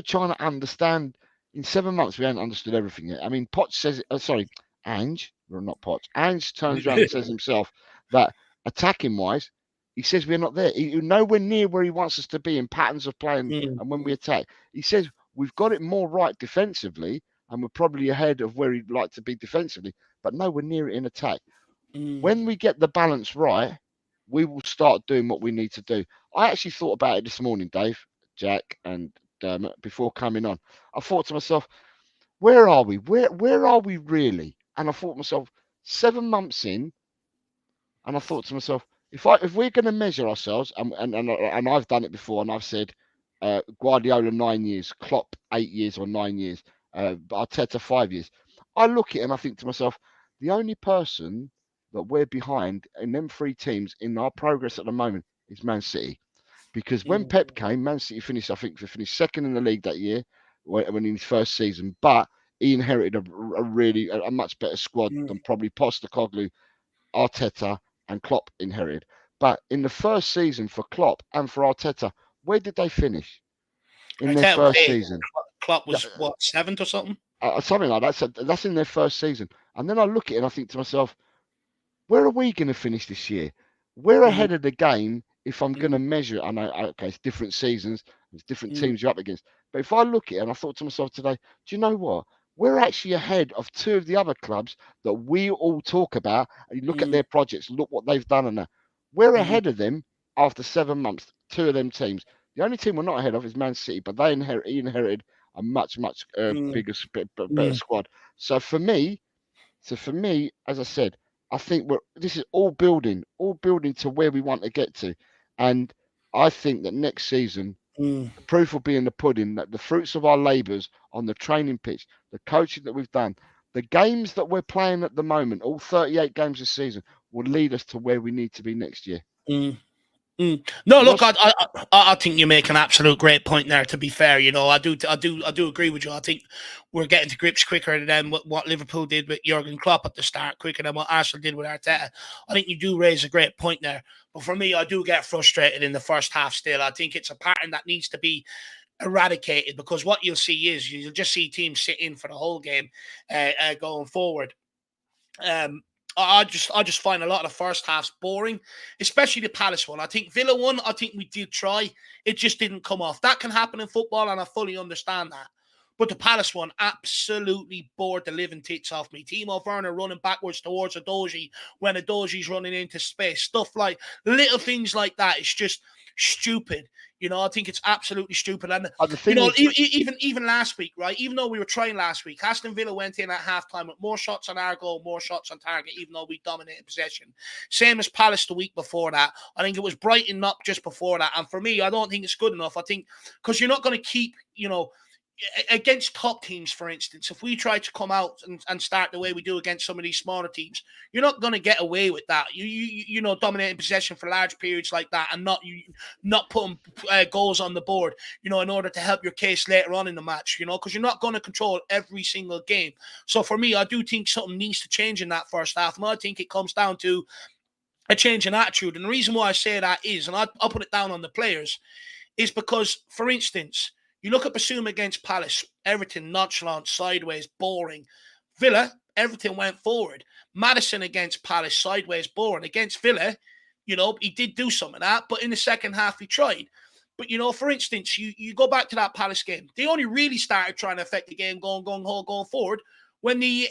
trying to understand. In 7 months, we haven't understood everything yet. I mean, Potts says, Ange, well, not Potts. Ange turns around and says himself that attacking wise, he says we're not there. He's nowhere near where he wants us to be in patterns of playing and when we attack. He says we've got it more right defensively, and we're probably ahead of where he'd like to be defensively, but nowhere near it in attack. When we get the balance right, we will start doing what we need to do. I actually thought about it this morning, Dave, Jack, and Dermot, before coming on. I thought to myself, where are we? Where are we really? And I thought to myself, 7 months in, and I thought to myself, if we're going to measure ourselves, and I've done it before, and I've said, Guardiola 9 years, Klopp 8 years or 9 years, Arteta 5 years. I look at it and I think to myself, the only person that we're behind in them three teams in our progress at the moment is Man City. Because when Pep came, Man City finished, I think they finished second in the league that year when in his first season, but he inherited a much better squad than probably Postecoglou, Arteta, and Klopp inherited. But in the first season for Klopp and for Arteta, where did they finish in their first season? Klopp was what, 7th or something? Something like that. So that's in their first season. And then I look at it and I think to myself, where are we going to finish this year? We're ahead of the game if I'm going to measure. I know, okay, it's different seasons, it's different teams you're up against. But if I look at it and I thought to myself today, do you know what? We're actually ahead of two of the other clubs that we all talk about. And you look at their projects, look what they've done, and that. We're ahead of them after 7 months. Two of them teams. The only team we're not ahead of is Man City, but he inherited a much bigger, better squad. So for me, as I said, I think this is all building to where we want to get to, and I think that next season, the proof will be in the pudding. That the fruits of our labours on the training pitch, the coaching that we've done, the games that we're playing at the moment, all 38 games this season, will lead us to where we need to be next year. No, look, I think you make an absolute great point there. To be fair, you know, I do agree with you. I think we're getting to grips quicker than what Liverpool did with Jurgen Klopp at the start, quicker than what Arsenal did with Arteta. I think you do raise a great point there. But for me, I do get frustrated in the first half still. I think it's a pattern that needs to be eradicated, because what you'll see is you'll just see teams sit in for the whole game going forward. I just find a lot of the first halves boring, especially the Palace one. I think Villa one, I think we did try. It just didn't come off. That can happen in football, and I fully understand that. But the Palace one absolutely bored the living tits off me. Timo Werner running backwards towards Adoji when Adoji's running into space. Stuff like little things like that. It's just stupid. You know, I think it's absolutely stupid. And, you know, even last week, right, even though we were trying last week, Aston Villa went in at halftime with more shots on our goal, more shots on target, even though we dominated possession. Same as Palace the week before that. I think it was Brighton not just before that. And for me, I don't think it's good enough. I think because you're not going to keep, you know, against top teams, for instance, if we try to come out and start the way we do against some of these smaller teams, you're not going to get away with that. You know, dominating possession for large periods like that, and not putting goals on the board, you know, in order to help your case later on in the match, you know, because you're not going to control every single game. So for me, I do think something needs to change in that first half, and I think it comes down to a change in attitude. And the reason why I say that is, and I'll put it down on the players, is because, for instance, you look at Basuma against Palace, everything nonchalant, sideways, boring. Villa, everything went forward. Maddison against Palace, sideways, boring. Against Villa, you know, he did do some of that, but in the second half he tried. But, you know, for instance, you go back to that Palace game. They only really started trying to affect the game going forward when the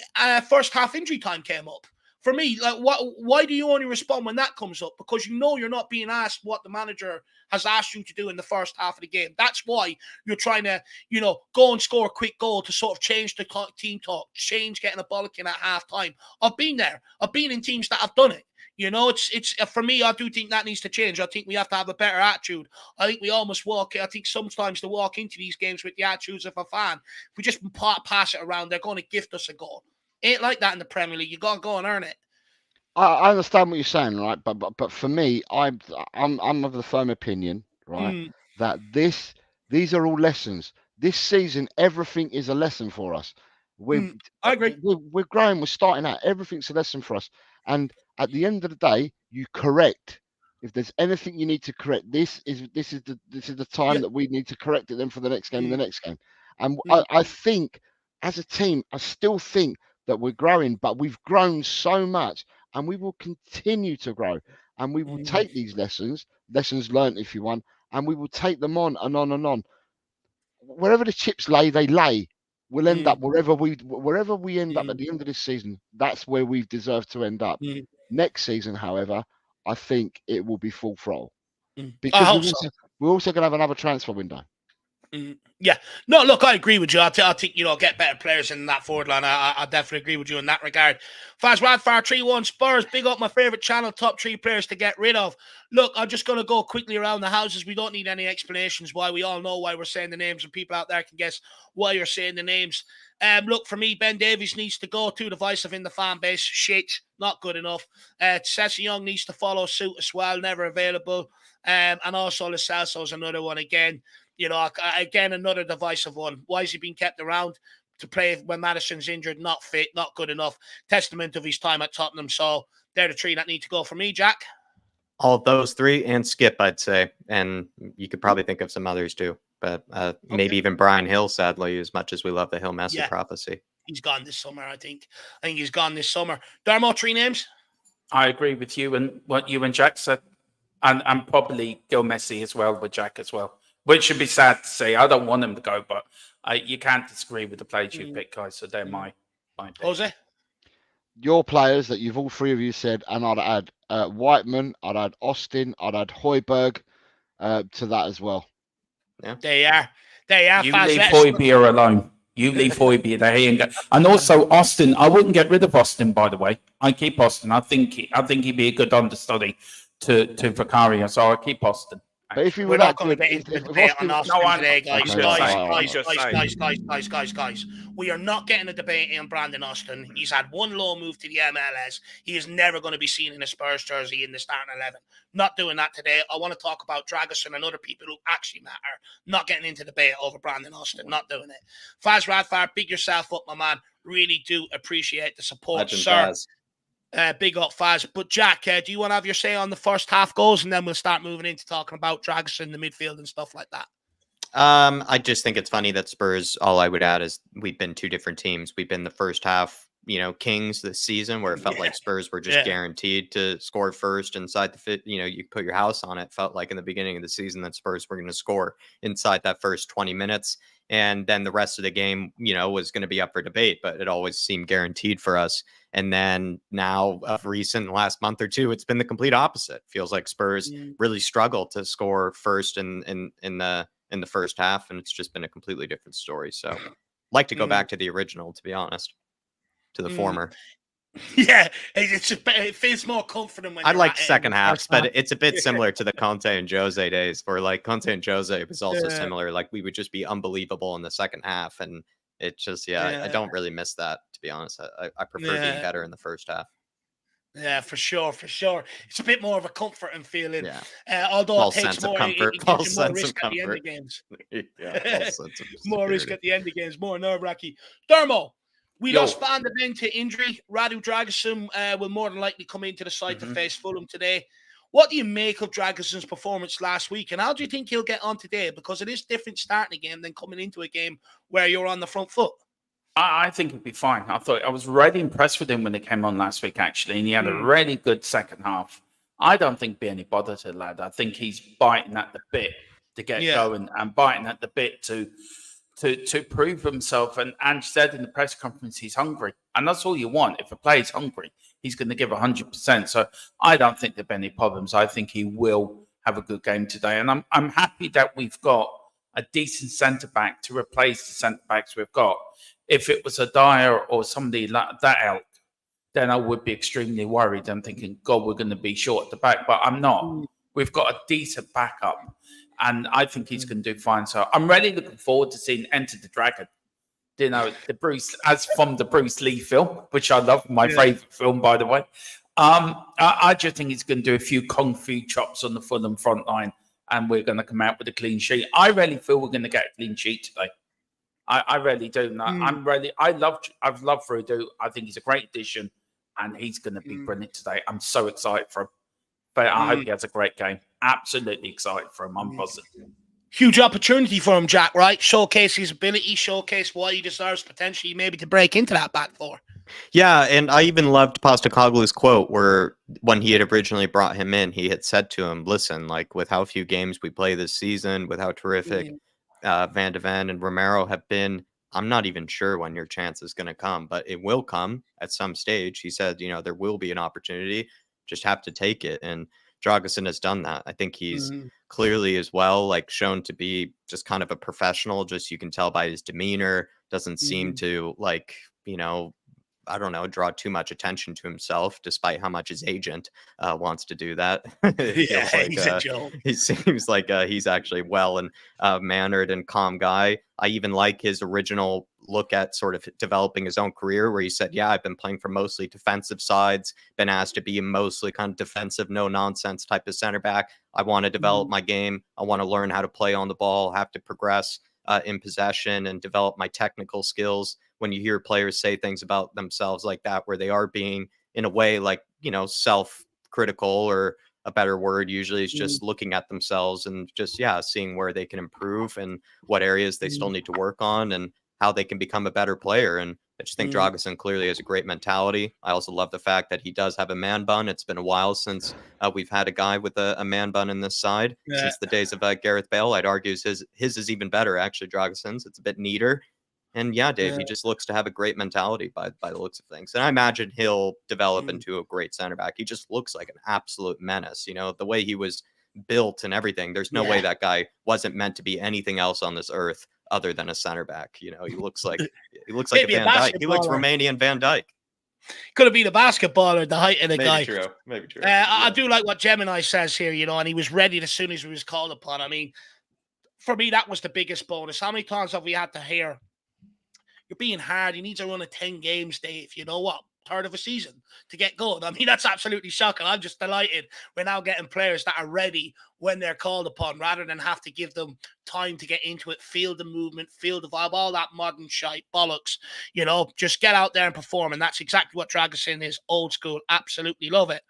first half injury time came up. for me, like, why do you only respond when that comes up? Because you know you're not being asked what the manager has asked you to do in the first half of the game. That's why you're trying to, go and score a quick goal to sort of change the team talk, change getting a bollocking at half time. I've been there. I've been in teams that have done it. It's for me, I do think that needs to change. I think we have to have a better attitude. I think we almost I think sometimes to walk into these games with the attitudes of a fan, if we just pass it around, they're going to gift us a goal. Ain't like that in the Premier League. You got to go and earn it. I understand what you're saying, right? But for me, I'm of the firm opinion, right, that these are all lessons. This season, everything is a lesson for us. I agree. We're growing. We're starting out. Everything's a lesson for us. And at the end of the day, you correct. If there's anything you need to correct, this is the time that we need to correct it. Then for the next game and the next game. And I think as a team, I still think that we're growing, but we've grown so much. And we will continue to grow, and we will take these lessons learned, if you want, and we will take them on and on and on. Wherever the chips lay, they lay. We'll end up wherever we end up at the end of this season. That's where we deserve to end up. Next season, however, I think it will be full throttle because we're also going to have another transfer window. Yeah, no, look, I agree with you. I think get better players in that forward line. I definitely agree with you in that regard. Faz Radfar 3-1 Spurs. Big up my favorite channel. Top 3 players to get rid of. Look, I'm just going to go quickly around the houses. We don't need any explanations why. We all know why we're saying the names, and people out there can guess why you're saying the names. Look, for me, Ben Davies needs to go. Too divisive in the fan base. Shit, not good enough. Cesar Young needs to follow suit as well. Never available. And also Lo Celso's another one again. Again, another divisive one. Why is he being kept around to play when Maddison's injured? Not fit, not good enough. Testament of his time at Tottenham. So they're the 3 that need to go for me, Jack. All those 3 and Skip, I'd say. And you could probably think of some others too. But maybe even Brian Hill, sadly, as much as we love the Hill Messi prophecy. He's gone this summer, I think. I think he's gone this summer. Dermo, 3 names? I agree with you and what you and Jack said. And probably Gil Messi as well with Jack as well. Which should be sad to say. I don't want him to go, but you can't disagree with the players you pick, guys. So they're my pick. Jose? Your players that you've all 3 of you said, and I'd add Whiteman, I'd add Austin, I'd add Højbjerg to that as well. Yeah. They are. You leave Højbjerg alone. You leave Højbjerg there. And also Austin. I wouldn't get rid of Austin, by the way. I keep Austin. I think he'd be a good understudy to Vicario. So I keep Austin. But if you we're not going to get into the debate on Austin today, guys. Guys. We are not getting a debate on Brandon Austin. He's had 1 low move to the MLS. He is never going to be seen in a Spurs jersey in the starting 11. Not doing that today. I want to talk about Dragusin and other people who actually matter. Not getting into debate over Brandon Austin. Not doing it. Faz Radfar, big yourself up, my man. Really do appreciate the support, Legend sir. Faz. Big up, Faz. But Jack, do you want to have your say on the first half goals, and then we'll start moving into talking about Dragusin in the midfield and stuff like that? I just think it's funny that Spurs, all I would add is we've been 2 different teams. We've been the first half, kings this season, where it felt like Spurs were just guaranteed to score first inside the fit. You put your house on it. Felt like in the beginning of the season that Spurs were going to score inside that first 20 minutes. And then the rest of the game, was going to be up for debate, but it always seemed guaranteed for us. And then now of recent last month or 2, it's been the complete opposite. Feels like Spurs really struggle to score first in the first half. And it's just been a completely different story. So like to go back to the original, to be honest, to the former. Yeah, it feels more confident when I like second halves, but it's a bit similar to the Conte and Jose days, where like Conte and Jose was also similar. Like we would just be unbelievable in the second half, and it just I don't really miss that, to be honest. I prefer being better in the first half. Yeah, for sure. It's a bit more of a comforting feeling. Yeah. Although false it takes sense more, of comfort. it False gives you more sense of risk at the end comfort. of games. False sense of More risk security. at the end of games, more nerve-wracking. Dermo, we lost Van de Ven to injury. Radu Dragusin will more than likely come into the side to face Fulham today. What do you make of Dragusin's performance last week, and how do you think he'll get on today? Because it is different starting a game than coming into a game where you're on the front foot. I think he'd be fine. I was really impressed with him when he came on last week, actually, and he had a really good second half. I don't think be any bother to the lad. I think he's biting at the bit to get going and biting at the bit to prove himself. And Ange said in the press conference he's hungry, and that's all you want. If a player's hungry, he's going to give 100%. So I don't think there'll be any problems. I think he will have a good game today. And I'm happy that we've got a decent centre-back to replace the centre-backs we've got. If it was a Dyer or somebody like that out, then I would be extremely worried. I'm thinking, God, we're going to be short at the back. But I'm not. We've got a decent backup. And I think he's going to do fine. So I'm really looking forward to seeing Enter the Dragon. You know, the Bruce Lee film, which I love, my favorite film, by the way. I just think he's going to do a few kung fu chops on the Fulham front line, and we're going to come out with a clean sheet. I really feel we're going to get a clean sheet today. I really do. I've loved Rudu. I think he's a great addition, and he's going to be brilliant today. I'm so excited for him. But I hope he has a great game. Absolutely excited for him. I'm positive. Huge opportunity for him, Jack, right? Showcase his ability, showcase why he deserves potentially maybe to break into that back four. Yeah, and I even loved Postecoglou's quote where when he had originally brought him in, he had said to him, listen, like with how few games we play this season, with how terrific Van de Ven and Romero have been, I'm not even sure when your chance is going to come, but it will come at some stage. He said, you know, there will be an opportunity, just have to take it. And Dragusin has done that. I think he's clearly as well, like shown to be just kind of a professional, just you can tell by his demeanor, doesn't seem to like, you know, I don't know, draw too much attention to himself, despite how much his agent wants to do that. He's a joke. He seems like he's actually well and mannered and calm guy. I even like his original look at sort of developing his own career, where he said, yeah, I've been playing for mostly defensive sides, been asked to be a mostly kind of defensive, no nonsense type of center back. I want to develop my game. I want to learn how to play on the ball, have to progress in possession and develop my technical skills. When you hear players say things about themselves like that, where they are being in a way like, you know, self-critical, or a better word usually is just looking at themselves and just, seeing where they can improve and what areas they still need to work on and how they can become a better player. And I just think Dragusin clearly has a great mentality. I also love the fact that he does have a man bun. It's been a while since we've had a guy with a man bun in this side since the days of Gareth Bale. I'd argue his is even better, actually, Dragusin's. It's a bit neater. And Dave, he just looks to have a great mentality by the looks of things. And I imagine he'll develop into a great center back. He just looks like an absolute menace. You know, the way he was built and everything. There's no way that guy wasn't meant to be anything else on this earth other than a center back. You know, he looks like a Van Dijk. He looks Romanian Van Dijk. Could have been a basketballer, the height of the guy. Maybe true. I do like what Gemini says here, you know, and he was ready as soon as he was called upon. I mean, for me, that was the biggest bonus. How many times have we had to hear, you're being hard, you need to run a 10 games, Dave, you know what, third of a season to get good? I mean, that's absolutely shocking. I'm just delighted we're now getting players that are ready when they're called upon, rather than have to give them time to get into it, feel the movement, feel the vibe, all that modern shite bollocks, you know, just get out there and perform. And that's exactly what Dragusin is, old school. Absolutely love it.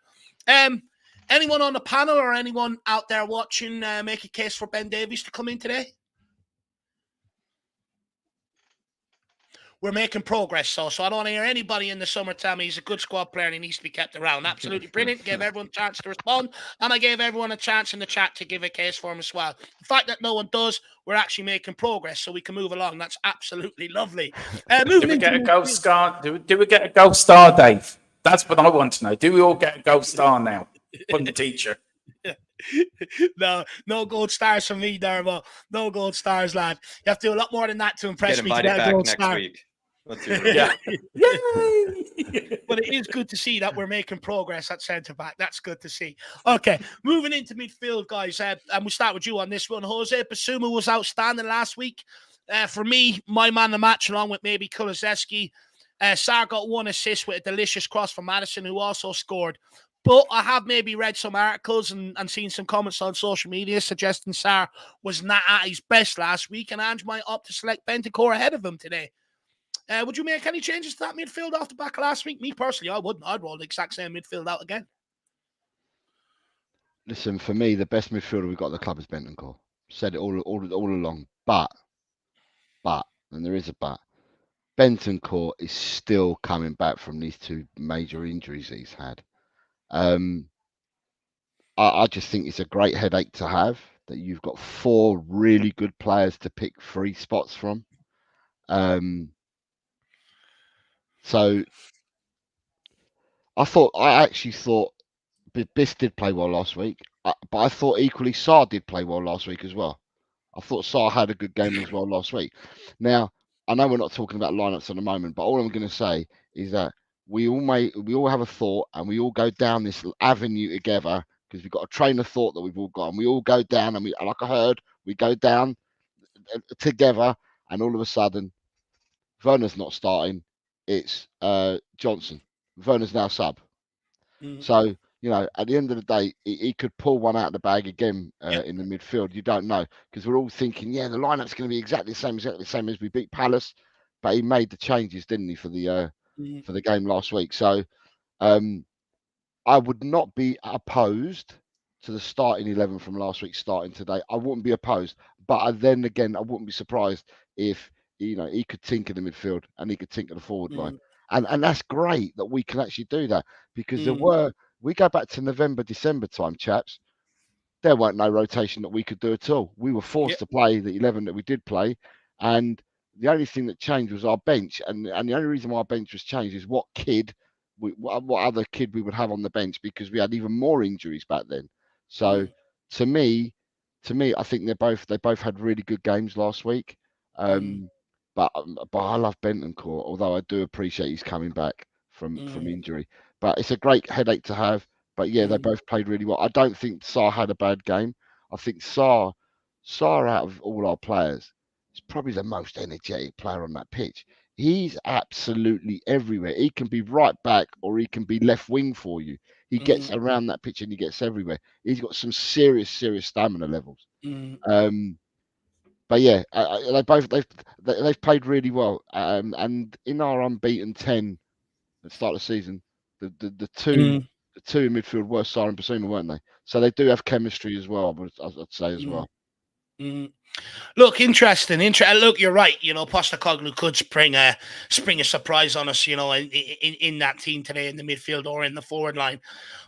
Anyone on the panel or anyone out there watching make a case for Ben Davies to come in today? We're making progress, so I don't want to hear anybody in the summer tell me he's a good squad player and he needs to be kept around. Absolutely brilliant. Gave everyone a chance to respond, and I gave everyone a chance in the chat to give a case for him as well. The fact that no one does, we're actually making progress, so we can move along. That's absolutely lovely. Do we get a gold star? Do we get a gold star, Dave? That's what I want to know. Do we all get a gold star now from the teacher? No gold stars from me, Darbo. No gold stars, lad. You have to do a lot more than that to impress me. Get invited back next week. Let's do it. Yay! But it is good to see that we're making progress at centre back. That's good to see. Okay, moving into midfield, guys, and we'll start with you on this one. Jose Basuma was outstanding last week. For me, my man of the match, along with maybe Kulusevski. Sarr got one assist with a delicious cross from Maddison, who also scored. But I have maybe read some articles and seen some comments on social media suggesting Sarr was not at his best last week, and Ange might opt to select Bentancur ahead of him today. Would you make any changes to that midfield off the back of last week? Me personally, I wouldn't. I'd roll the exact same midfield out again. Listen, for me, the best midfielder we've got at the club is Bentancur. Said it all along. But, and there is a but, Bentancur is still coming back from these two major injuries he's had. I just think it's a great headache to have, that you've got four really good players to pick 3 spots from. So I actually thought Biss did play well last week, but I thought equally Sarr did play well last week as well. I thought Sarr had a good game as well last week. Now, I know we're not talking about lineups at the moment, but all I'm going to say is that we all have a thought, and we all go down this avenue together because we've got a train of thought that we've all got, and we all go down, and like I heard, we go down together, and all of a sudden, Werner's not starting. It's Johnson. Werner's now sub. So, at the end of the day, he could pull one out of the bag again Yeah. in the midfield. You don't know, because we're all thinking, the lineup's going to be exactly the same as we beat Palace. But he made the changes, didn't he, for the game last week? So I would not be opposed to the starting 11 from last week starting today. I wouldn't be opposed, but then again, I wouldn't be surprised if he could tinker the midfield and he could tinker the forward line. And that's great that we can actually do that, because we go back to November, December time, chaps. There weren't no rotation that we could do at all. We were forced to play the 11 that we did play, and the only thing that changed was our bench. And the only reason why our bench was changed is what other kid we would have on the bench, because we had even more injuries back then. So to me, I think they both had really good games last week. But I love Bentancur, although I do appreciate he's coming back from injury. But it's a great headache to have. But yeah, they both played really well. I don't think Sarr had a bad game. I think Sarr out of all our players is probably the most energetic player on that pitch. He's absolutely everywhere. He can be right back or he can be left wing for you. He gets around that pitch and he gets everywhere. He's got some serious stamina levels. But yeah, they've played really well. And in our unbeaten 10 at the start of the season, the two in midfield were Sarr and Basuma, weren't they? So they do have chemistry as well. I'd say as well. Look, interesting. Look, you're right. Postecoglou could spring a surprise on us. In that team today in the midfield or in the forward line.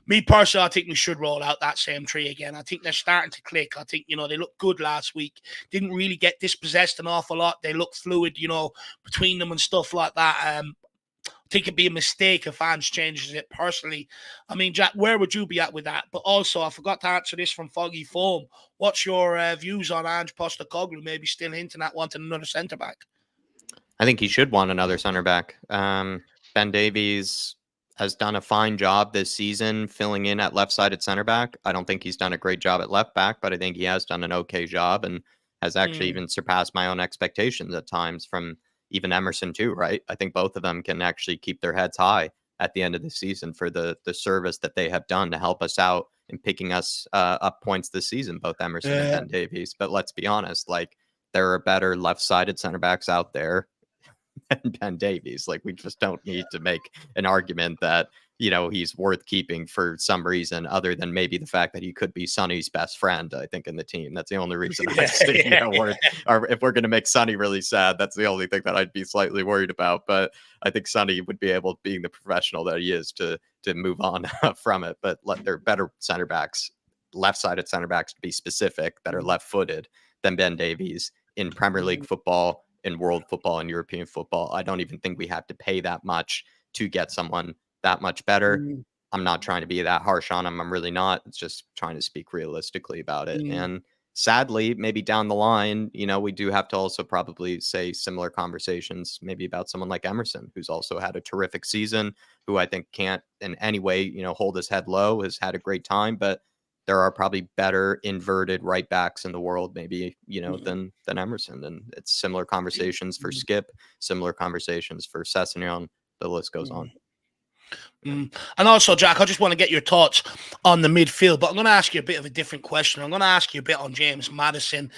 Me personally, I think we should roll out that same three again. I think they're starting to click. I think they looked good last week. Didn't really get dispossessed an awful lot. They looked fluid, between them and stuff like that. I think it'd be a mistake if Ange changes it personally. I mean, Jack, where would you be at with that? But also, I forgot to answer this from Foggy Foam. What's your views on Ange Postecoglou maybe still hinting at wanting another centre-back? I think he should want another centre-back. Ben Davies has done a fine job this season filling in at left-sided centre-back. I don't think he's done a great job at left-back, but I think he has done an okay job and has actually even surpassed my own expectations at times from even Emerson too, right? I think both of them can actually keep their heads high at the end of the season for the service that they have done to help us out in picking us up points this season, both Emerson and Ben Davies. But let's be honest, like there are better left-sided center backs out there than Ben Davies. Like we just don't need to make an argument that he's worth keeping for some reason other than maybe the fact that he could be Sonny's best friend, I think, in the team. That's the only reason I see, or if we're going to make Sonny really sad, that's the only thing that I'd be slightly worried about. But I think Sonny would be able, being the professional that he is, to move on from it. But they're better center backs, left-sided center backs to be specific, that are left-footed than Ben Davies in Premier League football, in world football, and European football. I don't even think we have to pay that much to get someone that much better. I'm not trying to be that harsh on him. I'm really not. It's just trying to speak realistically about it. And sadly, maybe down the line, we do have to also probably say similar conversations, maybe about someone like Emerson, who's also had a terrific season, who I think can't in any way, hold his head low, has had a great time, but there are probably better inverted right backs in the world, maybe, than Emerson. And it's similar conversations for Skip, similar conversations for Sessegnon. The list goes on. And also, Jack, I just want to get your thoughts on the midfield, but I'm going to ask you a bit of a different question. I'm going to ask you a bit on James Maddison.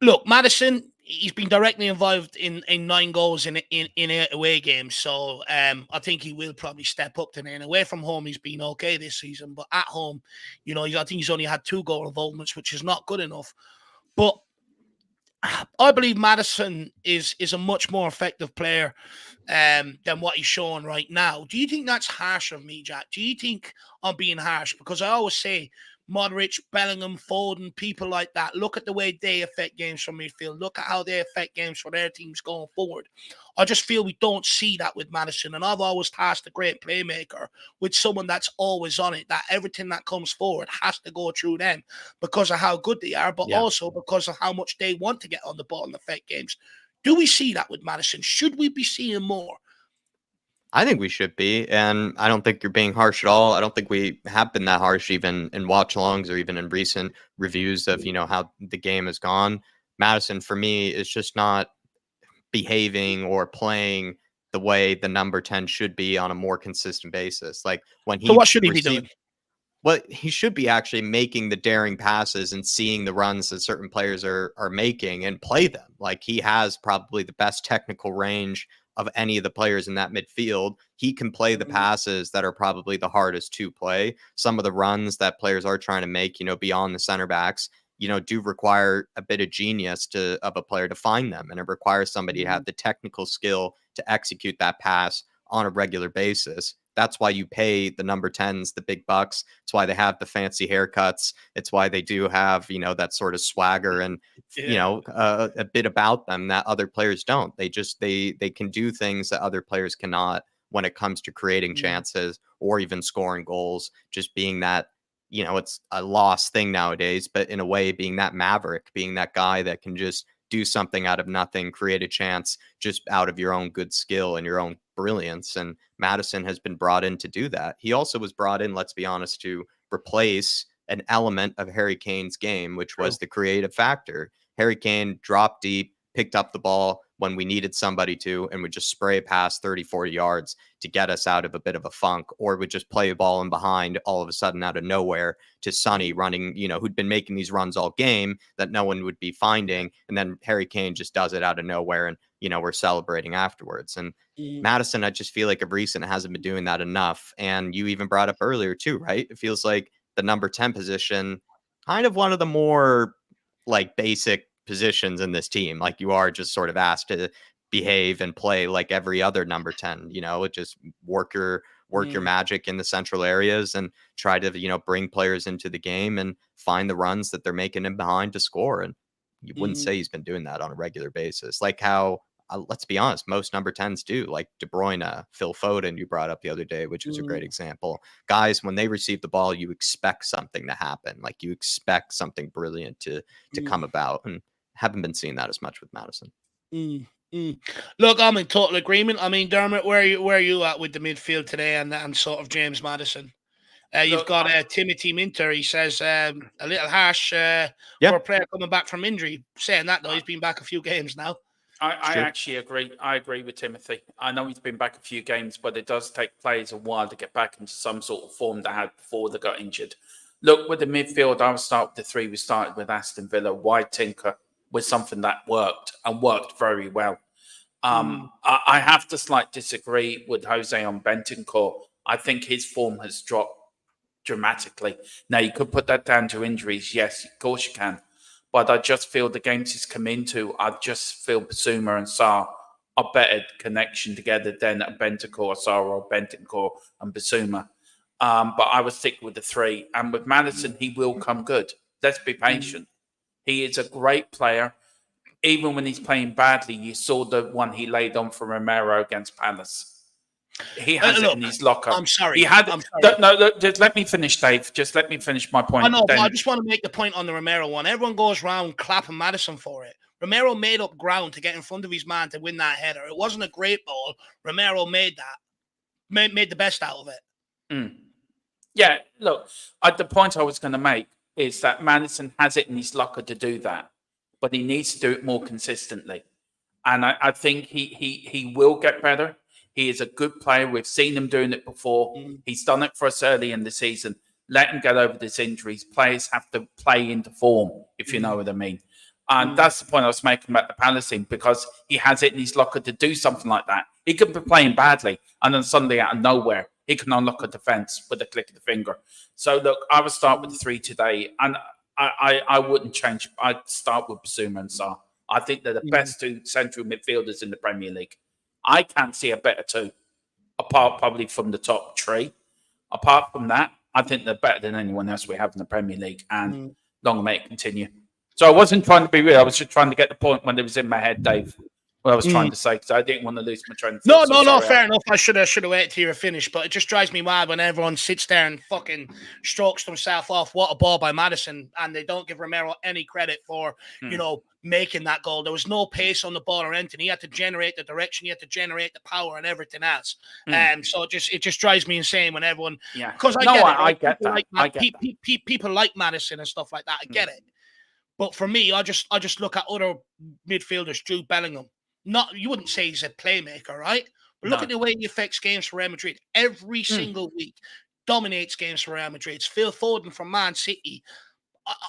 Look, Maddison, he's been directly involved in 9 goals in 8 away games, so I think he will probably step up today. And away from home, he's been okay this season, but at home, I think he's only had 2 goal involvements, which is not good enough. But I believe Maddison is a much more effective player than what he's showing right now. Do you think that's harsh of me, Jack? Do you think I'm being harsh? Because I always say Modric, Bellingham, Foden, people like that. Look at the way they affect games from midfield. Look at how they affect games for their teams going forward. I just feel we don't see that with Maddison. And I've always tasked a great playmaker with someone that's always on it, that everything that comes forward has to go through them because of how good they are, but also because of how much they want to get on the ball and affect games. Do we see that with Maddison? Should we be seeing more? I think we should be, and I don't think you're being harsh at all. I don't think we have been that harsh even in watch-alongs or even in recent reviews of, how the game has gone. Maddison, for me, is just not behaving or playing the way the number 10 should be on a more consistent basis. Like when he So what should he be doing? Well, he should be actually making the daring passes and seeing the runs that certain players are making and play them. Like he has probably the best technical range of any of the players in that midfield. He can play the passes that are probably the hardest to play. Some of the runs that players are trying to make, beyond the center backs, do require a bit of genius of a player to find them. And it requires somebody to have the technical skill to execute that pass on a regular basis. That's why you pay the number 10s the big bucks. It's why they have the fancy haircuts. It's why they do have, that sort of swagger and, a bit about them that other players don't. They can do things that other players cannot when it comes to creating chances or even scoring goals, just being that, it's a lost thing nowadays, but in a way being that maverick, being that guy that can just do something out of nothing, create a chance just out of your own good skill and your own brilliance. And Maddison has been brought in to do that. He also was brought in, let's be honest, to replace an element of Harry Kane's game, which was the creative factor. Harry Kane dropped deep, picked up the ball when we needed somebody to, and would just spray past 30, 40 yards to get us out of a bit of a funk, or would just play a ball in behind all of a sudden out of nowhere to Sonny running, who'd been making these runs all game that no one would be finding. And then Harry Kane just does it out of nowhere and, we're celebrating afterwards. And Maddison, I just feel like of recent hasn't been doing that enough. And you even brought up earlier too, right? It feels like the number 10 position, kind of one of the more like basic positions in this team. Like you are just sort of asked to behave and play like every other number 10, just work your magic in the central areas and try to, bring players into the game and find the runs that they're making in behind to score. And you wouldn't say he's been doing that on a regular basis. Like how, let's be honest, most number 10s do, like De Bruyne, Phil Foden, you brought up the other day, which was a great example. Guys, when they receive the ball, you expect something to happen. Like you expect something brilliant to come about, and haven't been seeing that as much with Maddison. Look, I'm in total agreement. I mean, Dermot, where are you at with the midfield today and sort of James Maddison? You've got Timothy Minter. He says a little harsh for a player coming back from injury. Saying that, though, he's been back a few games now. I actually agree. I agree with Timothy. I know he's been back a few games, but it does take players a while to get back into some sort of form they had before they got injured. Look, with the midfield, I would start with the three we started with: Aston Villa. Wide Tinker was something that worked and worked very well. I have to slightly disagree with Jose on Bentancur. I think his form has dropped dramatically. Now, you could put that down to injuries. Yes, of course you can. But I just feel the games he's come into, I just feel Basuma and Sarr are better connection together than Bentancur, Sarr, or Bentancur and Basuma. But I would stick with the three. And with Maddison, he will come good. Let's be patient. He is a great player. Even when he's playing badly, you saw the one he laid on for Romero against Palace. He has it in his locker. I'm sorry. He had look, just let me finish, Dave. Just let me finish my point. I know, but I just want to make the point on the Romero one. Everyone goes round clapping Maddison for it. Romero made up ground to get in front of his man to win that header. It wasn't a great ball. Romero made that. Made the best out of it. Yeah, look, the point I was going to make is that Maddison has it in his locker to do that, but he needs to do it more consistently. And I think he will get better. He is a good player. We've seen him doing it before. He's done it for us early in the season. Let him get over this injuries. Players have to play into form, if you know what I mean. And that's the point I was making about the Palace team, because he has it in his locker to do something like that. He could be playing badly, and then suddenly out of nowhere, he can unlock a defence with a click of the finger. So, look, I would start with the three today, and I wouldn't change. I'd start with Basuma and Sarr. I think they're the best two central midfielders in the Premier League. I can't see a better two, apart probably from the top three. Apart from that, I think they're better than anyone else we have in the Premier League, and long may it continue. So I wasn't trying to be real. I was just trying to get the point when it was in my head, Dave. What I was trying to say, because I didn't want to lose my train of thought. No, fair enough. I should have waited till you're finished, but it just drives me mad when everyone sits there and fucking strokes themselves off. What a ball by Maddison, and they don't give Romero any credit for, making that goal. There was no pace on the ball or anything. He had to generate the direction, he had to generate the power and everything else. So it just drives me insane when everyone, because I get that. People like Maddison and stuff like that. I get it. But for me, I just look at other midfielders, Jude Bellingham. You wouldn't say he's a playmaker, right? But look at the way he affects games for Real Madrid every single week. Dominates games for Real Madrid. It's Phil Foden from Man City.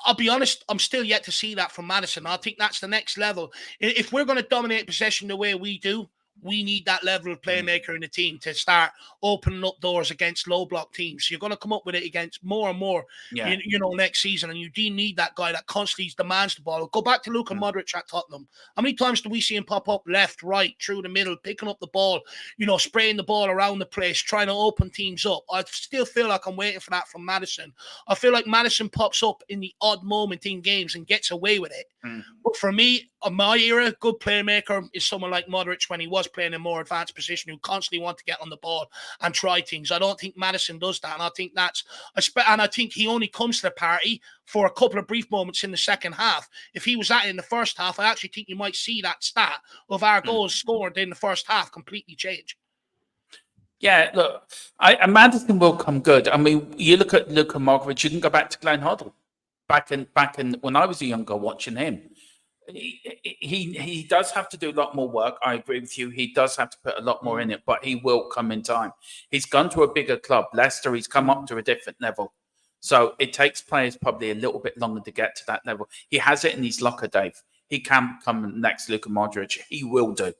I'll be honest, I'm still yet to see that from Maddison. I think that's the next level. If we're going to dominate possession the way we do, we need that level of playmaker in the team to start opening up doors against low block teams. You're going to come up with it against more and more, next season. And you do need that guy that constantly demands the ball. Go back to Luka Modric at Tottenham. How many times do we see him pop up left, right, through the middle, picking up the ball, spraying the ball around the place, trying to open teams up? I still feel like I'm waiting for that from Maddison. I feel like Maddison pops up in the odd moment in games and gets away with it. But for me, in my era, good playmaker is someone like Modric when he was playing in a more advanced position, who constantly want to get on the ball and try things. I don't think Maddison does that, and I think I think he only comes to the party for a couple of brief moments in the second half. If he was at it in the first half, I actually think you might see that stat of our goals scored in the first half completely change. Yeah, look, Maddison will come good. I mean, you look at Luka Modric, you can go back to Glenn Hoddle. Back in when I was a younger watching him. He does have to do a lot more work. I agree with you. He does have to put a lot more in it, but he will come in time. He's gone to a bigger club, Leicester. He's come up to a different level. So it takes players probably a little bit longer to get to that level. He has it in his locker, Dave. He can come next Luka Modric. He will do.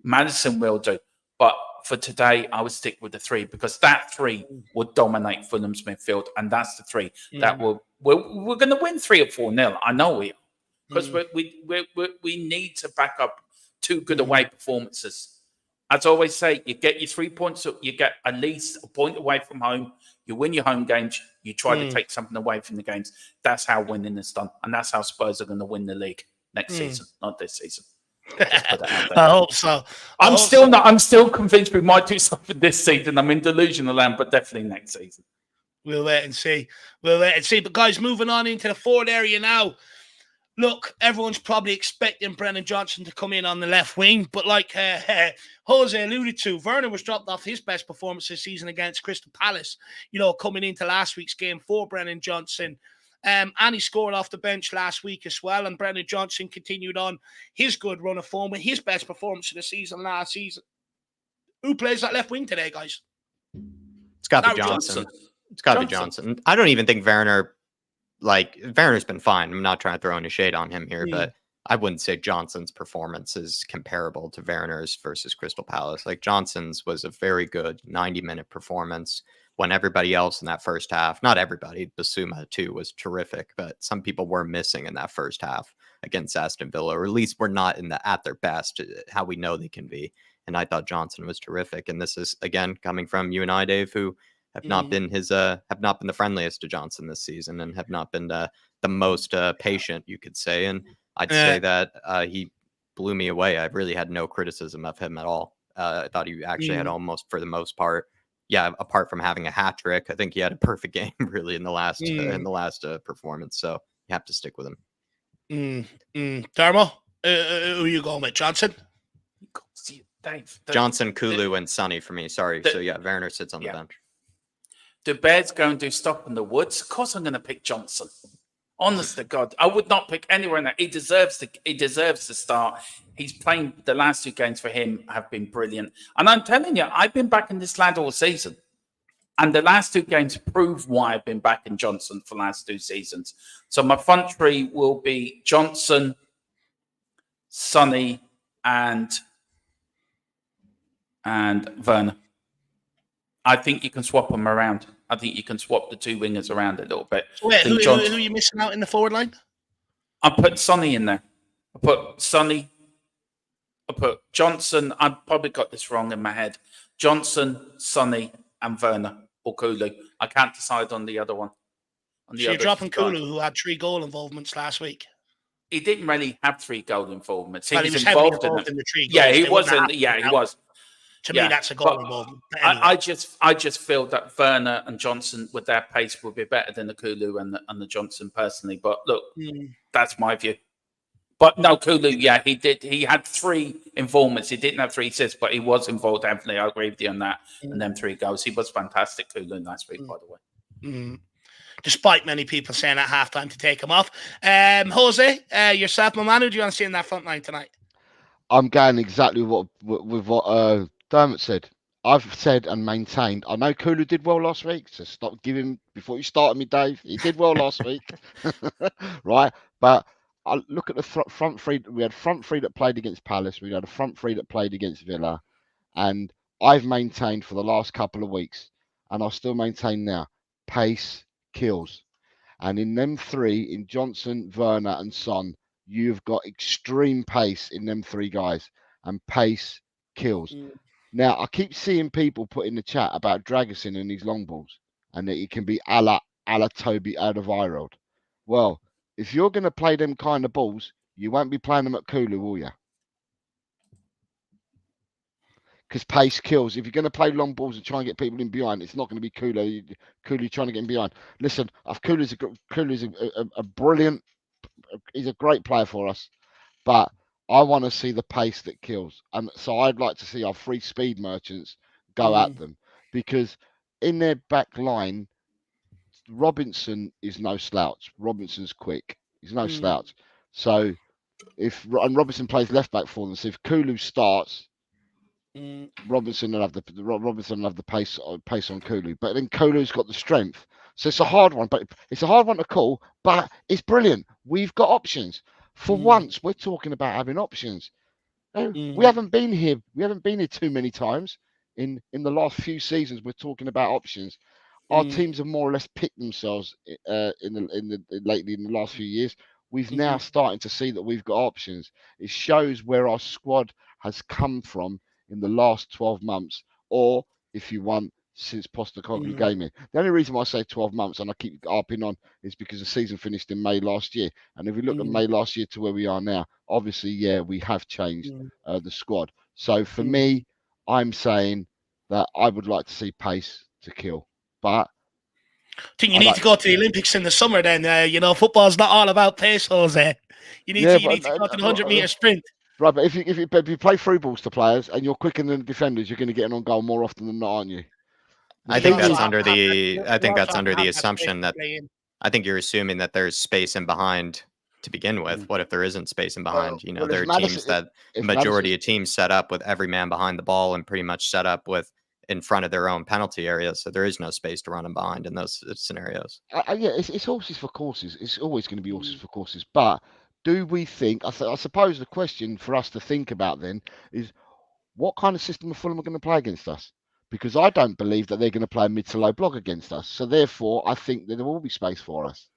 Maddison will do. But for today, I would stick with the 3, because that 3 will dominate Fulham's midfield, and that's the 3 that we're going to win 3 or 4-0. I know we are, because we need to back up 2 good away performances. As I always say, you get your 3 points, you get at least a point away from home. You win your home games. You try to take something away from the games. That's how winning is done, and that's how Spurs are going to win the league next season, not this season. I hope so. I'm still convinced we might do something this season. I'm in delusional land, but definitely next season. We'll wait and see. But guys, moving on into the forward area now. Look, everyone's probably expecting Brennan Johnson to come in on the left wing, but like Jose alluded to, Werner was dropped off his best performance this season against Crystal Palace, coming into last week's game for Brennan Johnson. And he scored off the bench last week as well. And Brennan Johnson continued on his good run of form with his best performance of the season last season. Who plays that left wing today, guys? It's got to be Johnson. It's got to be Johnson. I don't even think Werner's been fine. I'm not trying to throw any shade on him here, but I wouldn't say Johnson's performance is comparable to Werner's versus Crystal Palace. Like, Johnson's was a very good 90-minute performance when everybody else in that first half, not everybody, Basuma too was terrific, but some people were missing in that first half against Aston Villa, or at least were not at their best, how we know they can be. And I thought Johnson was terrific. And this is, again, coming from you and I, Dave, who have not been the friendliest to Johnson this season, and have not been the most patient, you could say. And I'd say that he blew me away. I really had no criticism of him at all. I thought he actually had almost, for the most part, apart from having a hat trick, I think he had a perfect game really in the last performance. So you have to stick with him. Darmo, who are you going with? Johnson? Johnson, Kulu, and Sonny for me. Sorry. So Werner sits on the bench. Do Bears go and do Stop in the Woods? Of course I'm going to pick Johnson. Honest to God, I would not pick anywhere in that. He deserves to start. He's playing, the last 2 games for him have been brilliant. And I'm telling you, I've been backing this lad all season. And the last 2 games prove why I've been backing Johnson for the last 2 seasons. So my front 3 will be Johnson, Sonny, and Werner. I think you can swap them around. I think you can swap the 2 wingers around a little bit. Wait, who are you missing out in the forward line? I put Sonny in there. I put Sonny. I put Johnson. I've probably got this wrong in my head. Johnson, Sonny, and Werner. or Kulu. I can't decide on the other one. On the So you're other dropping guy. Kulu, who had 3 goal involvements last week. He didn't really have 3 goal involvements. He Well, was he was heavily involved in involved them. in the 3 goals. Yeah, he They wouldn't have wasn't. happened Yeah, he without- was. To me, that's a goal involvement. But anyway. I just feel that Werner and Johnson, with their pace, would be better than the Kulu and the Johnson personally. But look, that's my view. But no, Kulu, yeah, he did. He had 3 involvements. He didn't have 3 assists, but he was involved heavily. I agree with you on that. And then 3 goals. He was fantastic, Kulu, last week, by the way. Despite many people saying at halftime to take him off. Jose, yourself, my man, who do you want to see in that front line tonight? I'm going exactly with what Dermot said. I've said and maintained. I know Kulu did well last week, so stop giving before you started me, Dave. He did well last week, right? But I look at the front three. We had front three that played against Palace. We had a front three that played against Villa, and I've maintained for the last couple of weeks, and I'll still maintain now. Pace kills, and in them 3, in Johnson, Werner, and Son, you've got extreme pace in them 3 guys, and pace kills. Now, I keep seeing people put in the chat about Dragusin and these long balls, and that he can be a la Toby Alderweireld. Well, if you're going to play them kind of balls, you won't be playing them at Kulu, will you? Because pace kills. If you're going to play long balls and try and get people in behind, it's not going to be Kulu. Kulu trying to get in behind. Listen, Kulu's a brilliant. He's a great player for us, but I want to see the pace that kills, and so I'd like to see our 3 speed merchants go at them, because in their back line, Robinson is no slouch. Robinson's quick. He's no slouch. So and Robinson plays left back for them. So if Kulu starts, Robinson will have the pace on Kulu. But then Kulu's got the strength. So it's a hard one, but it's a hard one to call. But it's brilliant. We've got options. For once, we're talking about having options. We haven't been here. We haven't been here too many times in the last few seasons. We're talking about options. Our teams have more or less picked themselves lately in the last few years. We've now starting to see that we've got options. It shows where our squad has come from in the last 12 months, or if you want, since Postecoglou came in. The only reason why I say 12 months, and I keep harping on, is because the season finished in May last year. And if we look at May last year to where we are now, obviously, yeah, we have changed the squad. So for me, I'm saying that I would like to see pace to kill. But I think you need to go to the Olympics in the summer then. Football's not all about pace, Jose. You need to go to the 100-meter sprint. Right, but if you play through balls to players and you're quicker than the defenders, you're going to get an on goal more often than not, aren't you? I think that's under the assumption that I think you're assuming that there's space in behind to begin with. What if there isn't space in behind? There are teams that majority of teams set up with every man behind the ball and pretty much set up with in front of their own penalty area, so there is no space to run them behind in those scenarios. Yeah, it's horses for courses. It's always going to be horses for courses. But do we think? I suppose the question for us to think about then is, what kind of system of Fulham are going to play against us? Because I don't believe that they're going to play a mid to low block against us. So therefore, I think that there will be space for us.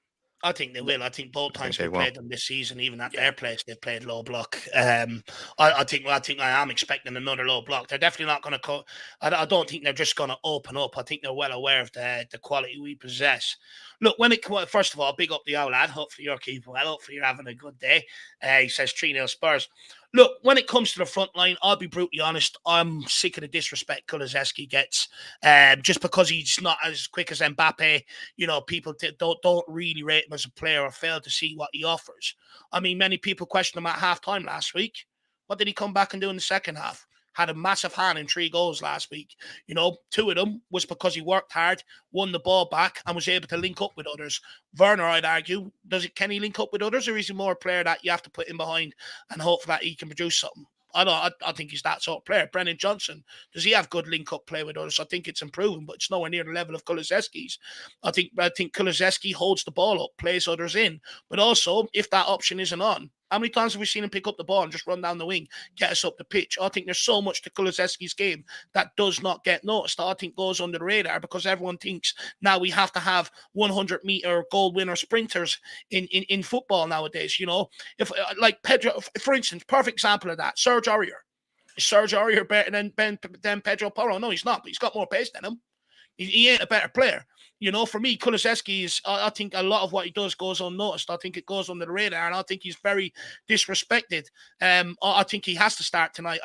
I think they will. I think both times we played them this season, even at their place, they've played low block. I think I am expecting another low block. They're definitely not going to cut. I don't think they're just going to open up. I think they're well aware of the quality we possess. Look, first of all, big up the old lad. Hopefully you're keeping well. Hopefully you're having a good day. He says 3-0 Spurs. Look, when it comes to the front line, I'll be brutally honest. I'm sick of the disrespect Kulusevski gets. Just because he's not as quick as Mbappe, people don't really rate him as a player or fail to see what he offers. I mean, many people questioned him at halftime last week. What did he come back and do in the second half? Had a massive hand in 3 goals last week. 2 of them was because he worked hard, won the ball back, and was able to link up with others. Werner, I'd argue, can he link up with others, or is he more a player that you have to put in behind and hope that he can produce something? I think he's that sort of player. Brennan Johnson, does he have good link-up play with others? I think it's improving, but it's nowhere near the level of Kulusevski's. I think Kulusevski holds the ball up, plays others in, but also, if that option isn't on, how many times have we seen him pick up the ball and just run down the wing, get us up the pitch? I think there's so much to Kulusevski's game that does not get noticed. I think goes under the radar because everyone thinks now we have to have 100-meter goal winner sprinters in football nowadays. If like Pedro, for instance, perfect example of that, Serge Aurier. Is Serge Aurier better than Pedro Porro? No, he's not, but he's got more pace than him. He ain't a better player. You know, for me, Kulusevski is, I think a lot of what he does goes unnoticed. I think it goes under the radar, and I think he's very disrespected. I think he has to start tonight.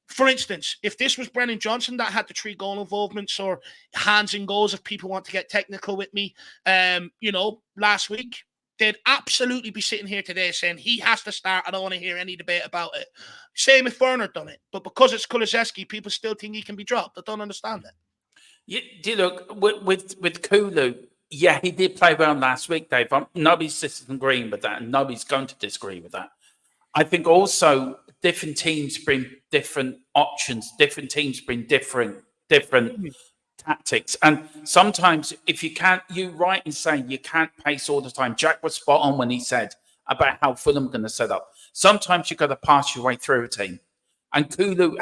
For instance, if this was Brennan Johnson that had the 3 goal involvements or hands in goals, if people want to get technical with me, last week, they'd absolutely be sitting here today saying he has to start. I don't want to hear any debate about it. Same if Werner done it. But because it's Kulusevski, people still think he can be dropped. I don't understand it. You look with Kulu. Yeah, he did play well last week, Dave. Nobody's disagreeing with that, and nobody's going to disagree with that. I think also different teams bring different options. Different teams bring different tactics. And sometimes if you can't, you're right in saying you can't pace all the time. Jack was spot on when he said about how Fulham are going to set up. Sometimes you've got to pass your way through a team. And Kulu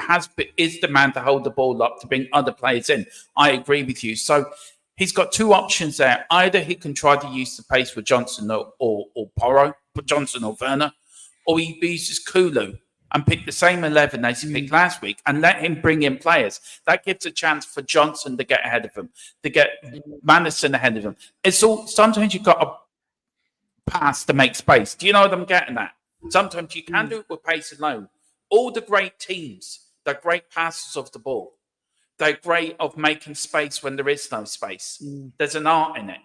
is the man to hold the ball up to bring other players in. I agree with you. So he's got 2 options there. Either he can try to use the pace with Johnson or Porro, Johnson or Werner, or he uses Kulu and pick the same 11 as he picked last week and let him bring in players. That gives a chance for Johnson to get ahead of him, to get Madison ahead of him. It's all, sometimes you've got to pass to make space. Do you know what I'm getting at? Sometimes you can do it with pace alone. All the great teams, they're great passers of the ball. They're great of making space when there is no space. There's an art in it.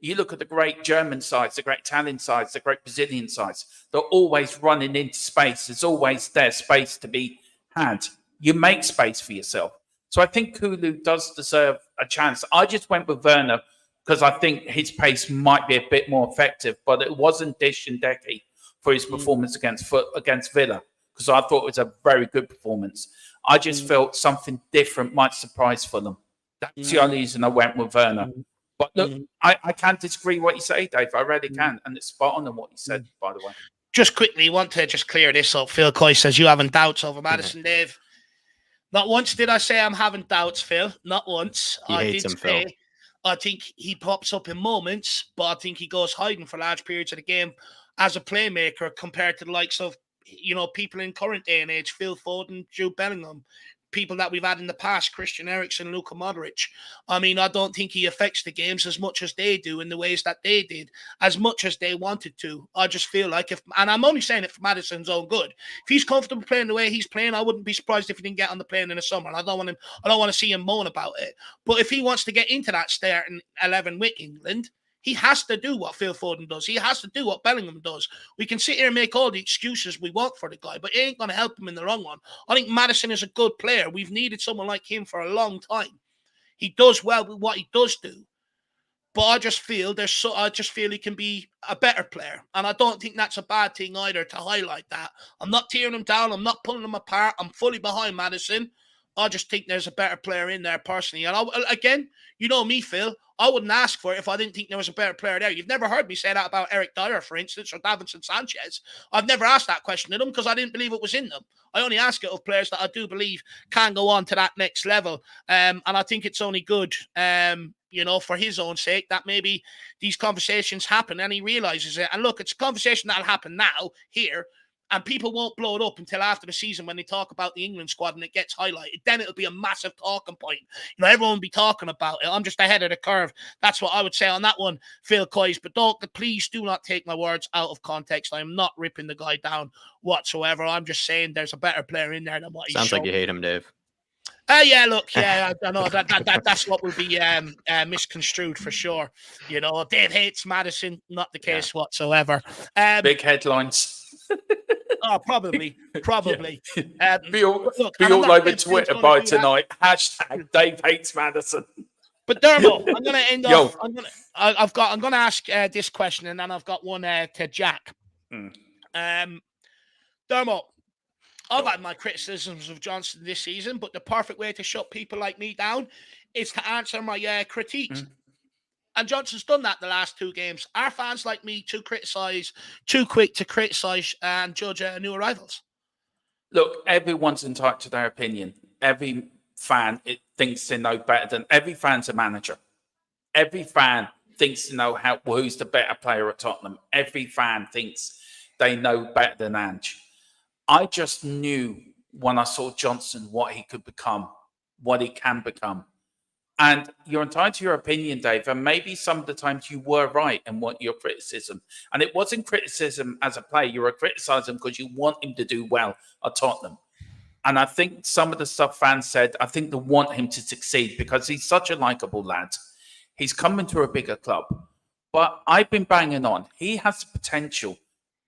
You look at the great German sides, the great Italian sides, the great Brazilian sides. They're always running into space. There's always there space to be had. You make space for yourself. So I think Kulu does deserve a chance. I just went with Werner because I think his pace might be a bit more effective, but it wasn't Dish and Decky for his performance against Villa, because I thought it was a very good performance. I just felt something different might surprise Fulham. That's the only reason I went with Werner. But look, I can't disagree with what you say, Dave. I really can. And it's spot on what you said, by the way. Just quickly, want to just clear this up. Phil Coy says you having doubts over Madison, Dave. Not once did I say I'm having doubts, Phil. Not once. He hates him, Phil. I think he pops up in moments, but I think he goes hiding for large periods of the game as a playmaker compared to the likes of, people in current day and age, Phil Foden, Jude Bellingham, people that we've had in the past, Christian Eriksen, Luka Modric. I mean, I don't think he affects the games as much as they do in the ways that they did, as much as they wanted to. I just feel like and I'm only saying it for Madison's own good. If he's comfortable playing the way he's playing, I wouldn't be surprised if he didn't get on the plane in the summer. I don't want to see him moan about it. But if he wants to get into that starting 11 with England, he has to do what Phil Foden does. He has to do what Bellingham does. We can sit here and make all the excuses we want for the guy, but it ain't going to help him in the long run. I think Madison is a good player. We've needed someone like him for a long time. He does well with what he does do. But I just feel he can be a better player. And I don't think that's a bad thing either to highlight that. I'm not tearing him down. I'm not pulling him apart. I'm fully behind Madison. I just think there's a better player in there personally. And again, you know me, Phil. I wouldn't ask for it if I didn't think there was a better player there. You've never heard me say that about Eric Dyer, for instance, or Davinson Sanchez. I've never asked that question of them because I didn't believe it was in them. I only ask it of players that I do believe can go on to that next level. And I think it's only good, for his own sake, that maybe these conversations happen and he realizes it. And look, it's a conversation that'll happen now, here, and people won't blow it up until after the season when they talk about the England squad and it gets highlighted. Then it'll be a massive talking point. Everyone will be talking about it. I'm just ahead of the curve. That's what I would say on that one, Phil Coyes. But please do not take my words out of context. I am not ripping the guy down whatsoever. I'm just saying there's a better player in there than what he's Sounds shown. like you hate him, Dave. I know that's what will be misconstrued for sure. Dave hates Madison, not the case whatsoever. Big headlines. Oh, probably. Be all over Twitter by tonight. # Dave hates Madison. But Dermo, I'm going to end off. I'm going to ask this question, and then I've got one to Jack. Dermo, I've had my criticisms of Johnson this season, but the perfect way to shut people like me down is to answer my critiques. And Johnson's done that the last 2 games. Are fans like me too quick to criticise and judge new arrivals? Look, everyone's entitled to their opinion. Every fan thinks they know better than... Every fan's a manager. Every fan thinks to know who's the better player at Tottenham. Every fan thinks they know better than Ange. I just knew when I saw Johnson what he could become, what he can become. And you're entitled to your opinion, Dave. And maybe some of the times you were right in what your criticism. And it wasn't criticism as a player. You were criticizing because you want him to do well at Tottenham. And I think some of the stuff fans said, I think they want him to succeed because he's such a likable lad. He's coming to a bigger club. But I've been banging on. He has the potential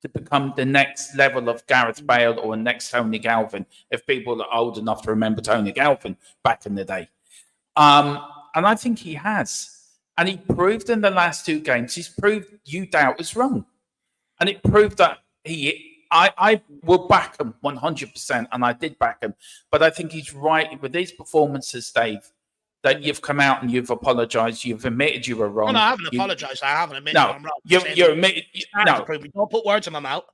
to become the next level of Gareth Bale or next Tony Galvin, if people are old enough to remember Tony Galvin back in the day. And I think he has. And he proved in the last 2 games, he's proved you doubt is wrong. And it proved that I will back him 100%, and I did back him. But I think he's right with these performances, Dave, that you've come out and you've apologised, you've admitted you were wrong. No, I haven't apologised. I haven't admitted I'm wrong. You're admitted. No, don't put words in my mouth.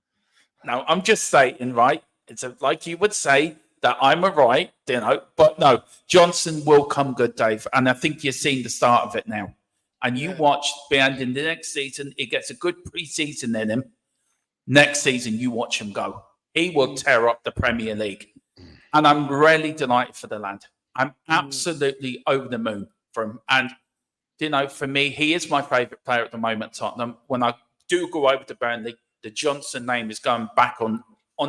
No, I'm just saying, right? It's like you would say that I'm right, but no, Johnson will come good, Dave. And I think you're seeing the start of it now. And you watch beyond in the next season, it gets a good pre-season in him. Next season, you watch him go. He will tear up the Premier League. And I'm really delighted for the lad. I'm absolutely over the moon for him. And, for me, he is my favourite player at the moment, Tottenham. When I do go over to Burnley, the Johnson name is going back on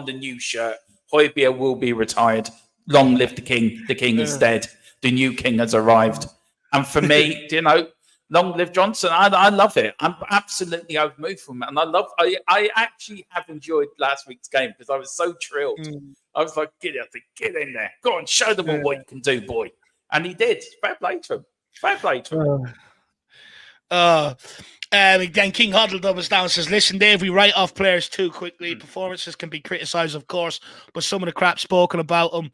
the new shirt. Højbjerg will be retired. Long live the king. The king is dead. The new king has arrived. And for me, long live Johnson. I love it. I'm absolutely over the moon from it. And I actually have enjoyed last week's game because I was so thrilled. I was like, get in there. Go on, show them all what you can do, boy. And he did. Fair play to him. Then King Huddle doubles down and says, listen, Dave, we write off players too quickly. Performances can be criticised, of course, but some of the crap spoken about them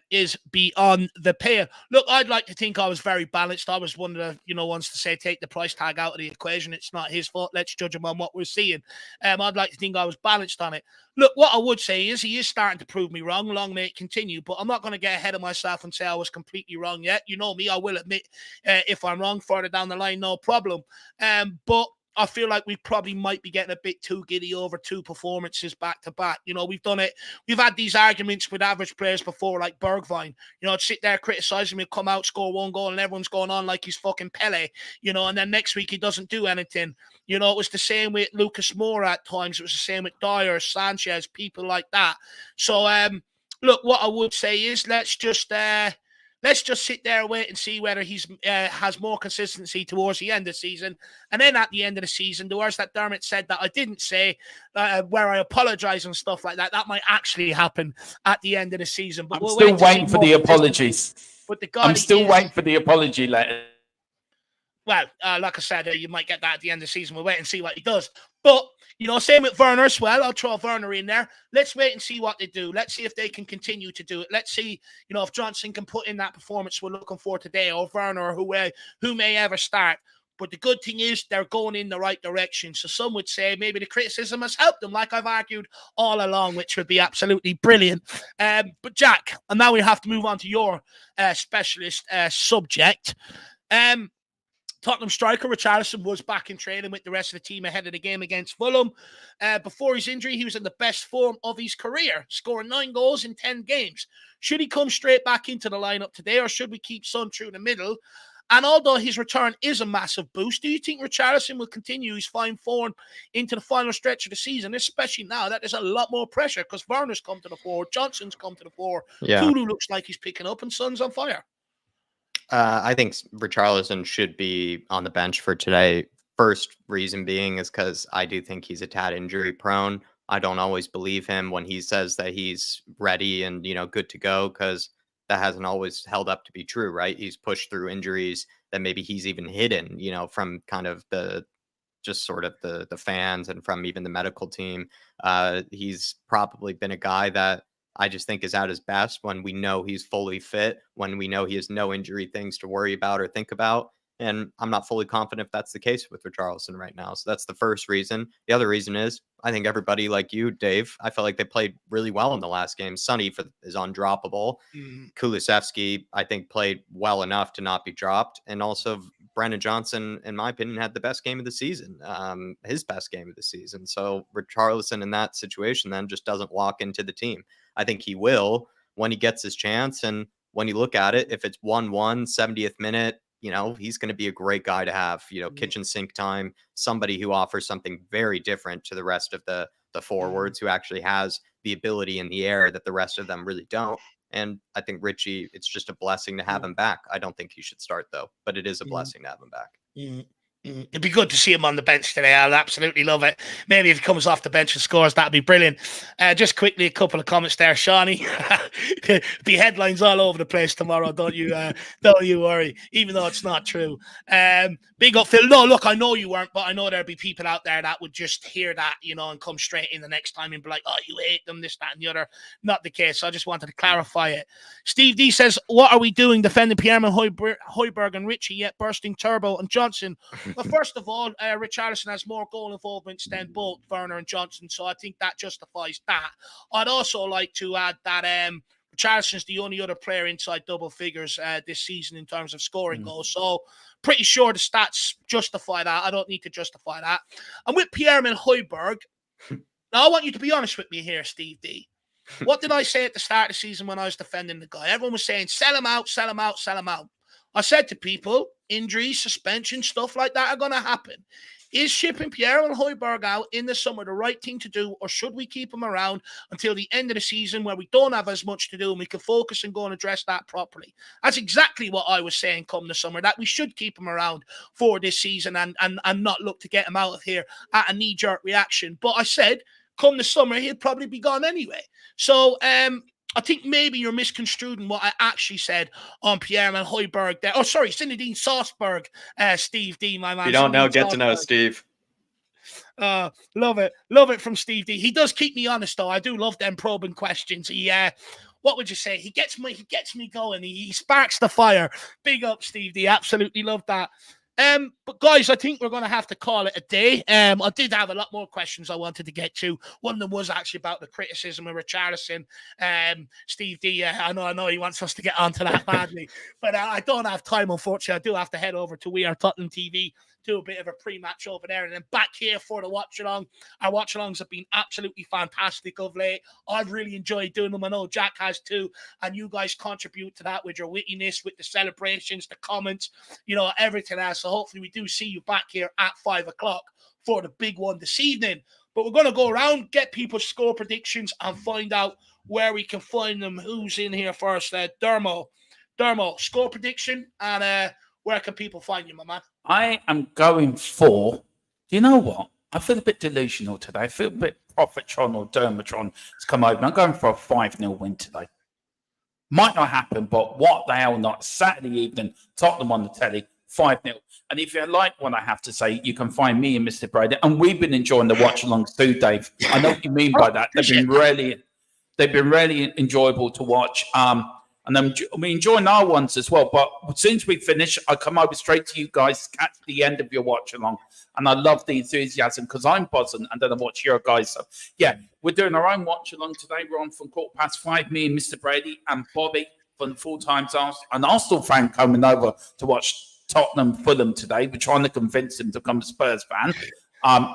is beyond the pale. Look, I'd like to think I was very balanced. I was one of the, ones to say, take the price tag out of the equation. It's not his fault. Let's judge him on what we're seeing. I'd like to think I was balanced on it. Look, what I would say is he is starting to prove me wrong. Long may it continue, but I'm not going to get ahead of myself and say I was completely wrong yet. You know me, I will admit if I'm wrong further down the line, no problem. But I feel like we probably might be getting a bit too giddy over 2 performances back to back. We've done it. We've had these arguments with average players before, like Bergwijn. I'd sit there criticizing him, come out, score 1 goal, and everyone's going on like he's fucking Pele. And then next week he doesn't do anything. It was the same with Lucas Moura at times. It was the same with Dyer, Sanchez, people like that. So, look, what I would say is let's just sit there and wait and see whether he's has more consistency towards the end of the season. And then at the end of the season, the words that Dermot said that I didn't say, where I apologise and stuff like that, that might actually happen at the end of the season. But I'm still waiting for the apologies. But I'm still waiting for the apology letter. Well, like I said, you might get that at the end of the season. We'll wait and see what he does. But, same with Werner as well. I'll throw Werner in there. Let's wait and see what they do. Let's see if they can continue to do it. Let's see, if Johnson can put in that performance we're looking for today, or Werner, or who may ever start. But the good thing is they're going in the right direction. So some would say maybe the criticism has helped them, like I've argued all along, which would be absolutely brilliant. But Jack, and now we have to move on to your specialist subject. Tottenham striker Richarlison was back in training with the rest of the team ahead of the game against Fulham. Before his injury, he was in the best form of his career, scoring 9 goals in 10 games. Should he come straight back into the lineup today, or should we keep Son through the middle? And although his return is a massive boost, do you think Richarlison will continue his fine form into the final stretch of the season, especially now that there's a lot more pressure because Werner's come to the fore, Johnson's come to the fore, Kulu looks like he's picking up, and Son's on fire? I think Richarlison should be on the bench for today. First reason being is because I do think he's a tad injury prone. I don't always believe him when he says that he's ready and, good to go, because that hasn't always held up to be true, right? He's pushed through injuries that maybe he's even hidden, from kind of the fans and from even the medical team. He's probably been a guy that I just think is at his best when we know he's fully fit, when we know he has no injury things to worry about or think about. And I'm not fully confident if that's the case with Richarlison right now. So that's the first reason. The other reason is I think everybody like you, Dave, I felt like they played really well in the last game. Sonny is undroppable. Kulusevski, I think, played well enough to not be dropped. And also Brennan Johnson, in my opinion, had the best game of the season, his best game of the season. So Richarlison in that situation then just doesn't walk into the team. I think he will when he gets his chance. And when you look at it, if it's 1-1, 70th minute, he's going to be a great guy to have, kitchen sink time, somebody who offers something very different to the rest of the forwards, who actually has the ability in the air that the rest of them really don't. And I think Richie, it's just a blessing to have him back. I don't think he should start, though, but it is a blessing to have him back. It'd be good to see him on the bench today. I'll absolutely love it. Maybe if he comes off the bench and scores, that'd be brilliant. Just quickly, a couple of comments there, Shawnee. The headlines all over the place tomorrow. Don't you worry, even though it's not true. Big up, Phil. No, look, I know you weren't, but I know there'd be people out there that would just hear that, and come straight in the next time and be like, "Oh, you hate them, this, that, and the other." Not the case. So I just wanted to clarify it. Steve D says, "What are we doing defending Pierre-Emile Højbjerg and Richie, yet bursting Turbo and Johnson?" Well, first of all, Richarlison has more goal involvement than both Werner and Johnson, so I think that justifies that. I'd also like to add that Richarlison's the only other player inside double figures this season in terms of scoring goals, so pretty sure the stats justify that. I don't need to justify that. And with Pierre-Emile Højbjerg, now I want you to be honest with me here, Steve D. What did I say at the start of the season when I was defending the guy? Everyone was saying, sell him out, sell him out, sell him out. I said to people, injuries, suspension, stuff like that are going to happen. Is shipping Pierre-Emile Højbjerg out in the summer the right thing to do, or should we keep him around until the end of the season where we don't have as much to do and we can focus and go and address that properly? That's exactly what I was saying come the summer, that we should keep him around for this season and not look to get him out of here at a knee-jerk reaction. But I said, come the summer, he'll probably be gone anyway. So, I think maybe you're misconstruing what I actually said on Pierre-Emile Højbjerg there. Oh, sorry, Zinedine Salzburg, Steve D, my man. If you don't know, get Salzburg. to know Steve. Love it from Steve D. He does keep me honest, though. I do love them probing questions. What would you say? He gets me going. He sparks the fire. Big up, Steve D. Absolutely love that. But guys, I think we're going to have to call it a day. I did have a lot more questions I wanted to get to. One of them was actually about the criticism of Richarlison. Steve D, I know he wants us to get onto that badly, but I don't have time, unfortunately. I do have to head over to We Are Tottenham TV, do a bit of a pre-match over there, and then back here for the watch-along. Our watch-alongs have been absolutely fantastic of late. I've really enjoyed doing them. I know Jack has too, and you guys contribute to that with your wittiness, with the celebrations, the comments, everything else. So hopefully we do see you back here at 5 o'clock for the big one this evening. But we're going to go around, get people's score predictions, and find out where we can find them. Who's in here first? Dermo, score prediction, and where can people find you, my man? I am going for, do you know what? I feel a bit delusional today. I feel a bit Prophetron or Dermatron has come over. I'm going for a 5-0 win today. Might not happen, but what the hell not? Saturday evening, Tottenham on the telly, 5-0. And if you like what I have to say, you can find me and Mr. Brady. And we've been enjoying the watch-alongs too, Dave. I know what you mean by that. They've been really enjoyable to watch. And we enjoying our ones as well. But as soon as we finish, I come over straight to you guys at the end of your watch along. And I love the enthusiasm because I'm buzzing and then I watch your guys. So, yeah, we're doing our own watch along today. We're on from 5:15. Me and Mr. Brady and Bobby from the Full-Time an Arsenal fan coming over to watch Tottenham Fulham today. We're trying to convince him to become a Spurs fan.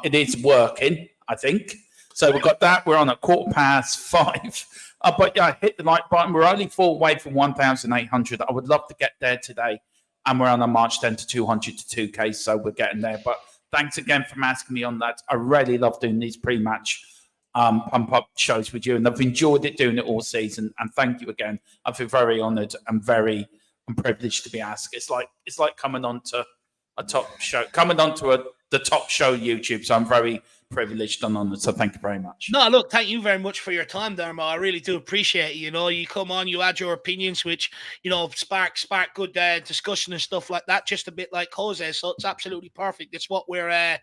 It is working, I think. So we've got that. We're on at 5:15. But yeah, hit the like button. We're only 4 away from 1,800. I would love to get there today. And we're on a march then to 200 to 2K. So we're getting there. But thanks again for asking me on that. I really love doing these pre-match pump-up shows with you. And I've enjoyed it, doing it all season. And thank you again. I feel very honoured and very privileged to be asked. It's like coming on to a top show, the top show YouTube. So I'm very privileged and honoured. So thank you very much. No, look, thank you very much for your time, Dermo. I really do appreciate it. You come on, you add your opinions, which, spark good discussion and stuff like that, just a bit like Jose. So it's absolutely perfect. It's what we're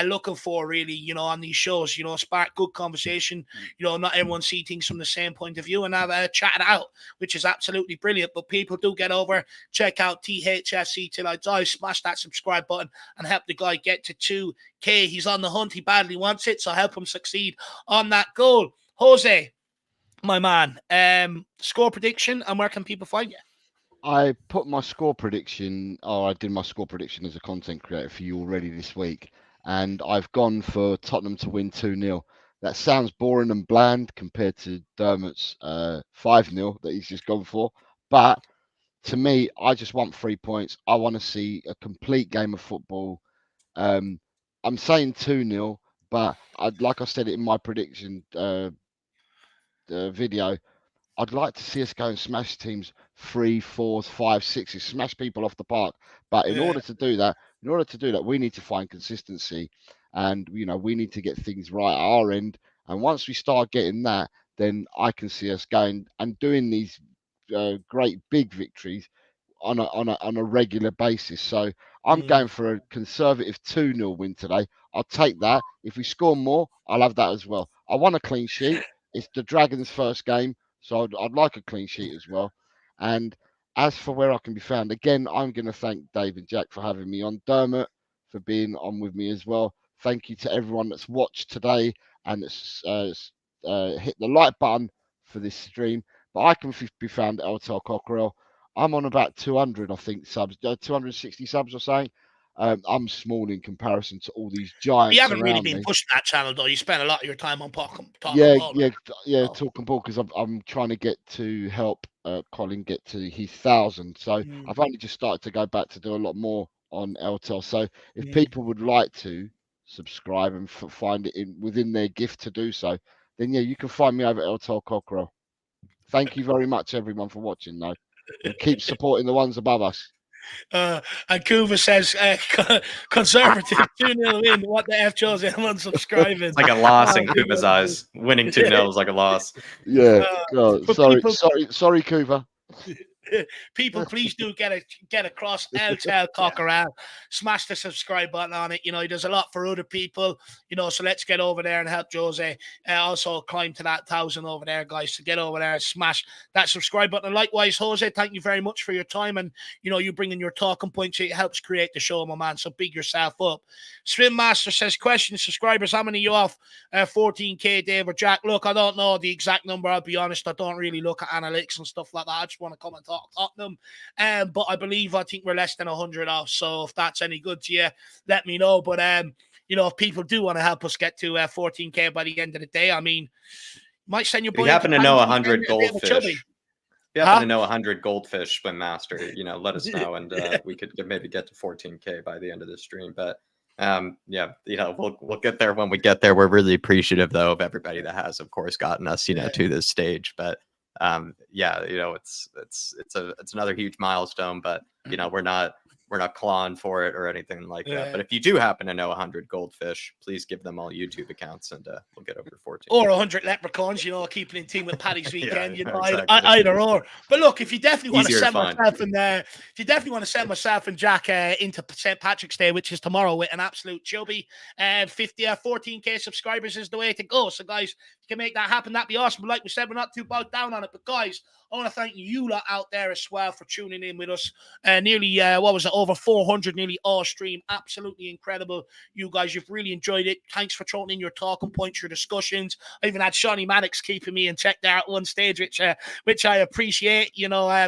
looking for, really, on these shows, spark good conversation. Not everyone see things from the same point of view and have a chat it out, which is absolutely brilliant. But people do get over, check out THFC Till I Die, smash that subscribe button and help the guy get to 2K. He's on the hunt. He badly wants it, so help him succeed on that goal. Jose, my man, score prediction and where can people find you? I put my score prediction, I did my score prediction as a content creator for you already this week. And I've gone for Tottenham to win 2-0. That sounds boring and bland compared to Dermot's 5-0 that he's just gone for. But to me, I just want 3 points. I want to see a complete game of football. I'm saying 2-0, but like I said in my prediction video, I'd like to see us go and smash teams 3, 4, 5, 6, smash people off the park. But in order to do that, we need to find consistency, and we need to get things right at our end. And once we start getting that, then I can see us going and doing these great big victories on a regular basis. So I'm going for a conservative 2-0 win today. I'll take that. If we score more, I'll have that as well. I want a clean sheet. It's the Dragons' first game, so I'd like a clean sheet as well. And as for where I can be found, again, I'm going to thank Dave and Jack for having me on. Dermot for being on with me as well. Thank you to everyone that's watched today and that's hit the like button for this stream. But I can be found at LTL Cockerel. I'm on about 200, I think, subs, 260 subs or something. I'm small in comparison to all these giants. You haven't really around been me. pushing that channel, though. You spend a lot of your time on talking ball. Talking ball, because I'm trying to get to help Colin get to his 1,000. So I've only just started to go back to do a lot more on LTL. So if people would like to subscribe and find it within their gift to do so, then you can find me over at LTL Cockerel. Thank you very much, everyone, for watching, though. And keep supporting the ones above us. And Kuva says, conservative 2-0 win. What the F, Jose? I'm unsubscribing. It's like a loss in Kuva's eyes. Winning 2-0 is like a loss. Yeah. Sorry, Kuva. People, please do get across LTL Cockerel, smash the subscribe button on it. There's a lot for other people, so let's get over there and help Jose also climb to that 1,000 over there, guys. So get over there and smash that subscribe button. And likewise, Jose, thank you very much for your time, and you bringing your talking points. It helps create the show, my man, so big yourself up. Swim Master says, question, subscribers, how many you off 14k, Dave or Jack? Look, I don't know the exact number, I'll be honest. I don't really look at analytics and stuff like that. I just want to come and talk Tottenham, but I think we're less than 100 off, so if that's any good to you, let me know. But if people do want to help us get to 14k by the end of the day, I mean, might send your boy. If you happen to know 100 goldfish, if you happen to know 100 goldfish, Swim Master, let us know, and we could maybe get to 14k by the end of the stream. But we'll get there when we get there. We're really appreciative, though, of everybody that has, of course, gotten us to this stage. But it's another huge milestone, but we're not clawing for it or anything like that. But if you do happen to know 100 goldfish, please give them all YouTube accounts, and we'll get over 14. Or 100 leprechauns, keeping in team with Paddy's weekend, exactly. Either or. But look, if you definitely want to send myself and Jack into St. Patrick's Day, which is tomorrow, with an absolute chubby 14k subscribers is the way to go. So guys, if you can make that happen, that'd be awesome. But like we said, we're not too bogged down on it. But guys, I want to thank you lot out there as well for tuning in with us. Nearly, over 400, nearly all stream. Absolutely incredible. You guys, you've really enjoyed it. Thanks for throwing in your talking points, your discussions. I even had Shawnee Maddox keeping me in check there at one stage, which I appreciate.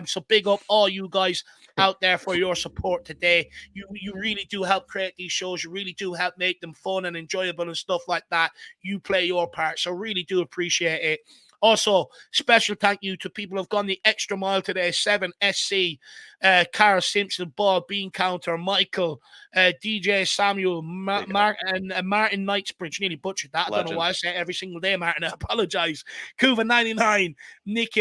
So big up all you guys out there for your support today. You really do help create these shows. You really do help make them fun and enjoyable and stuff like that. You play your part. So really do appreciate it. Also, special thank you to people who've gone the extra mile today. 7SC, Cara Simpson, Bob, Bean Counter, Michael, DJ Samuel, and Martin Knightsbridge. Nearly butchered that. I don't know why I say it every single day, Martin. I apologize. Kuva99, Nick,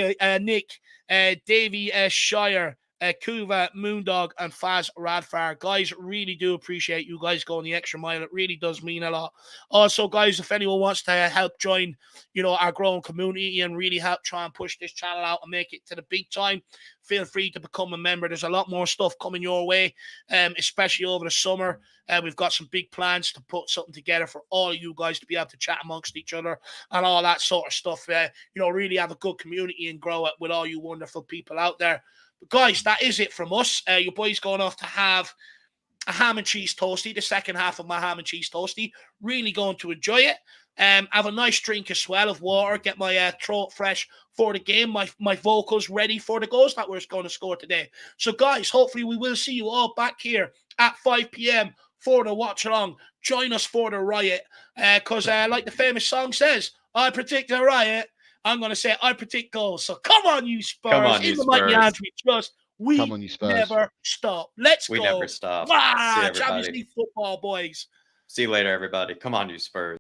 Davey Shire, Kuva, Moondog, and Faz Radfar. Guys, really do appreciate you guys going the extra mile. It really does mean a lot. Also, guys, if anyone wants to help join, our growing community and really help try and push this channel out and make it to the big time, feel free to become a member. There's a lot more stuff coming your way, especially over the summer. We've got some big plans to put something together for all you guys to be able to chat amongst each other and all that sort of stuff. Really have a good community and grow it with all you wonderful people out there. But guys, that is it from us. Your boy's going off to have a ham and cheese toasty, the second half of my ham and cheese toasty. Really going to enjoy it. Have a nice drink as well of water, get my throat fresh for the game, my vocals ready for the goals that we're going to score today. So guys, hopefully we will see you all back here at 5 p.m. for the watch along. Join us for the riot, because like the famous song says, I predict a riot. I'm going to say I predict goals. So come on, you Spurs. Come on, you In the mighty Spurs. hands we trust. We Come on, you Spurs. never stop. Let's We go. never stop. See Ah, everybody. Champions League football, boys. See you later, everybody. Come on, you Spurs.